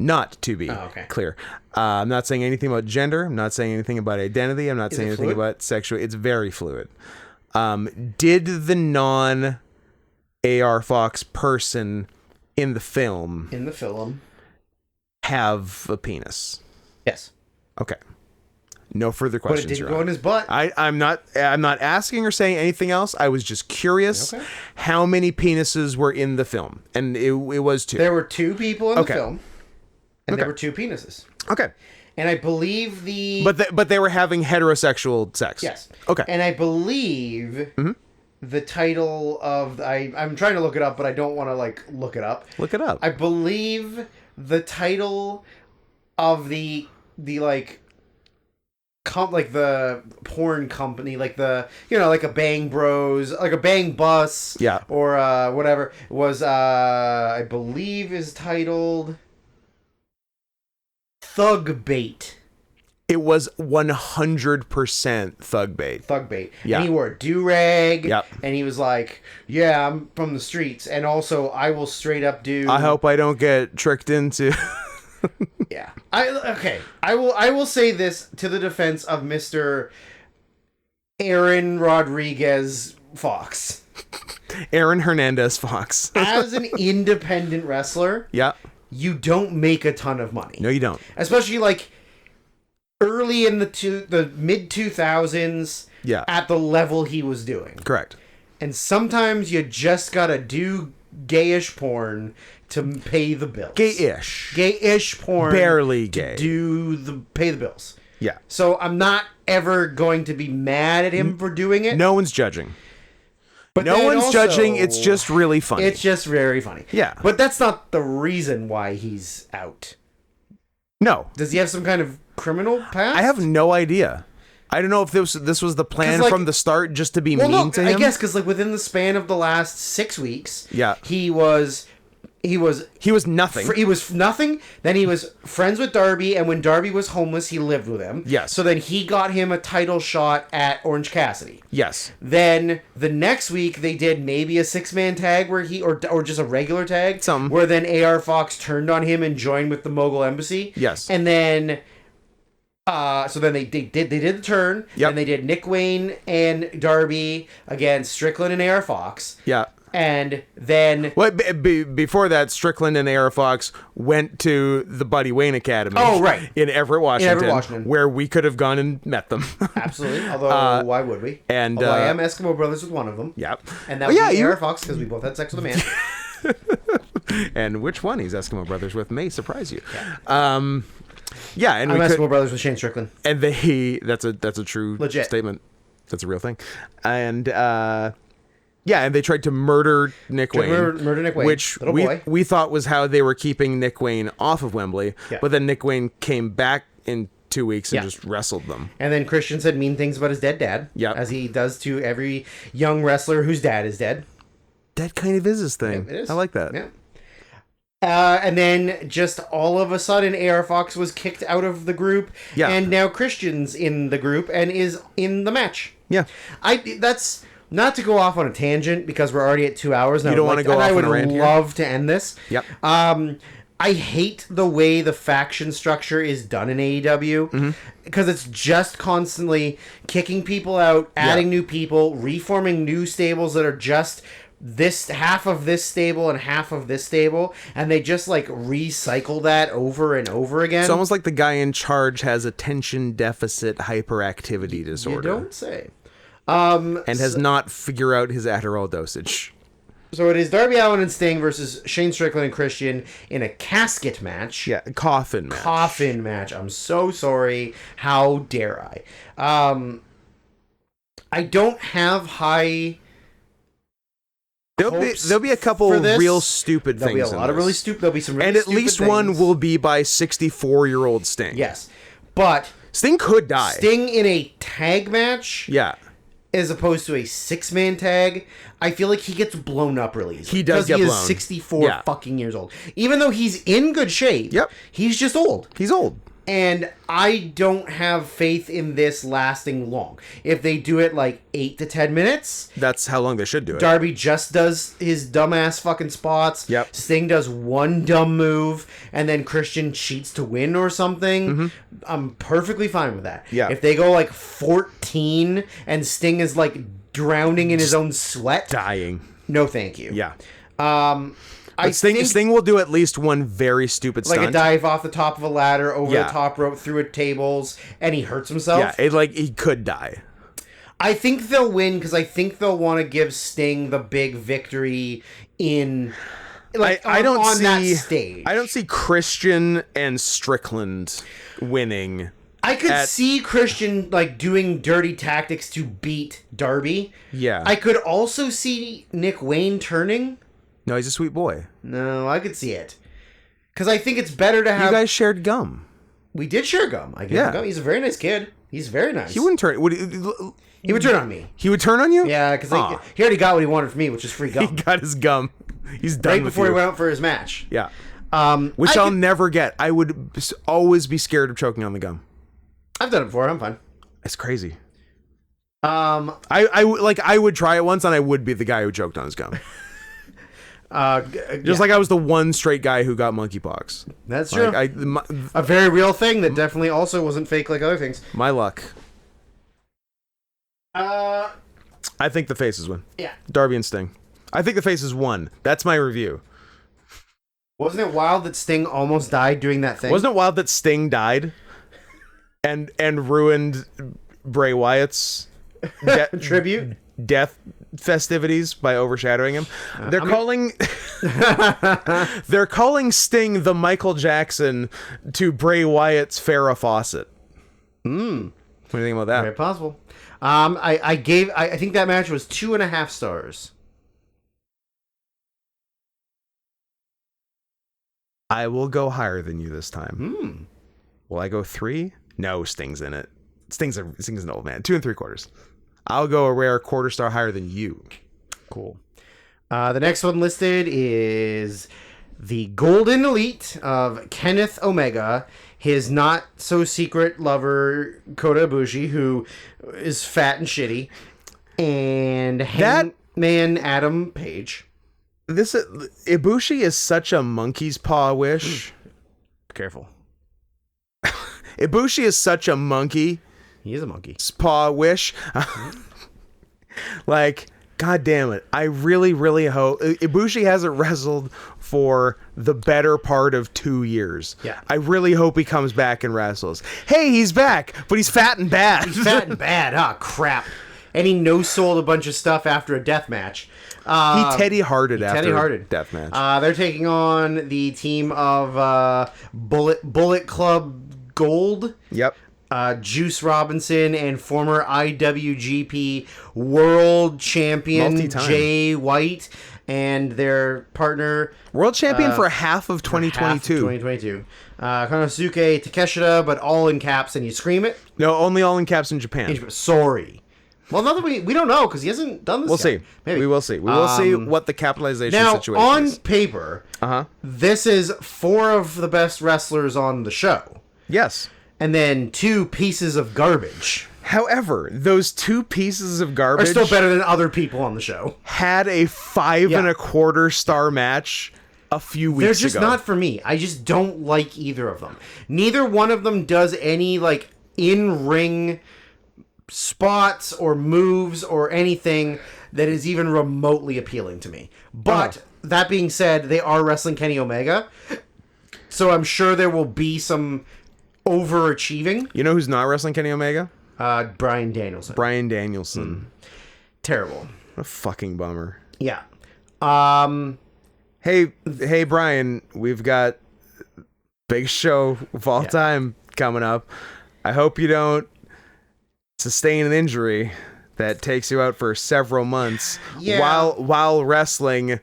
Not to be clear. I'm not saying anything about gender. I'm not saying anything about identity. I'm not saying anything about sexual. It's very fluid. Did the non-AR Fox person in the film... have have a penis? Yes. Okay. No further But questions. it didn't go in his butt. I'm not asking or saying anything else. I was just curious how many penises were in the film, and it was 2. There were 2 people in the film, and there were 2 penises. Okay. And I believe but they were having heterosexual sex. Yes. Okay. And I believe the title of I'm trying to look it up, but I don't want to look it up. Look it up. I believe the title of the the porn company, like a Bang Bros, like a Bang Bus, or whatever, was I believe is titled Thug Bait. It was 100% Thug Bait. Thug Bait. Yeah. And he wore a do-rag. Yep. And he was like, yeah, I'm from the streets. And also, I will straight up do... I hope I don't get tricked into... Yeah. I will say this to the defense of Mr. Aaron Rodriguez Fox. Aaron Hernandez Fox. As an independent wrestler, you don't make a ton of money. No, you don't. Especially early in the mid 2000s, at the level he was doing. Correct. And sometimes you just gotta do gayish porn to pay the bills. Gayish porn. Barely gay. Pay the bills. Yeah. So I'm not ever going to be mad at him for doing it. No one's judging. But no one's judging. It's just really funny. It's just very funny. Yeah. But that's not the reason why he's out. No. Does he have some kind of criminal past? I have no idea. I don't know if this was the plan from the start, just to be mean to him. I guess because within the span of the last 6 weeks, he was nothing. He was nothing. Then he was friends with Darby, and when Darby was homeless, he lived with him. Yes. So then he got him a title shot at Orange Cassidy. Yes. Then the next week they did maybe a 6-man tag where he or just a regular tag. Something. Where then AR Fox turned on him and joined with the Mogul Embassy. Yes. And then. So then they did the turn. Yep. And they did Nick Wayne and Darby against Strickland and AR Fox. Yeah. And then... before that, Strickland and AR Fox went to the Buddy Wayne Academy. Oh, right. In Everett, Washington. Where we could have gone and met them. Absolutely. Although, why would we? And I am Eskimo Brothers with one of them. Yep. And that was AR Fox because we both had sex with a man. And which one he's Eskimo Brothers with may surprise you. Yeah. Yeah, and I'm Eskimo Brothers with Shane Strickland. And that's a true legit statement. That's a real thing. And and they tried to murder Nick Wayne. Murder Nick Wayne, which we thought was how they were keeping Nick Wayne off of Wembley. Yeah. But then Nick Wayne came back in 2 weeks and just wrestled them. And then Christian said mean things about his dead dad. Yeah, as he does to every young wrestler whose dad is dead. That kind of is his thing. Yeah, it is. I like that. Yeah. And then just all of a sudden, AR Fox was kicked out of the group. Yeah. And now Christian's in the group and is in the match. Yeah. That's not to go off on a tangent because we're already at 2 hours now. You don't want to go off on a rant here? I would love to end this. Yep. I hate the way the faction structure is done in AEW because it's just constantly kicking people out, adding new people, reforming new stables that are just this half of this stable and half of this stable, and they just recycle that over and over again. It's almost like the guy in charge has attention deficit hyperactivity disorder. You don't say. And has not figured out his Adderall dosage. So it is Darby Allin and Sting versus Shane Strickland and Christian in a casket match. Yeah, coffin match. Coffin match. I'm so sorry. How dare I? I don't have high... There'll be a couple real stupid things. There'll be a lot of really stupid. There'll be some really stupid and at least things. One will be by 64-year-old Sting. Yes, but Sting could die. Sting in a tag match. Yeah. As opposed to a 6-man tag, I feel like he gets blown up really easily. He does get blown. Because he is 64 fucking years old. Even though he's in good shape. Yep. He's just old. He's old. And I don't have faith in this lasting long. If they do it 8 to 10 minutes... That's how long they should do it. Darby just does his dumbass fucking spots. Yep. Sting does one dumb move, and then Christian cheats to win or something. I'm perfectly fine with that. Yeah. If they go 14 and Sting is drowning in his own sweat... Dying. No thank you. Yeah. Sting will do at least one very stupid stunt. Like a dive off the top of a ladder, over the top rope, through a tables, and he hurts himself. Yeah, he could die. I think they'll win because I think they'll want to give Sting the big victory in... that stage. I don't see Christian and Strickland winning. I could see Christian doing dirty tactics to beat Darby. Yeah. I could also see Nick Wayne turning. No, he's a sweet boy. No, I could see it. Because I think it's better to have... You guys shared gum. We did share gum. I gave him gum. He's a very nice kid. He's very nice. He wouldn't turn... He would turn on me. He would turn on you? Yeah, because he already got what he wanted from me, which is free gum. He got his gum. He's done right before he went out for his match. Yeah. Which I'll never get. I would always be scared of choking on the gum. I've done it before. I'm fine. It's crazy. I would try it once, and I would be the guy who choked on his gum. Just like I was the one straight guy who got monkeypox. That's true. A very real thing that definitely also wasn't fake like other things. My luck. I think the faces win. Yeah. Darby and Sting. I think the faces won. That's my review. Wasn't it wild that Sting almost died doing that thing? Wasn't it wild that Sting died and ruined Bray Wyatt's tribute death festivities by overshadowing him? They're calling Sting the Michael Jackson to Bray Wyatt's Farrah Fawcett. What do you think about that? Very possible. I think that match was 2.5 stars. I will go higher than you this time. Will I go 3? No, Sting's in it. Sting's an old man. 2 3/4. I'll go a rare 1/4 star higher than you. Cool. The next one listed is the Golden Elite of Kenneth Omega, his not so secret lover Kota Ibushi, who is fat and shitty, and Hangman Adam Page. This Ibushi is such a monkey's paw wish. Careful. Ibushi is such a monkey. He is a monkey. Paw wish. God damn it. I really, really hope... Ibushi hasn't wrestled for the better part of 2 years. Yeah. I really hope he comes back and wrestles. Hey, he's back, but he's fat and bad. He's fat and bad. Oh, crap. And he no-sold a bunch of stuff after a death match. He Teddy Hearted after a death match. They're taking on the team of Bullet Club Gold. Yep. Juice Robinson and former IWGP World Champion Jay White and their partner... World Champion for half of 2022. Konosuke Takeshita, but all in caps, and you scream it? No, only all in caps in Japan. Sorry. Well, not that we don't know, because he hasn't done this yet. See. Maybe. We will see. We will see what the capitalization situation is. Now, on paper, this is 4 of the best wrestlers on the show. Yes. And then 2 pieces of garbage. However, those 2 pieces of garbage are still better than other people on the show. Had a 5 1/4 star match a few weeks ago. They're just not for me. I just don't like either of them. Neither one of them does any in-ring spots or moves or anything that is even remotely appealing to me. But that being said, they are wrestling Kenny Omega, so I'm sure there will be some overachieving. You know who's not wrestling Kenny Omega? Bryan Danielson. Terrible. What a fucking bummer. Yeah. Hey Brian, we've got big show of all time coming up. I hope you don't sustain an injury that takes you out for several months while wrestling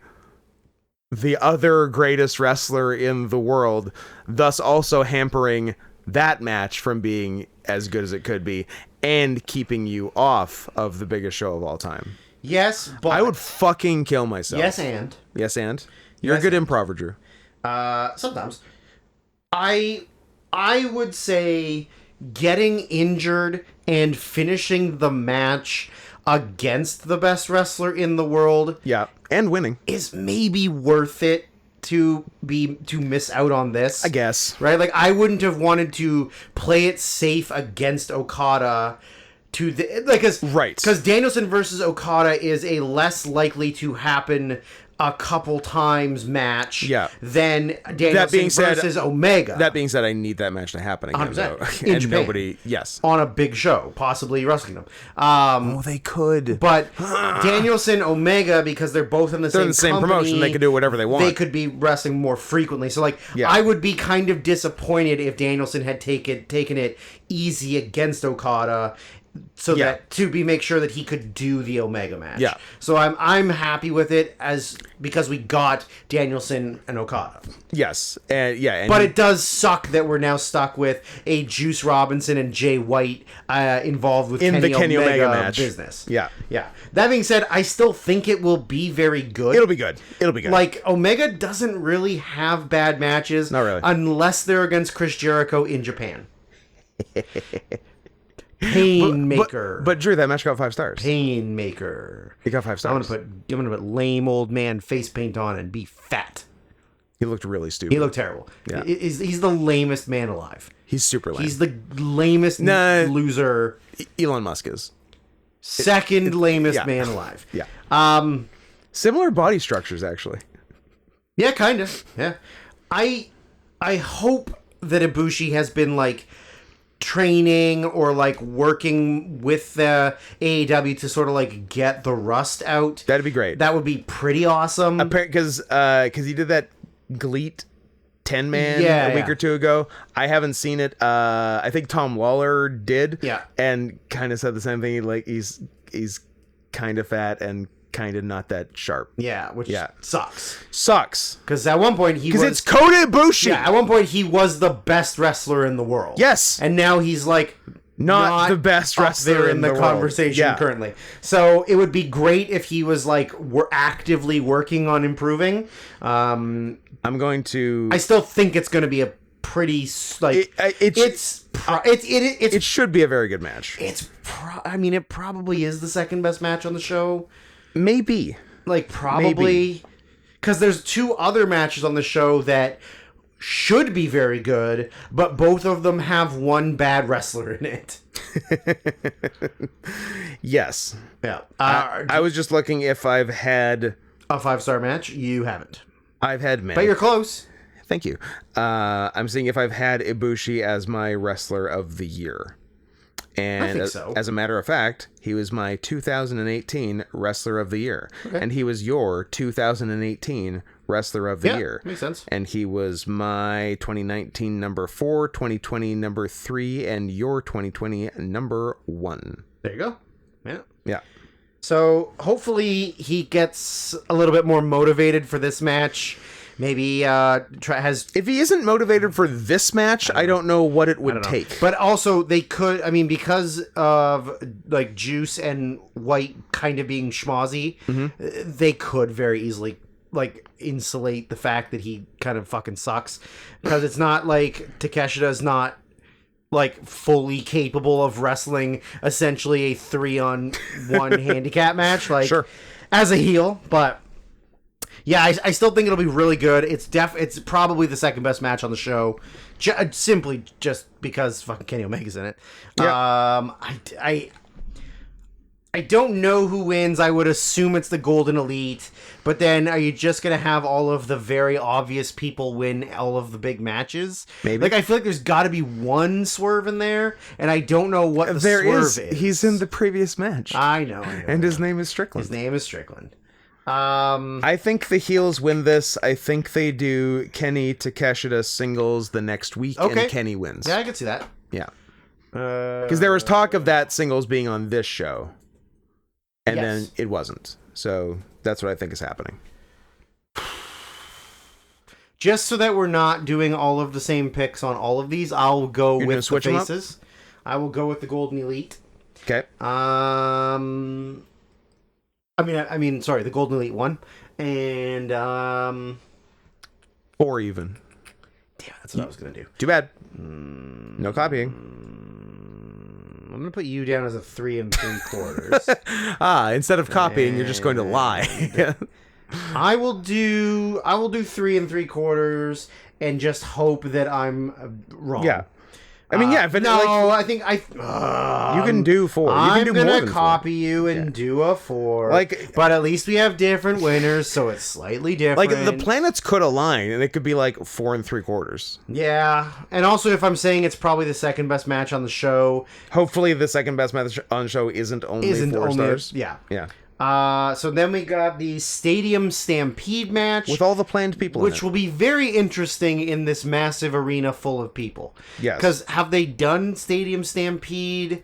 the other greatest wrestler in the world, thus also hampering that match from being as good as it could be and keeping you off of the biggest show of all time. Yes, but I would fucking kill myself. Yes, and you're a good improver, Drew. Sometimes I would say getting injured and finishing the match against the best wrestler in the world, and winning, is maybe worth it to miss out on this, I guess. Right? I wouldn't have wanted to play it safe against Okada because Danielson versus Okada is a less likely to happen a couple times match. Yeah. Then Danielson versus Omega. That being said, I need that match to happen again, though. In and Japan. nobody, yes. On a big show, possibly Wrestle Kingdom. They could. But Danielson, Omega, because they're both in the same company, promotion, they could do whatever they want. They could be wrestling more frequently. So, I would be kind of disappointed if Danielson had taken it easy against Okada, so that make sure that he could do the Omega match. Yeah. So I'm happy with it because we got Danielson and Okada. Yes. But it does suck that we're now stuck with a Juice Robinson and Jay White involved with in the Kenny Omega match business. Yeah. Yeah. That being said, I still think it will be very good. It'll be good. Like, Omega doesn't really have bad matches. Not really. Unless they're against Chris Jericho in Japan. Painmaker. But Drew, that match got 5 stars. Painmaker. It got 5 stars. I'm gonna put lame old man face paint on and be fat. He looked really stupid. He looked terrible. Yeah. He's the lamest man alive. He's super lame. He's the lamest loser. Elon Musk is. Second lamest man alive. Yeah. Similar body structures, actually. Yeah, kind of. Yeah. I hope that Ibushi has been training or working with the AEW to sort of get the rust out. That'd be great. That would be pretty awesome. Because he did that GLEAT 10-man a week or two ago. I haven't seen it. I think Tom Lawler did. Yeah. And kind of said the same thing. He's kind of fat and kind of not that sharp. Yeah, which sucks. Because at one point because it's Kota Ibushi. Yeah, at one point he was the best wrestler in the world. Yes. And now he's not the best wrestler in the conversation currently. So it would be great if he was we're actively working on improving. I'm going to. I still think it's going to be a pretty it should be a very good match. It probably is the second best match on the show. Maybe. Probably. Because there's 2 other matches on the show that should be very good, but both of them have one bad wrestler in it. Yes. Yeah. I was just looking if I've had a 5-star match. You haven't. I've had many. But you're close. Thank you. I'm seeing if I've had Ibushi as my wrestler of the year. And I think so. As a matter of fact, he was my 2018 wrestler of the year. Okay. And he was your 2018 wrestler of the year. Makes sense. And he was my 2019 number 4, 2020 number 3, and your 2020 number 1. There you go. Yeah. Yeah. So hopefully he gets a little bit more motivated for this match. Maybe if he isn't motivated for this match, I don't know what it would take. But also they could, because of Juice and White kind of being schmozzy, they could very easily insulate the fact that he kind of fucking sucks, because it's not like Takeshita's not fully capable of wrestling essentially a 3-on-1 handicap match sure, as a heel. But yeah, I still think it'll be really good. It's probably the second best match on the show, simply just because fucking Kenny Omega's in it. Yeah. I don't know who wins. I would assume it's the Golden Elite, but then are you just gonna have all of the very obvious people win all of the big matches? Maybe. I feel like there's got to be one swerve in there, and I don't know what the swerve is. He's in the previous match. I know. And his name is Strickland. His name is Strickland. I think the heels win this. I think they do Kenny Takeshita singles the next week, and Kenny wins. Yeah, I can see that. Yeah. Because there was talk of that singles being on this show. And then it wasn't. So that's what I think is happening. Just so that we're not doing all of the same picks on all of these, I'll go with the faces. I will go with the Golden Elite. Okay. I mean, sorry, the Golden Elite one. And, or even. Damn, that's what I was going to do. Too bad. No copying. I'm going to put you down as a 3 3/4. Instead of copying, you're just going to lie. I will do 3 3/4 and just hope that I'm wrong. Yeah. I mean, yeah. If it, no, I think you can do 4. You I'm can do gonna more than copy you and do a 4. But at least we have different winners, so it's slightly different. Like the planets could align, and it could be like 4 3/4. Yeah, and also if I'm saying it's probably the second best match on the show, hopefully the second best match on the show isn't only 4 stars. Yeah. Yeah. So then we got the Stadium Stampede match. With all the planned people which will be very interesting in this massive arena full of people. Yes. Because have they done Stadium Stampede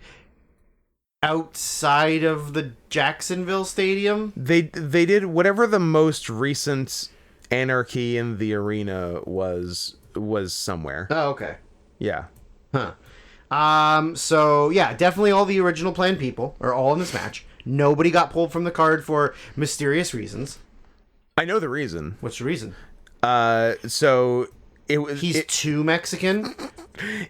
outside of the Jacksonville Stadium? They did whatever the most recent Anarchy in the Arena was somewhere. Oh, okay. Yeah. Huh. So yeah, definitely all the original planned people are all in this match. Nobody got pulled from the card for mysterious reasons. I know the reason. What's the reason? So he's too Mexican.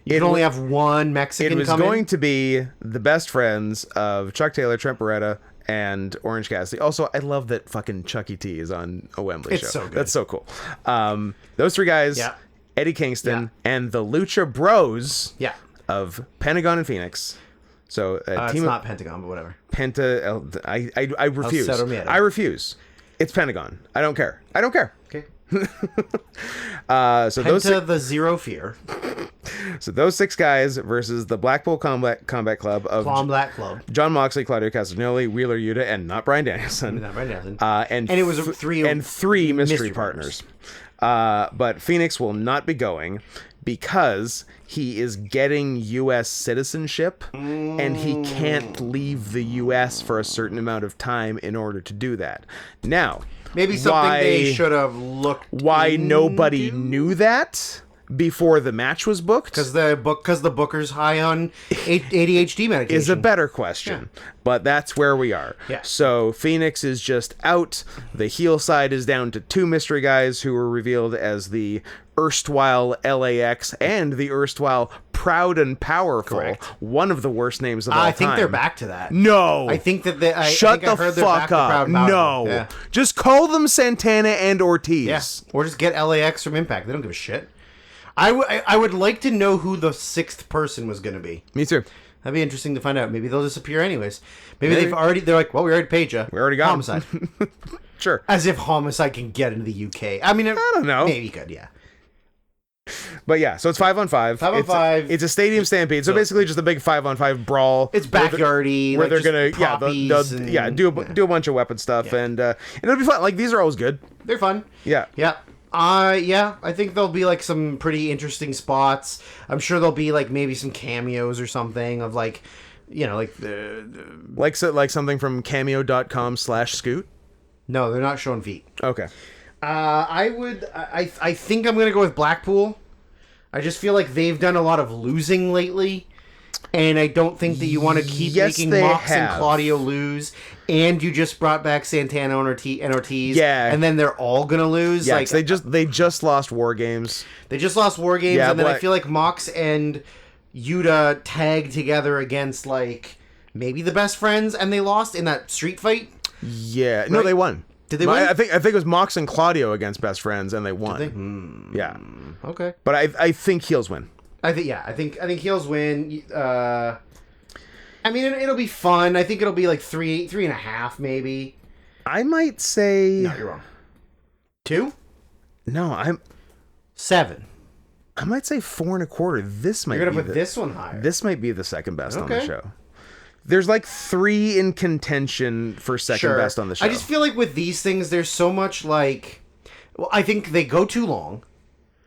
You can only have one Mexican. It was going to be the best friends of Chuck Taylor, Trent Beretta, and Orange Cassidy. Also, I love that fucking Chucky T is on a Wembley show. So good. That's so cool. Those 3 guys, yeah. Eddie Kingston, and the Lucha Bros of Pentagon and Phoenix. So it's not Pentagon, but whatever. I refuse. I refuse. It's Pentagon. I don't care. Okay. So Penta the Zero Fear. So those 6 guys versus the Blackpool Combat Club of John Moxley, Claudio Castagnoli, Wheeler Yuta, and not Bryan Danielson. And it was 3 mystery partners. But Phoenix will not be going because he is getting U.S. citizenship, and he can't leave the U.S. for a certain amount of time in order to do that. Now, maybe something they should have looked. Why nobody knew that before the match was booked? Because the booker's high on ADHD medication is a better question. Yeah. But that's where we are. Yeah. So Phoenix is just out. The heel side is down to 2 mystery guys who were revealed as the erstwhile LAX and the erstwhile Proud and Powerful. Correct. One of the worst names of all time. I think they're back to that. No. I think that Shut the fuck up. No. Yeah. Just call them Santana and Ortiz. Yeah. Or just get LAX from Impact. They don't give a shit. I would like to know who the 6th person was going to be. Me too. That'd be interesting to find out. Maybe they'll disappear anyways. Maybe they're like, well, we already paid you. We already got Homicide. Sure. As if Homicide can get into the UK. I mean, I don't know. Maybe he could, yeah. But yeah, so it's 5-on-5. 5-on-5. It's a stadium stampede. So basically just a big 5-on-5 brawl. It's backyardy. Where they're going to do a bunch of weapon stuff and it'll be fun. Like these are always good. They're fun. Yeah. Yeah. I think there'll be like some pretty interesting spots. I'm sure there'll be like maybe some cameos or something of like, you know, like like something from cameo.com/scoot. No, they're not showing feet. Okay. I think I'm gonna go with Blackpool. I just feel like they've done a lot of losing lately, and I don't think that you want to keep making Mox and Claudio lose. And you just brought back Santana and Ortiz, and then they're all gonna lose. Yeah, like they just lost War Games. They just lost War Games, and then I feel like Mox and Yuta tagged together against like maybe the Best Friends, and they lost in that street fight. Yeah, right? No, they won. Did they win? I think it was Mox and Claudio against Best Friends, and they won. Did they? Yeah. Okay. But I think heels win. I think heels win. I mean, it'll be fun. I think it'll be like 3.5, maybe. I might say. No, you're wrong. 2? No, I'm 7. I might say 4.25. This might. You're gonna put this one higher. This might be the second best on the show. There's like 3 in contention for second best on the show. I just feel like with these things, there's so much like. Well, I think they go too long.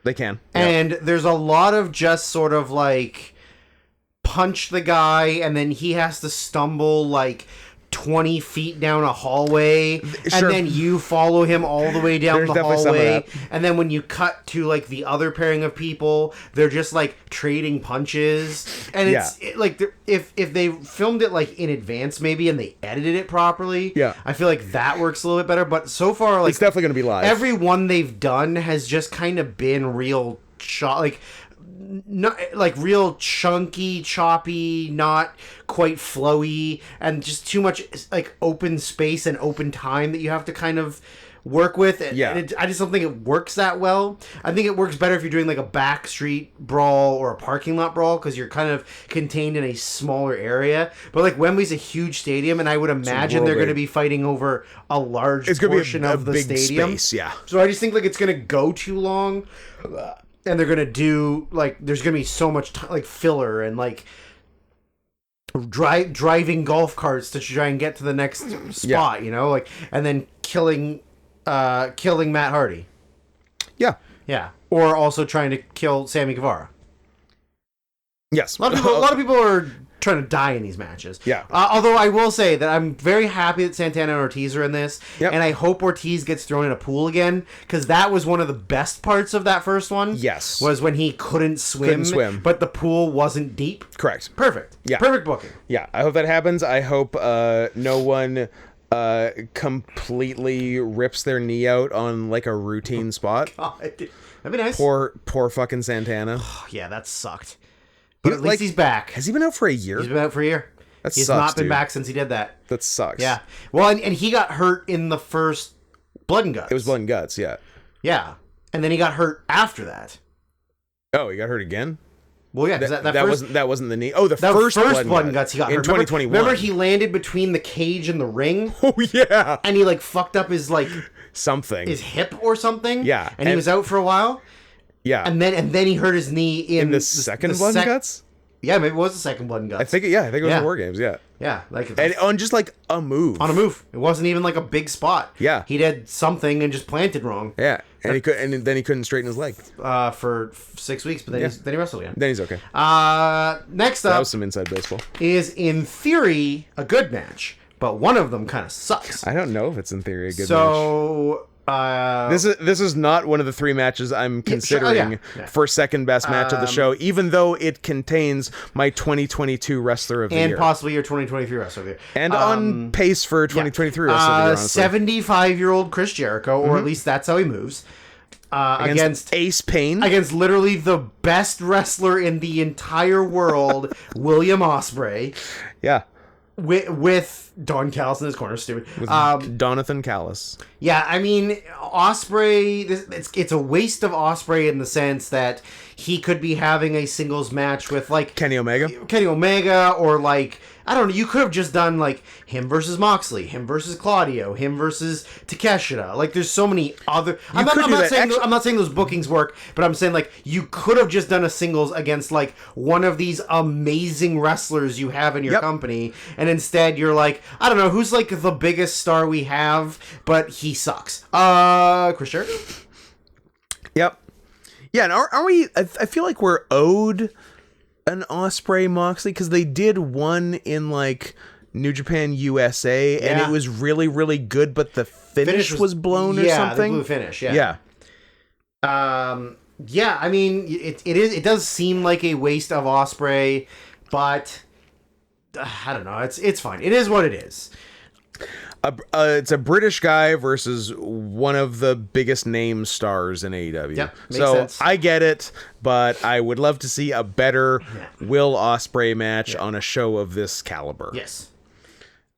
They can. And there's a lot of just sort of like punch the guy and then he has to stumble like 20 feet down a hallway and then you follow him all the way down the hallway, and then when you cut to like the other pairing of people, they're just like trading punches, and it's like if they filmed it like in advance maybe and they edited it properly, I feel like that works a little bit better. But so far, like, it's definitely gonna be live. Every one they've done has just kind of been real not like real chunky, choppy, not quite flowy, and just too much like open space and open time that you have to kind of work with. And I just don't think it works that well. I think it works better if you're doing like a backstreet brawl or a parking lot brawl, because you're kind of contained in a smaller area. But like Wembley's a huge stadium, and I would imagine they're going to be fighting over a large portion of the stadium. Space, yeah. So I just think like it's going to go too long, and they're going to do like there's going to be so much like filler and like driving golf carts to try and get to the next spot, you know, like, and then killing Matt Hardy. Yeah. Or also trying to kill Sammy Guevara. Yes. A lot of people are trying to die in these matches. Yeah. Although I will say that I'm very happy that Santana and Ortiz are in this, and I hope Ortiz gets thrown in a pool again, because that was one of the best parts of that first one. Yes. Was when he couldn't swim, but the pool wasn't deep. Correct. Perfect. Yeah. Perfect booking. Yeah. I hope that happens. I hope no one completely rips their knee out on like a routine spot. God, that'd be nice. Poor fucking Santana. Yeah, that sucked. But at least he's back. Has he been out for a year? He's been out for a year. He's not been back since he did that. That sucks. Yeah. Well, and he got hurt in the first Blood and Guts. It was Blood and Guts, yeah. Yeah. And then he got hurt after that. Oh, he got hurt again? Well, yeah, because that wasn't the knee. Oh, the first Blood and Guts he got hurt in 2021. Remember he landed between the cage and the ring? Oh, yeah. And he like fucked up his like his hip or something. Yeah. And he was out for a while. Yeah. And then he hurt his knee in the second Blood and Guts? Yeah, maybe it was the second Blood and Guts. I think it was War Games, yeah. Yeah, like and on just like a move. On a move. It wasn't even like a big spot. Yeah. He did something and just planted wrong. Yeah. And then he couldn't straighten his leg. For 6 weeks, but then he wrestled again. Then he's okay. Next up, that was some inside baseball. Is in theory a good match, but one of them kind of sucks. I don't know if it's in theory a good match. So this is not one of the three matches I'm considering for second best match of the show, even though it contains my 2022 wrestler of the year and possibly your 2023 wrestler of the year, and on pace for 2023 wrestler of the year. 75-year-old Chris Jericho, or at least that's how he moves. Against Ace Payne, against literally the best wrestler in the entire world, William Ospreay. Yeah. With Don Callis in his corner, stupid. With Donathan Callis. Yeah, I mean, Ospreay. It's a waste of Ospreay in the sense that he could be having a singles match with like Kenny Omega, or like I don't know. You could have just done like him versus Moxley, him versus Claudio, him versus Takeshita. Like, there's so many other. I'm not saying those bookings work, but I'm saying like you could have just done a singles against like one of these amazing wrestlers you have in your company, and instead you're like, I don't know who's like the biggest star we have, but he sucks. Chris Jericho. Yep. Yeah, and are we? I feel like we're owed an Ospreay Moxley, because they did one in like New Japan USA, and it was really, really good, but the finish was blown or something. Yeah, the blue finish. Yeah. Yeah, I mean, it does seem like a waste of Ospreay, but I don't know. It's fine. It is what it is. It's a British guy versus one of the biggest name stars in AEW. Yep, makes sense. I get it, but I would love to see a better Will Ospreay match on a show of this caliber. Yes.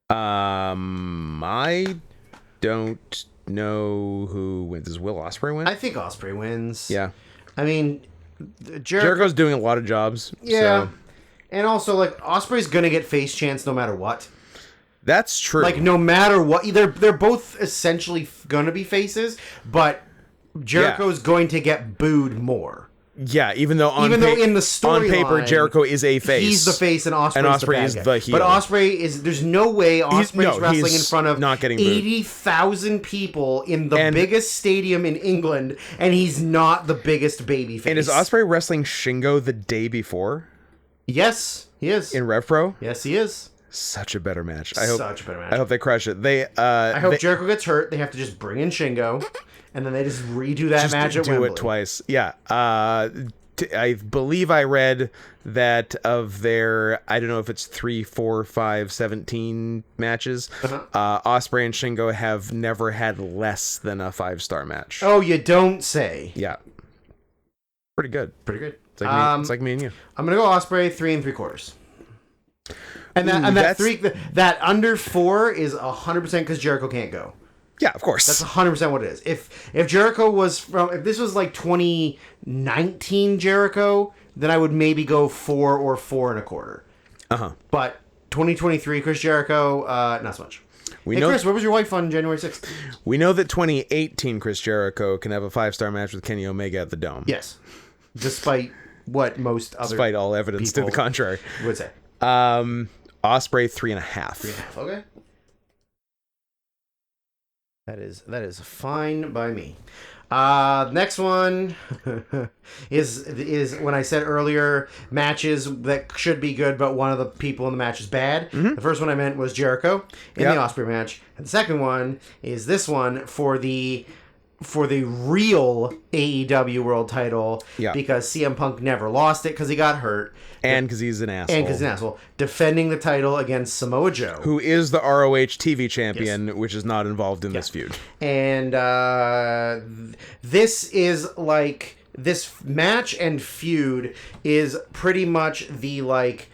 I don't know who wins. Does Will Ospreay win? I think Ospreay wins. Yeah. I mean, Jericho's doing a lot of jobs. Yeah. So. And also, like, Ospreay's gonna get face chance no matter what. That's true. Like, no matter what, they're both essentially gonna be faces, but Jericho's going to get booed more. Yeah, even though in the story on paper Jericho is a face, he's the face, and Ospreay is the heel. But Ospreay is. There's no way Ospreay's wrestling in front of not getting 80,000 people in the biggest stadium in England, and he's not the biggest baby face. And is Ospreay wrestling Shingo the day before? Yes, he is in Rev Pro. Yes, he is. Such a better match. Such a better match. I hope they crush it. I hope Jericho gets hurt. They have to just bring in Shingo, and then they just redo that match at Wembley. Do it twice. Yeah. I believe I read that of their, I don't know if it's 3, 4, 5, 17 matches, Ospreay and Shingo have never had less than a 5-star match. Oh, you don't say. Yeah. Pretty good. Pretty good. It's like me and you. I'm gonna go Ospreay 3 3/4. And that under 4 is 100% because Jericho can't go. Yeah, of course. That's 100% what it is. If Jericho was if this was like 2019 Jericho, then I would maybe go 4 or 4 1/4. But 2023 Chris Jericho, not so much. Chris, where was your wife on January 6th? We know that 2018 Chris Jericho can have a 5-star match with Kenny Omega at the Dome. Yes. Despite what most other Despite all evidence to the contrary. Would say. Ospreay 3.5. 3.5, okay. That is fine by me. Next one is when I said earlier matches that should be good, but one of the people in the match is bad. The first one I meant was Jericho in the Ospreay match, and the second one is this one for the real AEW World Title, because CM Punk never lost it because he got hurt. And because he's an asshole. Defending the title against Samoa Joe. Who is the ROH TV champion, which is not involved in this feud. And this is like... This match and feud is pretty much the, like,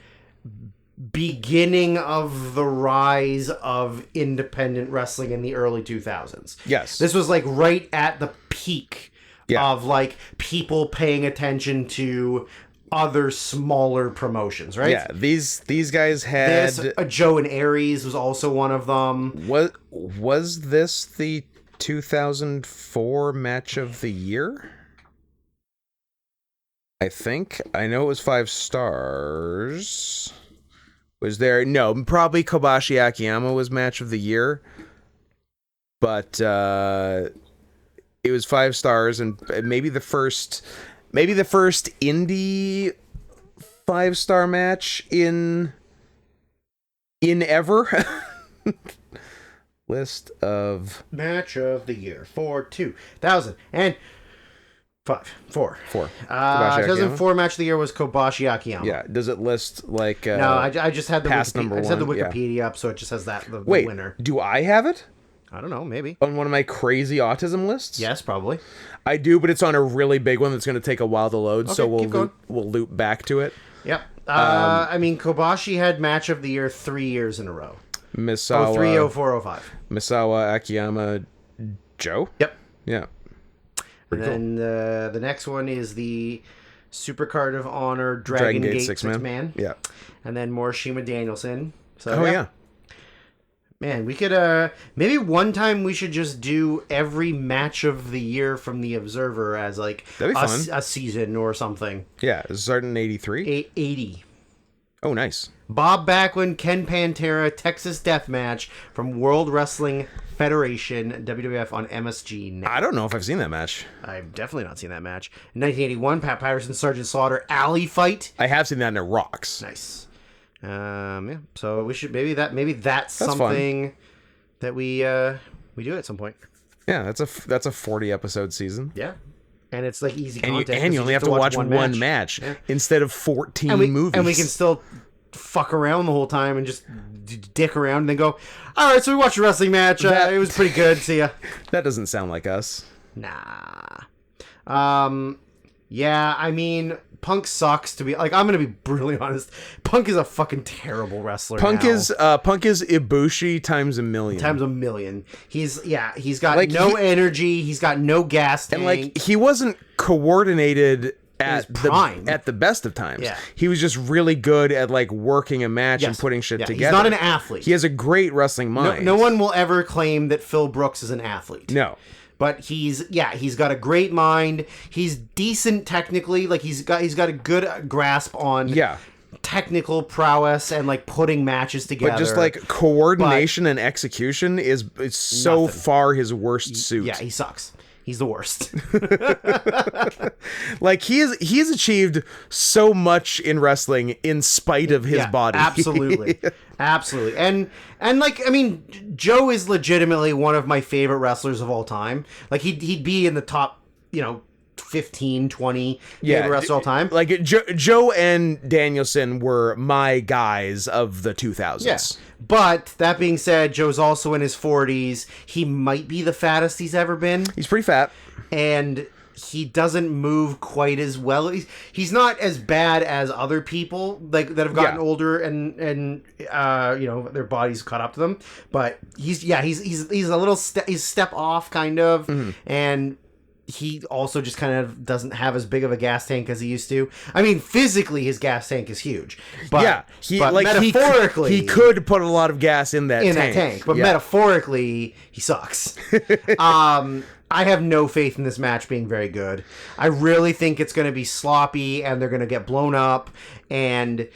beginning of the rise of independent wrestling in the early 2000s. Yes. This was, like, right at the peak of, like, people paying attention to other smaller promotions, right? Yeah, these guys had... Joe and Aries was also one of them. Was this the 2004 match of the year? I think. I know it was 5 stars. Was there... No, probably Kobashi Akiyama was match of the year. But it was 5 stars, and maybe the first indie 5-star match in ever. List of match of the year for 2005. 2004 match of the year was Kobashi Akiyama. Yeah. Does it list like? No, I just had the past number one. I just had the Wikipedia up, so it just has that the Wait, winner. Do I have it? I don't know, maybe. On one of my crazy autism lists? Yes, probably. I do, but it's on a really big one that's going to take a while to load, so we'll loop back to it. Yep. I mean, Kobashi had match of the year 3 years in a row. Misawa. 30405. Misawa, Akiyama, Joe? Yep. Yeah. And then the next one is the Supercard of Honor Dragon Gate 6-man. Yeah. And then Morishima Danielson. So, yeah. Man, we could, maybe one time we should just do every match of the year from the Observer as, like, a season or something. Yeah, it started in 83? 80. Oh, nice. Bob Backlund, Ken Pantera, Texas Deathmatch from World Wrestling Federation, WWF on MSG Network. I don't know if I've seen that match. I've definitely not seen that match. In 1981, Pat Patterson, Sergeant Slaughter, Alley Fight. I have seen that and it rocks. Nice. Yeah. So we should maybe that's something fun that we do at some point. Yeah, that's a 40 episode season. Yeah. And it's like easy content. And you only have to watch one match instead of 14 movies. And we can still fuck around the whole time and just dick around and then go, all right, so we watched a wrestling match. It was pretty good. See ya. That doesn't sound like us. Nah. Yeah, I mean, Punk sucks to be... Like, I'm going to be brutally honest. Punk is a fucking terrible wrestler Punk is Ibushi times a million. Times a million. He's got like, energy. He's got no gas tank. And, like, he wasn't coordinated at prime. At the best of times. Yeah. He was just really good at, like, working a match and putting shit together. He's not an athlete. He has a great wrestling mind. No one will ever claim that Phil Brooks is an athlete. No. But he's got a great mind. He's decent technically. Like he's got a good grasp on technical prowess and like putting matches together. But just like coordination and execution is so far his worst suit. Yeah, he sucks. He's the worst. Like he has achieved so much in wrestling in spite of his body. Absolutely. Absolutely. And like, I mean, Joe is legitimately one of my favorite wrestlers of all time. Like he'd be in the top, 15, 20 favorite wrestlers of all time. Like Joe and Danielson were my guys of the 2000s. Yeah. But that being said, Joe's also in his 40s. He might be the fattest he's ever been. He's pretty fat. And he doesn't move quite as well. He's not as bad as other people like that have gotten older and their bodies caught up to them. But he's a little he's step off kind of, and he also just kind of doesn't have as big of a gas tank as he used to. I mean, physically his gas tank is huge, but metaphorically he could put a lot of gas in that tank. But metaphorically he sucks. I have no faith in this match being very good. I really think it's going to be sloppy and they're going to get blown up. And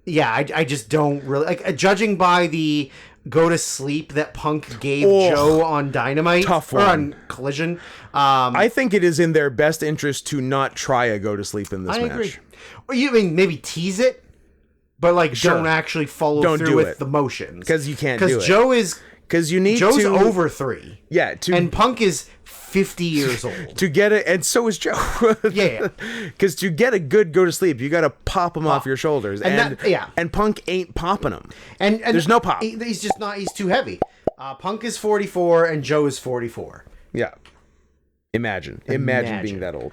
yeah, I just don't really like judging by the go to sleep that Punk gave Joe on Dynamite or on Collision. I think it is in their best interest to not try a go to sleep in this match. Agree. Or you mean maybe tease it, but don't actually follow through with the motions because you can't do it. Because Joe is Joe's over 3. Yeah, and Punk is 50 years old to get it, and so is Joe. Because to get a good go to sleep, you got to pop him off your shoulders, and Punk ain't popping him. And there's no pop. He's just not. He's too heavy. Punk is 44 and Joe is 44. Yeah, imagine being that old.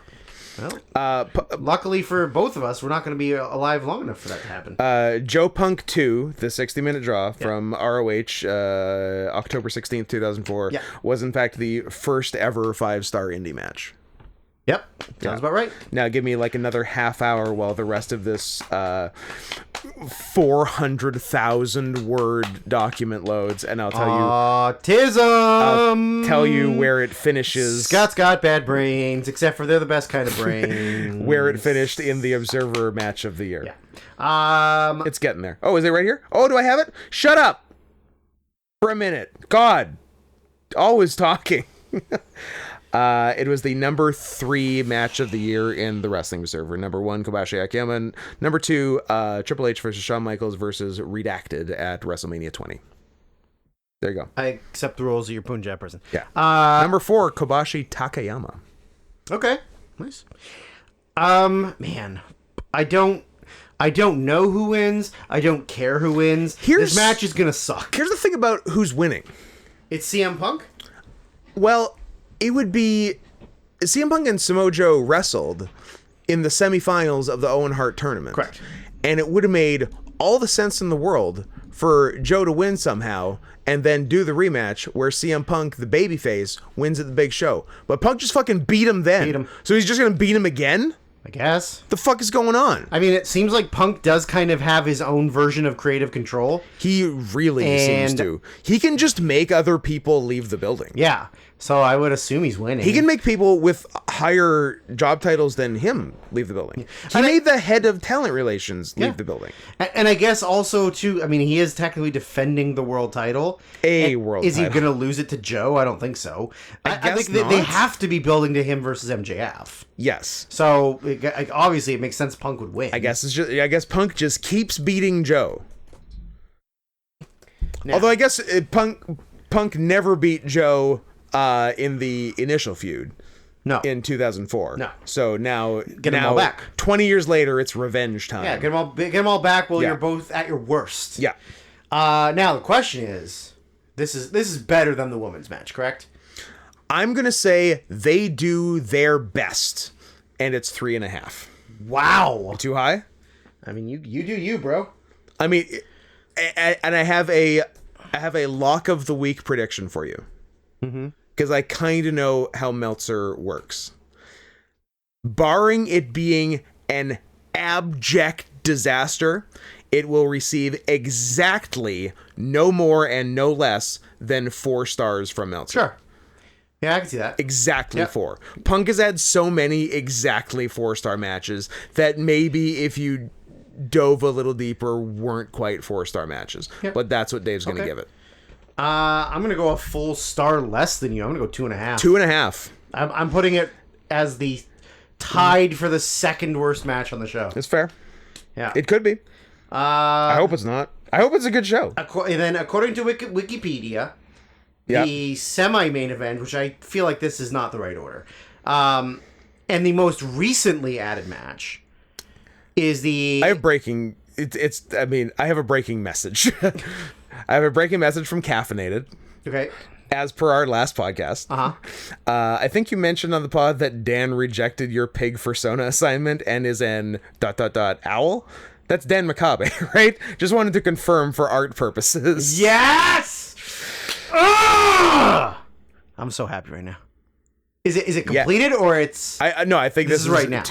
Well, luckily for both of us, we're not going to be alive long enough for that to happen. Joe Punk 2, the 60-minute draw from ROH, October 16th, 2004, was in fact the first ever 5-star indie match. Yep, sounds about right. Now give me like another half hour while the rest of this 400,000 word document loads, and I'll tell you. Autism. I'll tell you where it finishes. Scott's got bad brains, except for they're the best kind of brains. Where it finished in the Observer match of the year. Yeah. It's getting there. Oh, is it right here? Oh, do I have it? Shut up for a minute. God, always talking. It was the number 3 match of the year in the Wrestling Observer. Number 1, Kobashi Akiyama. Number 2, Triple H versus Shawn Michaels versus Redacted at WrestleMania 20. There you go. I accept the roles of your Punjab person. Yeah. Number 4, Kobashi Takayama. Okay. Nice. Man, I don't know who wins. I don't care who wins. This match is gonna suck. Here's the thing about who's winning. It's CM Punk? Well, it would be CM Punk and Samoa Joe wrestled in the semifinals of the Owen Hart tournament. Correct. And it would have made all the sense in the world for Joe to win somehow and then do the rematch where CM Punk, the babyface, wins at the big show. But Punk just fucking beat him then. So he's just going to beat him again? I guess. The fuck is going on? I mean, it seems like Punk does kind of have his own version of creative control. He really seems to. He can just make other people leave the building. Yeah. So I would assume he's winning. He can make people with higher job titles than him leave the building. He made the head of talent relations leave the building. And I guess also, too, I mean, he is technically defending the world title. Is he going to lose it to Joe? I don't think so. I think they have to be building to him versus MJF. Yes. So obviously it makes sense Punk would win. I guess Punk just keeps beating Joe. Now, although I guess Punk never beat Joe in the initial feud. No. In 2004. No. So now get them all back. 20 years later, it's revenge time. Yeah, get them all back while you're both at your worst. Yeah. Now the question is, this is better than the women's match, correct? I'm gonna say they do their best, and it's 3.5. Wow. Too high? I mean, you do you, bro. I mean, and I have a lock of the week prediction for you. Mm-hmm. Because I kind of know how Meltzer works. Barring it being an abject disaster, it will receive exactly no more and no less than 4 stars from Meltzer. Sure. Yeah, I can see that. Exactly 4. Punk has had so many exactly 4-star matches that maybe if you dove a little deeper, weren't quite 4-star matches. Yep. But that's what Dave's going to give it. I'm going to go a full star less than you. I'm going to go 2.5. 2.5. I'm putting it as the tied for the second worst match on the show. It's fair. Yeah. It could be. I hope it's not. I hope it's a good show. And then according to Wikipedia, the semi-main event, which I feel like this is not the right order, and the most recently added match is the... I have breaking... I have a breaking message. I have a breaking message from Caffeinated. Okay. as per our last podcast, I think you mentioned on the pod that Dan rejected your pig fursona assignment and is an ... owl. That's Dan McCabe, right? Just wanted to confirm for art purposes. Yes! Ugh! I'm so happy right now. Is it completed or it's... No, I think this is right now.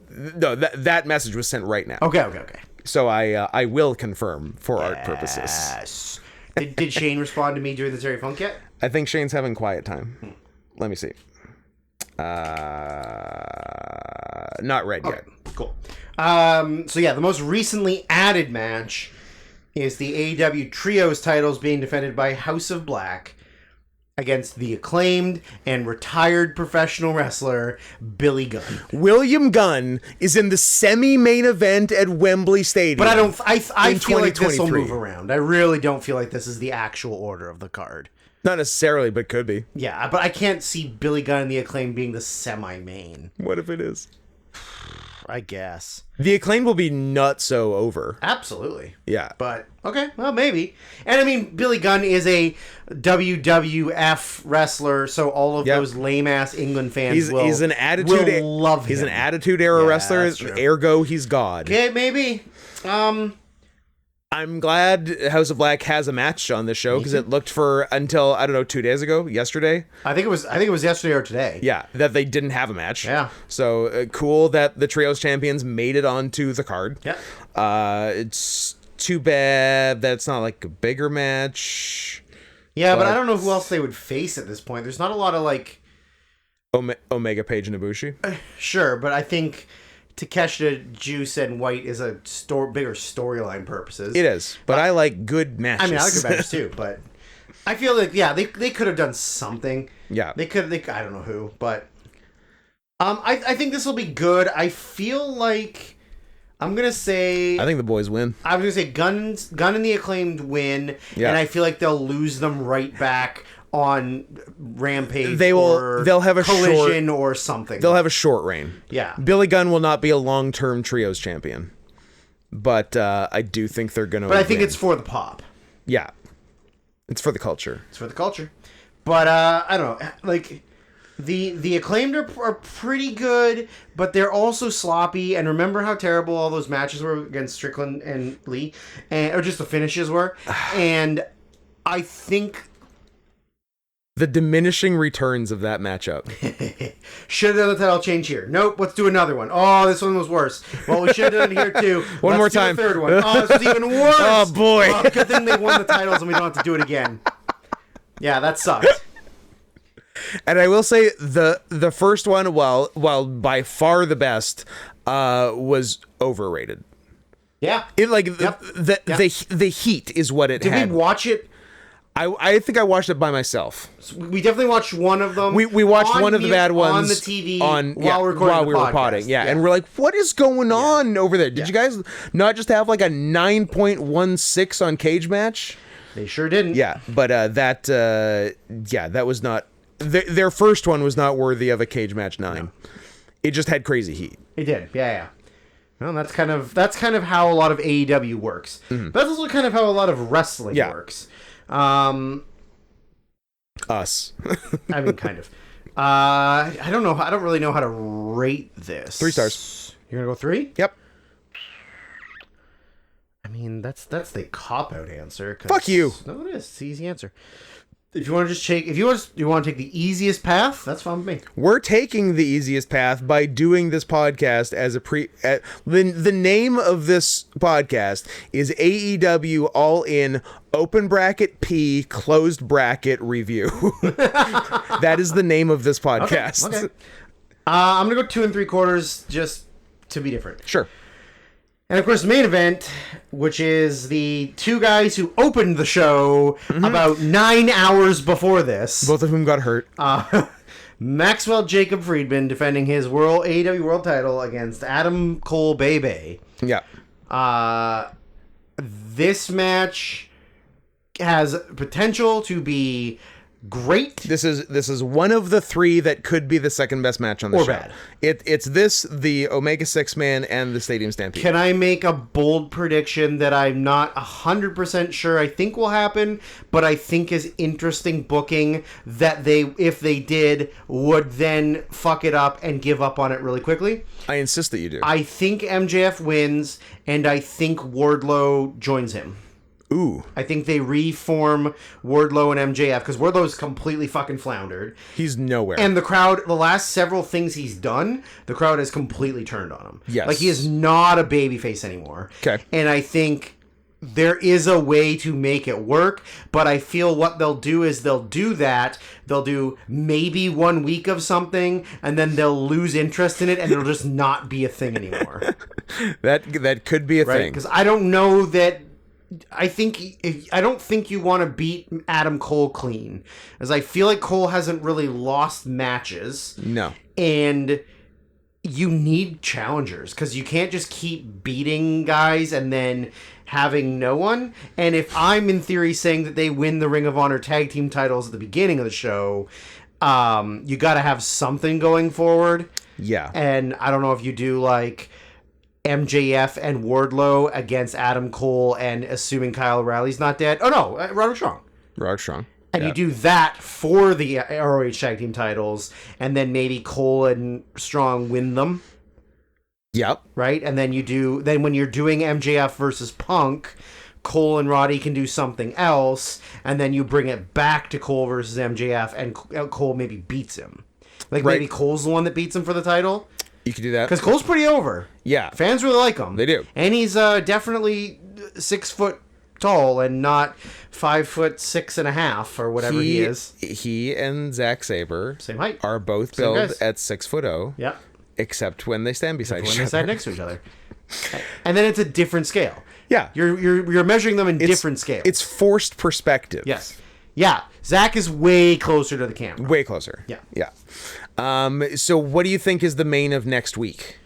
No, that message was sent right now. Okay. So I will confirm for art purposes. Yes. Did Shane respond to me during the Terry Funk yet? I think Shane's having quiet time. Let me see. Not read yet. Cool. So yeah, the most recently added match is the AEW Trios titles being defended by House of Black against the acclaimed and retired professional wrestler Billy Gunn. William Gunn is in the semi-main event at Wembley Stadium. But I feel like this will move around. I really don't feel like this is the actual order of the card. Not necessarily, but could be. Yeah, but I can't see Billy Gunn and the Acclaimed being the semi-main. What if it is? I guess. The Acclaimed will be nutso over. Absolutely. Yeah. But, okay, well, maybe. And I mean, Billy Gunn is a WWF wrestler, so all of those lame-ass England fans will love him. He's an Attitude Era wrestler, ergo he's God. Okay, maybe. I'm glad House of Black has a match on this show because it looked for until, I don't know, 2 days ago, yesterday. I think it was yesterday or today. Yeah, that they didn't have a match. Yeah. So cool that the Trios champions made it onto the card. Yeah. It's too bad that it's not like a bigger match. Yeah, but I don't know who else they would face at this point. There's not a lot of like Omega Page and Ibushi. Sure, but I think Takeshita, Juice, and White is a bigger storyline purposes. It is, but I like good matches. I mean, I like good matches too, but I feel like they could have done something. Yeah, they could. I don't know who, but I think this will be good. I feel like I'm gonna say I think the boys win. I was gonna say Gunn and the Acclaimed win, and I feel like they'll lose them right back on Rampage. They'll have a Collision or something. They'll have a short reign. Yeah. Billy Gunn will not be a long-term Trios champion, but I do think they're gonna. But I think it's for the pop. Yeah, it's for the culture. It's for the culture. But I don't know. Like the Acclaimed are pretty good, but they're also sloppy. And remember how terrible all those matches were against Strickland and Lee, or just the finishes were. And I think the diminishing returns of that matchup. Should have done the title change here. Nope, let's do another one. Oh, this one was worse. Well, we should have done it here too. One more time. The third one. Oh, this was even worse. Oh, boy. Oh, good thing they won the titles and we don't have to do it again. Yeah, that sucked. And I will say the first one, while by far the best, was overrated. Yeah. It the heat is what it had. Did we watch it? I think I watched it by myself. We definitely watched one of them. We watched one of the bad ones on the TV while we were potting. Yeah, and we're like, what is going on over there? Did you guys not just have like a 9.16 on Cage Match? They sure didn't. Yeah, but that was not their first one was not worthy of a Cage Match 9. No. It just had crazy heat. It did. Yeah. Well, that's kind of how a lot of AEW works. Mm-hmm. But that's also kind of how a lot of wrestling works. Us. I mean, kind of. I don't know. I don't really know how to rate this. 3 stars. You're gonna go 3? Yep. I mean, that's the cop-out answer. Fuck you. No, it is. It's the easy answer. If you want to just take, you want to take the easiest path, that's fine with me. We're taking the easiest path by doing this podcast as the name of this podcast is AEW All In open bracket P closed bracket review. That is the name of this podcast. Okay. I'm gonna go 2 3/4 just to be different. Sure. And of course, the main event, which is the two guys who opened the show about 9 hours before this. Both of whom got hurt. Maxwell Jacob Friedman defending his AEW World title against Adam Cole Bebe. Yeah. This match has potential to be great. This is one of the three that could be the second best match on the show. Bad. It's this, the Omega Six-Man, and the Stadium Stampede. Can I make a bold prediction that I'm not 100% sure I think will happen, but I think is interesting booking that they, if they did, would then fuck it up and give up on it really quickly? I insist that you do. I think MJF wins, and I think Wardlow joins him. Ooh. I think they reform Wardlow and MJF because Wardlow's completely fucking floundered. He's nowhere. And the crowd, the last several things he's done, the crowd has completely turned on him. Yes. Like, he is not a babyface anymore. Okay. And I think there is a way to make it work, but I feel what they'll do is they'll do that. They'll do maybe 1 week of something, and then they'll lose interest in it, and it'll just not be a thing anymore. That could be a thing. Because I don't know that... I don't think you want to beat Adam Cole clean, as I feel like Cole hasn't really lost matches. No. And you need challengers, because you can't just keep beating guys and then having no one. And if I'm in theory saying that they win the Ring of Honor tag team titles at the beginning of the show, you got to have something going forward. Yeah. And I don't know if you do like MJF and Wardlow against Adam Cole, and assuming Kyle O'Reilly's not dead. Oh no, Roderick Strong. Roderick Strong. And you do that for the ROH tag team titles, and then maybe Cole and Strong win them. Yep. Right? And then when you're doing MJF versus Punk, Cole and Roddy can do something else, and then you bring it back to Cole versus MJF, and Cole maybe beats him. Like, maybe Cole's the one that beats him for the title. You could do that. Because Cole's pretty over. Yeah. Fans really like him. They do. And he's definitely 6 foot tall and not 5'6.5" or whatever he is. He and Zack Sabre, same height, are both billed at 6'0". Yeah. Except when they stand beside each other. When they stand next to each other. And then it's a different scale. Yeah. You're measuring them in different scales. It's forced perspective. Yes. Yeah. Zach is way closer to the camera. Way closer. Yeah. Yeah. So what do you think is the main of next week?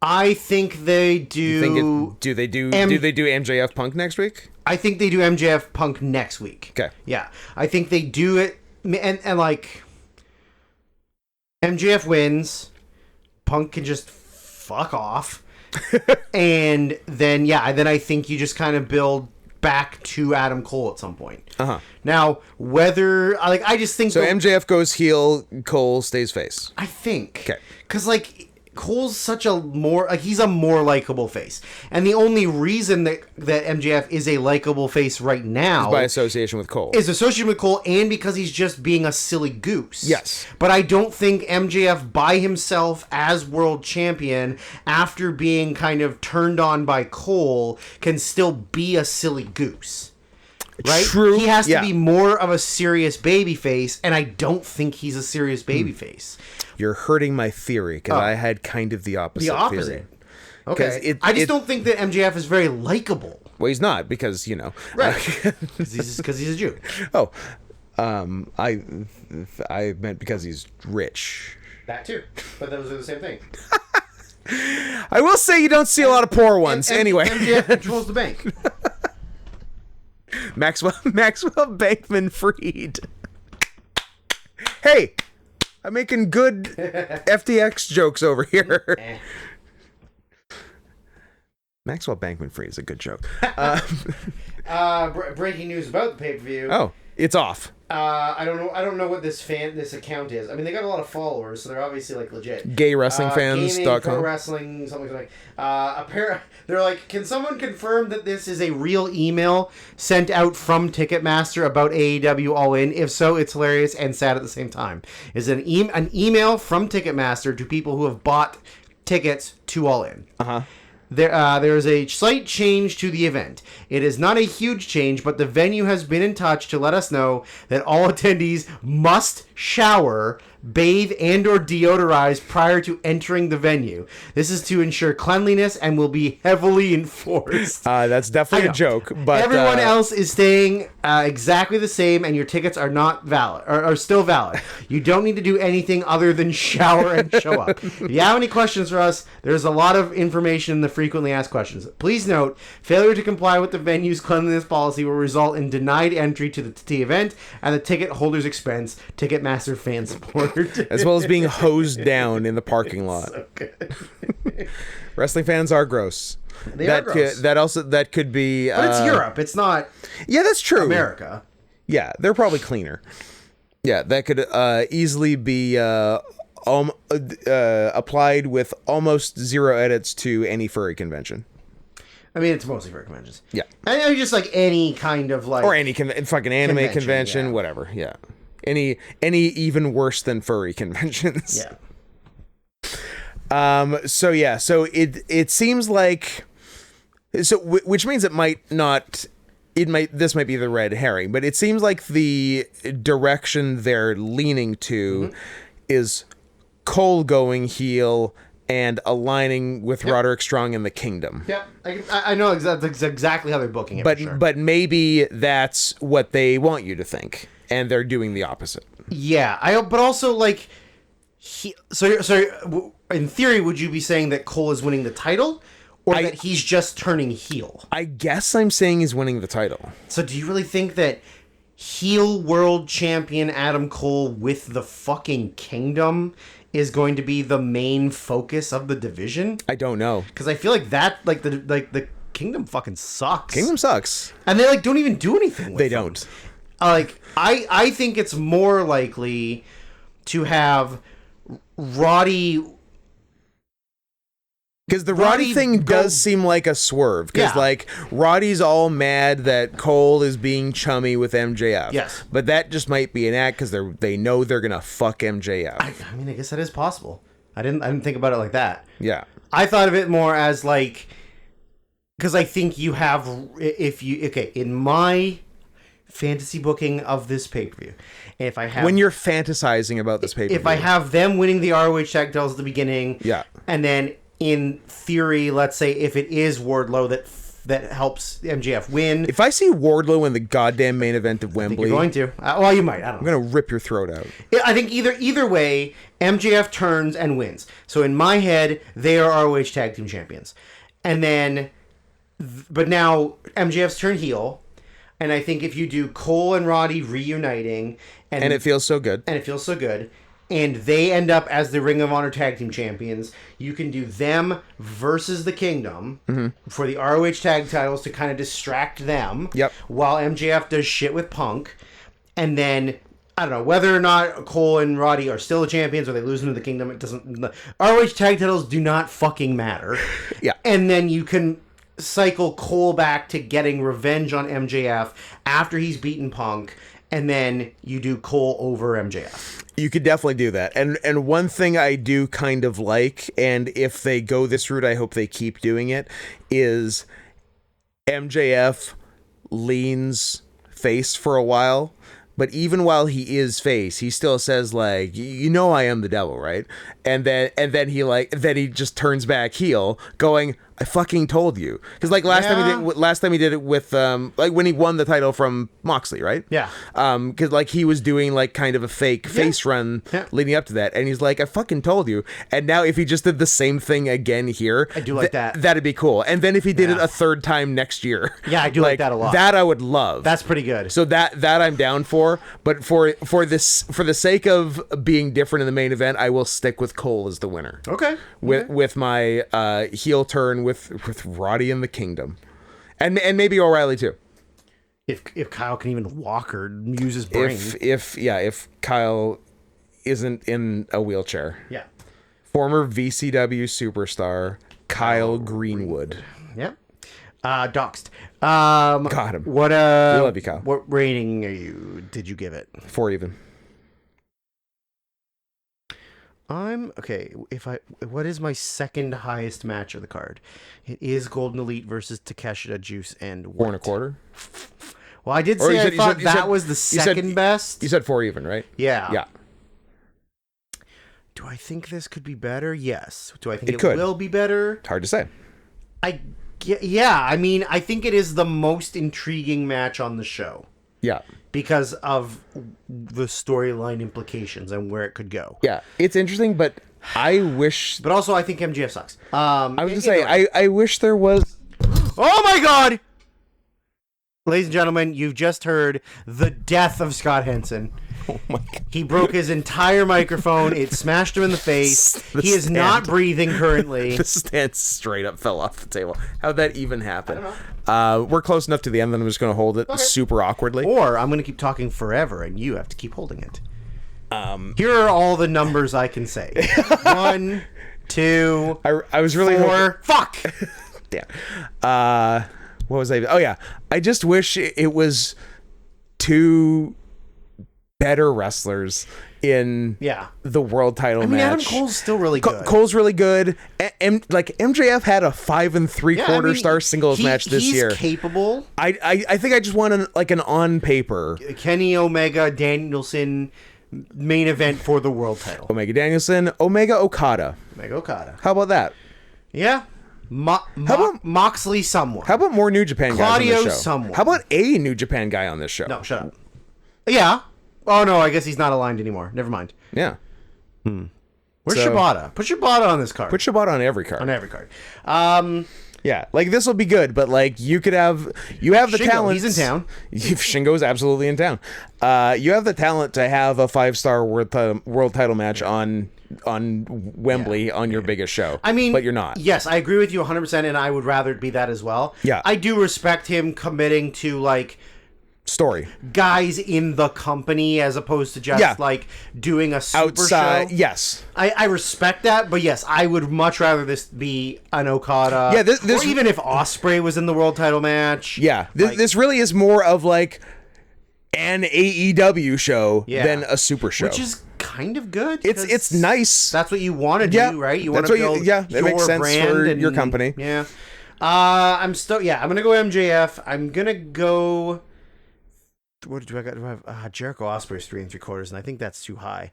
I think they do. Do they do MJF Punk next week? I think they do MJF Punk next week. Okay. Yeah. I think they do it, and like MJF wins, Punk can just fuck off. And then I think you just kind of build back to Adam Cole at some point. Uh-huh. Now, whether I just think so. MJF goes heel, Cole stays face. I think. Okay. Because Cole's such a he's a more likable face, and the only reason that MJF is a likable face right now is by association with Cole. Is associated with Cole, and because he's just being a silly goose. Yes. But I don't think MJF by himself as world champion, after being kind of turned on by Cole, can still be a silly goose. Right? True. He has to be more of a serious babyface, and I don't think he's a serious babyface. You're hurting my theory, because I had kind of the opposite theory. Okay. I just don't think that MJF is very likable. Well, he's not, because, Right. Because he's a Jew. Oh. I meant because he's rich. That too. But those are the same thing. I will say you don't see a lot of poor ones, anyway. MJF controls the bank. Maxwell Bankman-Fried. Hey, I'm making good FTX jokes over here. Maxwell Bankman-Fried is a good joke. Breaking news about the pay-per-view. Oh, it's off. I don't know what this account is. I mean, they got a lot of followers, so they're obviously legit. GayWrestlingFans.com. Pro wrestling, something like that. They're like, can someone confirm that this is a real email sent out from Ticketmaster about AEW All In? If so, it's hilarious and sad at the same time. Is an email from Ticketmaster to people who have bought tickets to All In. Uh-huh. There is a slight change to the event. It is not a huge change, but the venue has been in touch to let us know that all attendees must shower bathe and or deodorize prior to entering the venue. This is to ensure cleanliness and will be heavily enforced. That's definitely a joke, but everyone else is staying exactly the same, and your tickets are not valid, or are still valid. You don't need to do anything other than shower and show up. If you have any questions for us, there's a lot of information in the frequently asked questions. Please note, failure to comply with the venue's cleanliness policy will result in denied entry to the event and the ticket holder's expense. Ticketmaster fan support. As well as being hosed down in the parking lot. So good. Wrestling fans are gross. They are gross. That could be... But it's Europe. It's not... Yeah, that's true. America. Yeah, they're probably cleaner. Yeah, that could easily be applied with almost zero edits to any furry convention. I mean, it's mostly for conventions. Yeah. I mean, just like any kind of like... Or any fucking anime convention, whatever. Yeah. Any even worse than furry conventions. Yeah. So it seems like... So, which means this might be the red herring, but it seems like the direction they're leaning to is Cole going heel and aligning with Roderick Strong and the Kingdom. Yeah, I know that's exactly how they're booking it. But maybe that's what they want you to think, and they're doing the opposite. Yeah, but also like, so in theory, would you be saying that Cole is winning the title, or that he's just turning heel? I guess I'm saying he's winning the title. So do you really think that heel world champion Adam Cole with the fucking Kingdom is going to be the main focus of the division? I don't know, because I feel like that the Kingdom fucking sucks. Kingdom sucks, and they don't even do anything with they them. don't. I think it's more likely to have Roddy. Because the Roddy thing does seem like a swerve. Because, Roddy's all mad that Cole is being chummy with MJF. Yes. But that just might be an act because they know they're going to fuck MJF. I mean, I guess that is possible. I didn't think about it like that. Yeah. I thought of it more as, because I think you have... in my fantasy booking of this pay-per-view, if I have... When you're fantasizing about this pay-per-view. If I have them winning the ROH tag titles at the beginning... Yeah. And then... in theory, let's say if it is Wardlow that helps MJF win. If I see Wardlow in the goddamn main event of Wembley... you're going to. Well, you might. I don't know. I'm going to rip your throat out. I think either way, MJF turns and wins. So in my head, they are ROH Tag Team Champions. And then... But now, MJF's turned heel. And I think if you do Cole and Roddy reuniting... And it feels so good. And they end up as the Ring of Honor Tag Team Champions, you can do them versus the Kingdom for the ROH Tag titles to kind of distract them. Yep. While MJF does shit with Punk. And then, I don't know, whether or not Cole and Roddy are still the champions or they lose into the Kingdom, it doesn't... The ROH Tag titles do not fucking matter. Yeah. And then you can cycle Cole back to getting revenge on MJF after he's beaten Punk. And then you do Cole over MJF. You could definitely do that. And one thing I do kind of like, and if they go this route, I hope they keep doing it, is MJF leans face for a while. But even while he is face, he still says like, "You know, I am the devil, right?" And then he just turns back heel, going, "I fucking told you." Because last time he did it with when he won the title from Moxley, right? Yeah. Because he was doing kind of a fake face run leading up to that, and he's like, "I fucking told you." And now if he just did the same thing again here, I do like that. That'd be cool. And then if he did it a third time next year, I do like that a lot. That I would love. That's pretty good. So that I'm down for. But for the sake of being different in the main event, I will stick with Cole as the winner. Okay. With my heel turn with Roddy and the Kingdom, and maybe O'Reilly too. If Kyle can even walk or use his brain. If Kyle isn't in a wheelchair. Yeah. Former VCW superstar Kyle Greenwood. Yeah. Doxed. Got him. What we love you, Kyle. What rating did you give it? 4 even. I'm okay. What is my second highest match of the card? It is Golden Elite versus Takeshita, Juice, and what? 4 1/4. Well, I did say I thought that was the second best. You said 4 even, right? Yeah. Yeah. Do I think this could be better? Yes. Do I think it could. will be better? It's hard to say. Yeah, I mean, I think it is the most intriguing match on the show. Yeah. Because of the storyline implications and where it could go. Yeah, it's interesting, but I wish... But also, I think MJF sucks. I was going to say, I wish there was... Oh my god! Ladies and gentlemen, you've just heard the death of Scott Henson. Oh my god. He broke his entire microphone. It smashed him in the face. He is not breathing currently. The stand straight up fell off the table. How'd that even happen? I don't know. We're close enough to the end that I'm just going to hold it super awkwardly. Or I'm going to keep talking forever and you have to keep holding it. Here are all the numbers I can say. 1, 2, I was really 4. Fuck! Damn. What was I... Oh, yeah. I just wish it was two better wrestlers in the world title match. Adam Cole's still really good. Cole's really good. MJF had a 5 3/4 star singles match this year. He's capable. I think I just want an on paper Kenny Omega Danielson main event for the world title. Omega Danielson, Omega Okada. How about that? Yeah. Moxley someone. How about more New Japan guys on this show? Someone. How about a New Japan guy on this show? No, shut up. Yeah. Oh, no, I guess he's not aligned anymore. Never mind. Yeah. Where's Shibata? Put Shibata on this card. Put Shibata on every card. Yeah, like this will be good, but like you have the Shingo, talent. He's in town. Shingo's absolutely in town. You have the talent to have a 5-star world title match on Wembley on your biggest show. I mean, but you're not. Yes, I agree with you 100%, and I would rather it be that as well. Yeah, I do respect him committing to like story guys in the company as opposed to just like doing a super outside show. Yes, I respect that, but yes, I would much rather this be an Okada. Yeah, this or even if Ospreay was in the world title match. Yeah, this really is more of like an AEW show than a super show, which is kind of good. It's nice. That's what you want to do, right? You want to build it makes sense brand for and your company. Yeah. I'm gonna go MJF. I'm gonna go. What do I got? Do I have Jericho Ospreay's 3 3/4, and I think that's too high.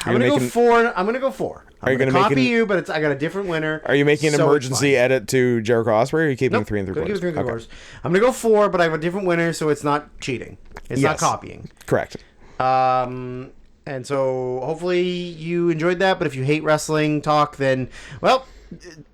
I'm gonna go 4. I'm gonna go 4. I'm gonna copy you, but I got a different winner. Are you making an emergency edit to Jericho Ospreay, or are you keeping 3 3/4? 3 3/4. I'm gonna go 4, but I have a different winner, so it's not cheating. It's not copying. Correct. And so hopefully you enjoyed that. But if you hate wrestling talk, then well,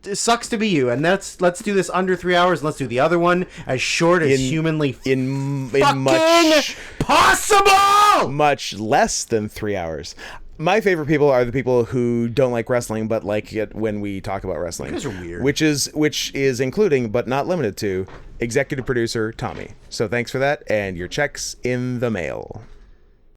it sucks to be you. And let's do this under 3 hours. And let's do the other one as short as humanly in much possible. Much less than 3 hours. My favorite people are the people who don't like wrestling but like it when we talk about wrestling. You guys are weird. Which is including but not limited to executive producer Tommy. So thanks for that, and your check's in the mail.